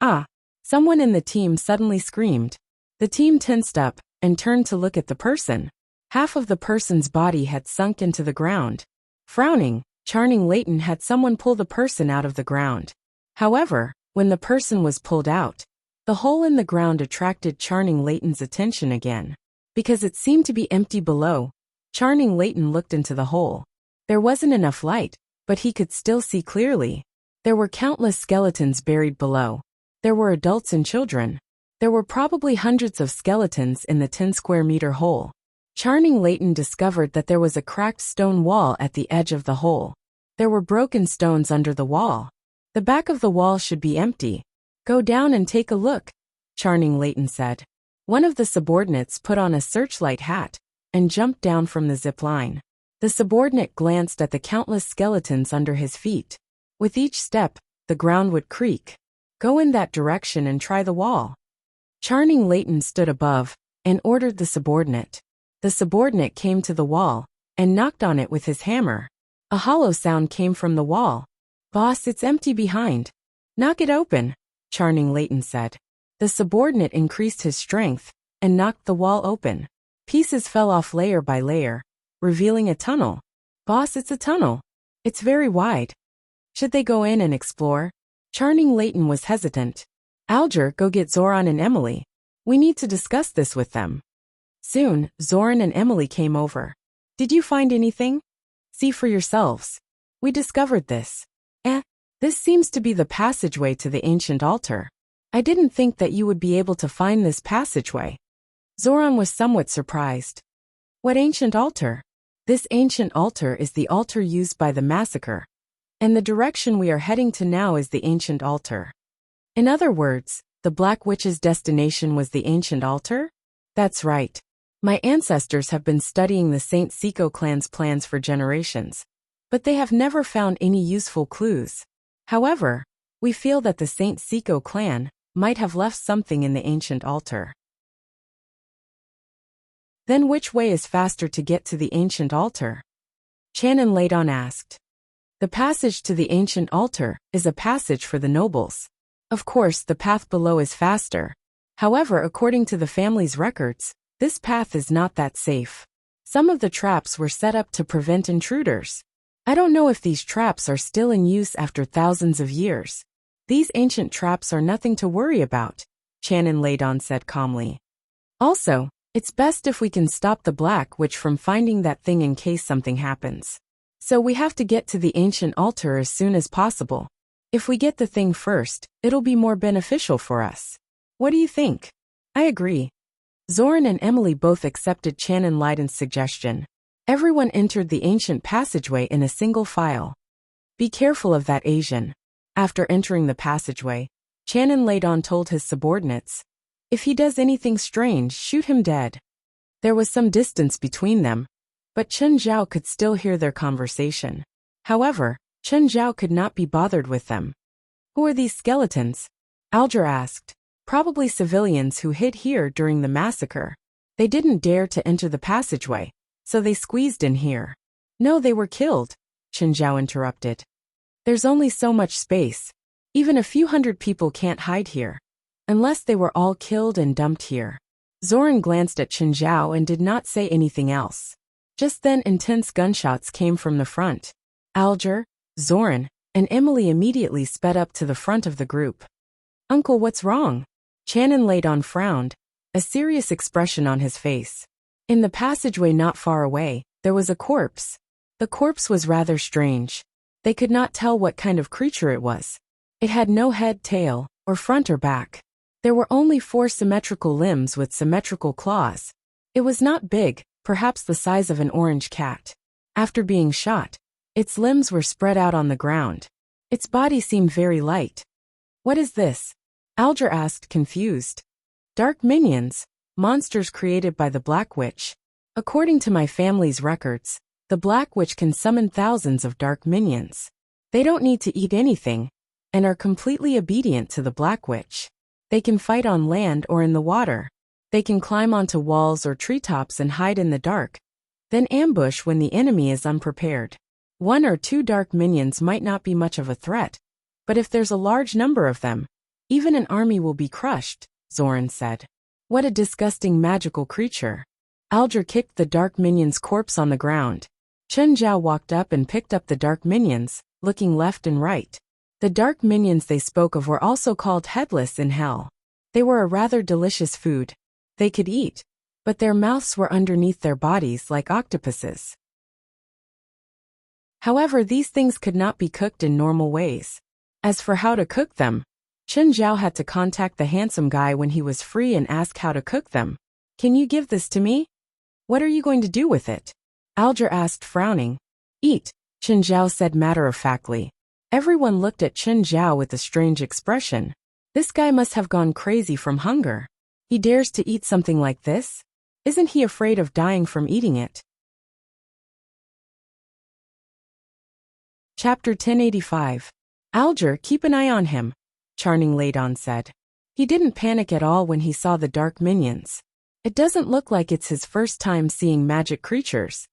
Ah! Someone in the team suddenly screamed. The team tensed up and turned to look at the person. Half of the person's body had sunk into the ground. Frowning, Channing Leighton had someone pull the person out of the ground. However, when the person was pulled out, the hole in the ground attracted Channing Leighton's attention again. Because it seemed to be empty below, Channing Leighton looked into the hole. There wasn't enough light, but he could still see clearly. There were countless skeletons buried below. There were adults and children. There were probably hundreds of skeletons in the 10 square meter hole. Channing Leighton discovered that there was a cracked stone wall at the edge of the hole. There were broken stones under the wall. The back of the wall should be empty. Go down and take a look, Channing Leighton said. One of the subordinates put on a searchlight hat and jumped down from the zip line. The subordinate glanced at the countless skeletons under his feet. With each step, the ground would creak. Go in that direction and try the wall. Channing Leighton stood above and ordered the subordinate. The subordinate came to the wall and knocked on it with his hammer. A hollow sound came from the wall. Boss, it's empty behind. Knock it open, Channing Leighton said. The subordinate increased his strength and knocked the wall open. Pieces fell off layer by layer, revealing a tunnel. Boss, it's a tunnel. It's very wide. Should they go in and explore? Channing Leighton was hesitant. Alger, go get Zoran and Emily. We need to discuss this with them. Soon, Zoran and Emily came over. Did you find anything? See for yourselves. We discovered this. This seems to be the passageway to the ancient altar. I didn't think that you would be able to find this passageway. Zoran was somewhat surprised. What ancient altar? This ancient altar is the altar used by the massacre. And the direction we are heading to now is the ancient altar. In other words, the Black Witch's destination was the ancient altar? That's right. My ancestors have been studying the Saint Siko clan's plans for generations, but they have never found any useful clues. However, we feel that the Saint Siko clan might have left something in the ancient altar. Then which way is faster to get to the ancient altar? Channon Leighton asked. The passage to the ancient altar is a passage for the nobles. Of course, the path below is faster. However, according to the family's records, this path is not that safe. Some of the traps were set up to prevent intruders. I don't know if these traps are still in use after thousands of years. These ancient traps are nothing to worry about, Chanin Ladon said calmly. Also, it's best if we can stop the Black Witch from finding that thing in case something happens. So we have to get to the ancient altar as soon as possible. If we get the thing first, it'll be more beneficial for us. What do you think? I agree. Zoran and Emily both accepted Chanin Ladon's suggestion. Everyone entered the ancient passageway in a single file. Be careful of that Asian. After entering the passageway, Chanin Ladon told his subordinates, if he does anything strange, shoot him dead. There was some distance between them, but Chen Zhao could still hear their conversation. However, Chen Zhao could not be bothered with them. Who are these skeletons? Alger asked. Probably civilians who hid here during the massacre. They didn't dare to enter the passageway, so they squeezed in here. No, they were killed, Chen Zhao interrupted. There's only so much space. Even a few hundred people can't hide here. Unless they were all killed and dumped here. Zoran glanced at Chen Zhao and did not say anything else. Just then intense gunshots came from the front. Alger, Zoran, and Emily immediately sped up to the front of the group. Uncle, what's wrong? Chanin Ladon frowned, a serious expression on his face. In the passageway not far away, there was a corpse. The corpse was rather strange. They could not tell what kind of creature it was. It had no head, tail, or front or back. There were only 4 symmetrical limbs with symmetrical claws. It was not big, perhaps the size of an orange cat. After being shot, its limbs were spread out on the ground. Its body seemed very light. What is this? Alger asked, confused. Dark minions, monsters created by the Black Witch. According to my family's records, the Black Witch can summon thousands of dark minions. They don't need to eat anything, and are completely obedient to the Black Witch. They can fight on land or in the water. They can climb onto walls or treetops and hide in the dark, then ambush when the enemy is unprepared. 1 or 2 dark minions might not be much of a threat, but if there's a large number of them, even an army will be crushed, Zoran said. What a disgusting magical creature. Alger kicked the dark minion's corpse on the ground. Chen Zhao walked up and picked up the dark minions, looking left and right. The dark minions they spoke of were also called headless in hell. They were a rather delicious food. They could eat, but their mouths were underneath their bodies like octopuses. However, these things could not be cooked in normal ways. As for how to cook them, Chen Zhao had to contact the handsome guy when he was free and ask how to cook them. Can you give this to me? What are you going to do with it? Alger asked, frowning. Eat, Chen Zhao said matter-of-factly. Everyone looked at Chen Zhao with a strange expression. This guy must have gone crazy from hunger. He dares to eat something like this? Isn't he afraid of dying from eating it? Chapter 1085. Alger, keep an eye on him, Chanin Ladon said. He didn't panic at all when he saw the dark minions. It doesn't look like it's his first time seeing magic creatures.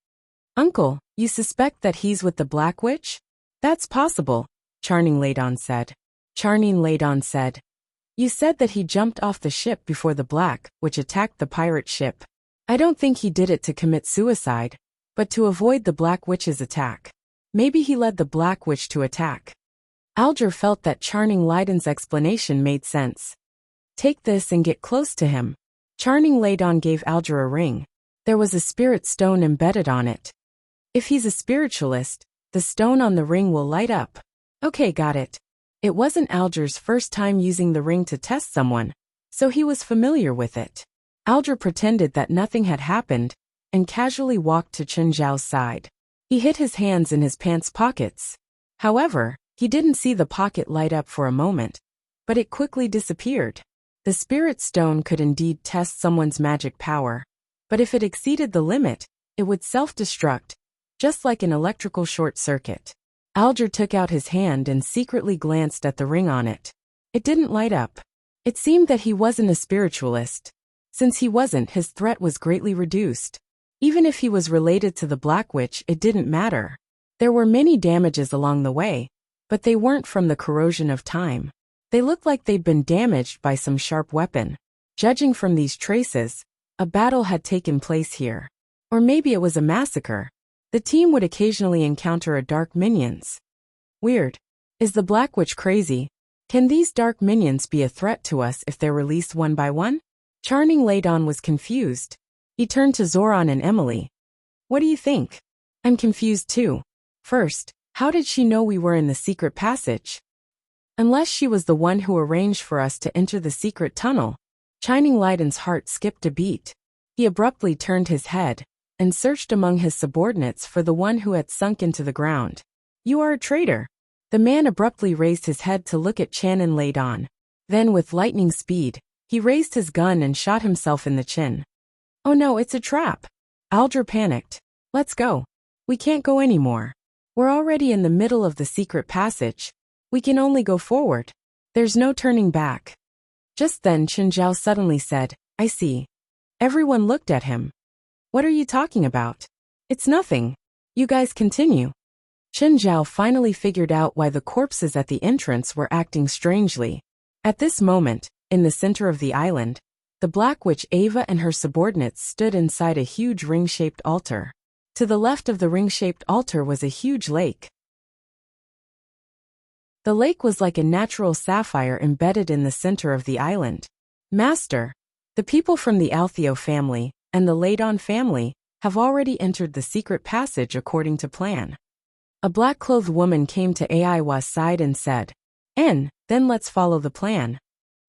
Uncle, you suspect that he's with the Black Witch? That's possible, Chanin Ladon said. Chanin Ladon said. You said that he jumped off the ship before the Black Witch attacked the pirate ship. I don't think he did it to commit suicide, but to avoid the Black Witch's attack. Maybe he led the Black Witch to attack. Alger felt that Chanin Ladon's explanation made sense. Take this and get close to him. Chanin Ladon gave Alger a ring. There was a spirit stone embedded on it. If he's a spiritualist, the stone on the ring will light up. Okay, got it. It wasn't Alger's first time using the ring to test someone, so he was familiar with it. Alger pretended that nothing had happened, and casually walked to Chen Zhao's side. He hid his hands in his pants pockets. However, he didn't see the pocket light up for a moment, but it quickly disappeared. The spirit stone could indeed test someone's magic power, but if it exceeded the limit, it would self-destruct, just like an electrical short circuit. Alger took out his hand and secretly glanced at the ring on it. It didn't light up. It seemed that he wasn't a spiritualist. Since he wasn't, his threat was greatly reduced. Even if he was related to the Black Witch, it didn't matter. There were many damages along the way, but they weren't from the corrosion of time. They looked like they'd been damaged by some sharp weapon. Judging from these traces, a battle had taken place here. Or maybe it was a massacre. The team would occasionally encounter a dark minions. Weird. Is the Black Witch crazy? Can these dark minions be a threat to us if they're released one by one? Channing Laidon was confused. He turned to Zoran and Emily. What do you think? I'm confused too. First, how did she know we were in the secret passage? Unless she was the one who arranged for us to enter the secret tunnel. Channing Laidon's heart skipped a beat. He abruptly turned his head and searched among his subordinates for the one who had sunk into the ground. You are a traitor. The man abruptly raised his head to look at Channing Laidon. Then with lightning speed, he raised his gun and shot himself in the chin. Oh no, it's a trap. Aldra panicked. Let's go. We can't go anymore. We're already in the middle of the secret passage. We can only go forward. There's no turning back. Just then Chen Zhao suddenly said, I see. Everyone looked at him. What are you talking about? It's nothing. You guys continue. Chen Zhao finally figured out why the corpses at the entrance were acting strangely. At this moment, in the center of the island, the Black Witch Ava and her subordinates stood inside a huge ring-shaped altar. To the left of the ring-shaped altar was a huge lake. The lake was like a natural sapphire embedded in the center of the island. Master, the people from the Altheo family and the Laidon family have already entered the secret passage according to plan. A black-clothed woman came to Aiwa's side and said, then let's follow the plan.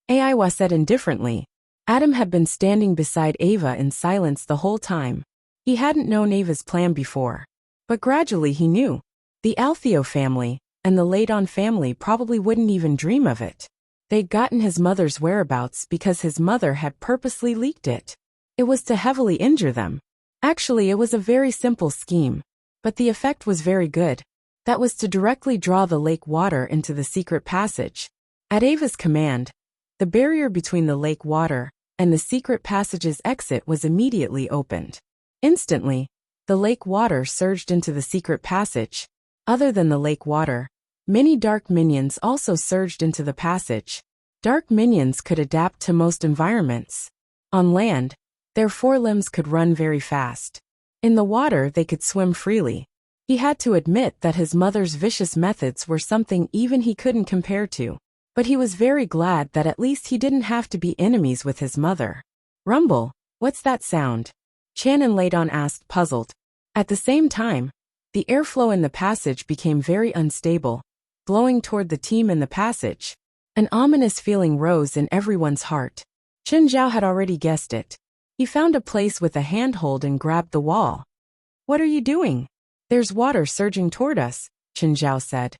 Aiwa said indifferently. Adam had been standing beside Ava in silence the whole time. He hadn't known Ava's plan before. But gradually he knew. The Altheo family and the Laidon family probably wouldn't even dream of it. They'd gotten his mother's whereabouts because his mother had purposely leaked it. It was to heavily injure them. Actually, it was a very simple scheme. But the effect was very good. That was to directly draw the lake water into the secret passage. At Ava's command, the barrier between the lake water and the secret passage's exit was immediately opened. Instantly, the lake water surged into the secret passage. Other than the lake water, many dark minions also surged into the passage. Dark minions could adapt to most environments. On land, their forelimbs could run very fast. In the water, they could swim freely. He had to admit that his mother's vicious methods were something even he couldn't compare to. But he was very glad that at least he didn't have to be enemies with his mother. Rumble, what's that sound? Channing Laidon asked, puzzled. At the same time, the airflow in the passage became very unstable, blowing toward the team in the passage. An ominous feeling rose in everyone's heart. Chen Zhao had already guessed it. He found a place with a handhold and grabbed the wall. What are you doing? There's water surging toward us, Chen Zhao said.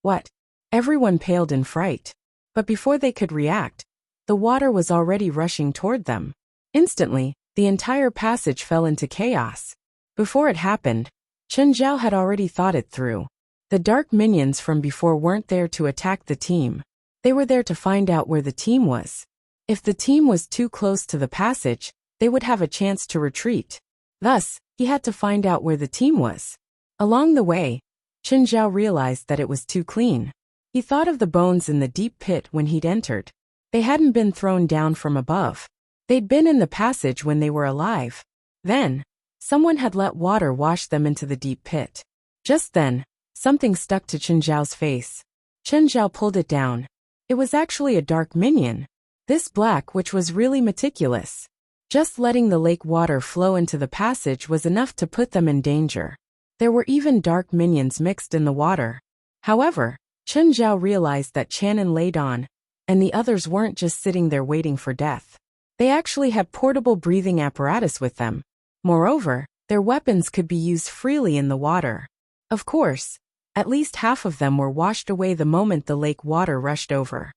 What? Everyone paled in fright. But before they could react, the water was already rushing toward them. Instantly, the entire passage fell into chaos. Before it happened, Chen Zhao had already thought it through. The dark minions from before weren't there to attack the team. They were there to find out where the team was. If the team was too close to the passage, they would have a chance to retreat. Thus, he had to find out where the team was. Along the way, Chen Zhao realized that it was too clean. He thought of the bones in the deep pit when he'd entered. They hadn't been thrown down from above. They'd been in the passage when they were alive. Then, someone had let water wash them into the deep pit. Just then, something stuck to Chen Zhao's face. Chen Zhao pulled it down. It was actually a dark minion. This Black Witch was really meticulous. Just letting the lake water flow into the passage was enough to put them in danger. There were even dark minions mixed in the water. However, Chen Zhao realized that Channing Laidon and the others weren't just sitting there waiting for death. They actually had portable breathing apparatus with them. Moreover, their weapons could be used freely in the water. Of course, at least half of them were washed away the moment the lake water rushed over.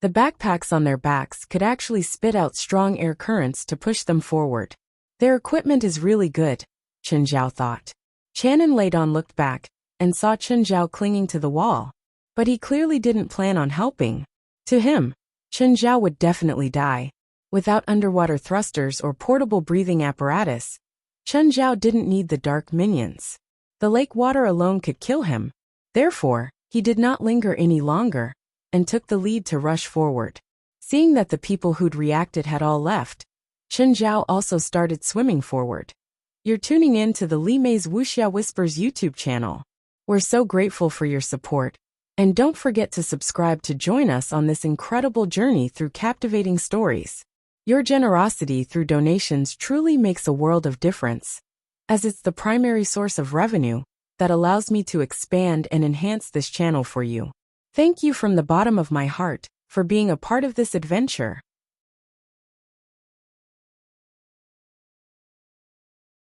The backpacks on their backs could actually spit out strong air currents to push them forward. Their equipment is really good, Chen Zhao thought. Channing Laidon looked back and saw Chen Zhao clinging to the wall. But he clearly didn't plan on helping. To him, Chen Zhao would definitely die. Without underwater thrusters or portable breathing apparatus, Chen Zhao didn't need the dark minions. The lake water alone could kill him. Therefore, he did not linger any longer and took the lead to rush forward. Seeing that the people who'd reacted had all left, Chen Zhao also started swimming forward. You're tuning in to the Li Mei's Wuxia Whispers YouTube channel. We're so grateful for your support. And don't forget to subscribe to join us on this incredible journey through captivating stories. Your generosity through donations truly makes a world of difference, as it's the primary source of revenue that allows me to expand and enhance this channel for you. Thank you from the bottom of my heart for being a part of this adventure.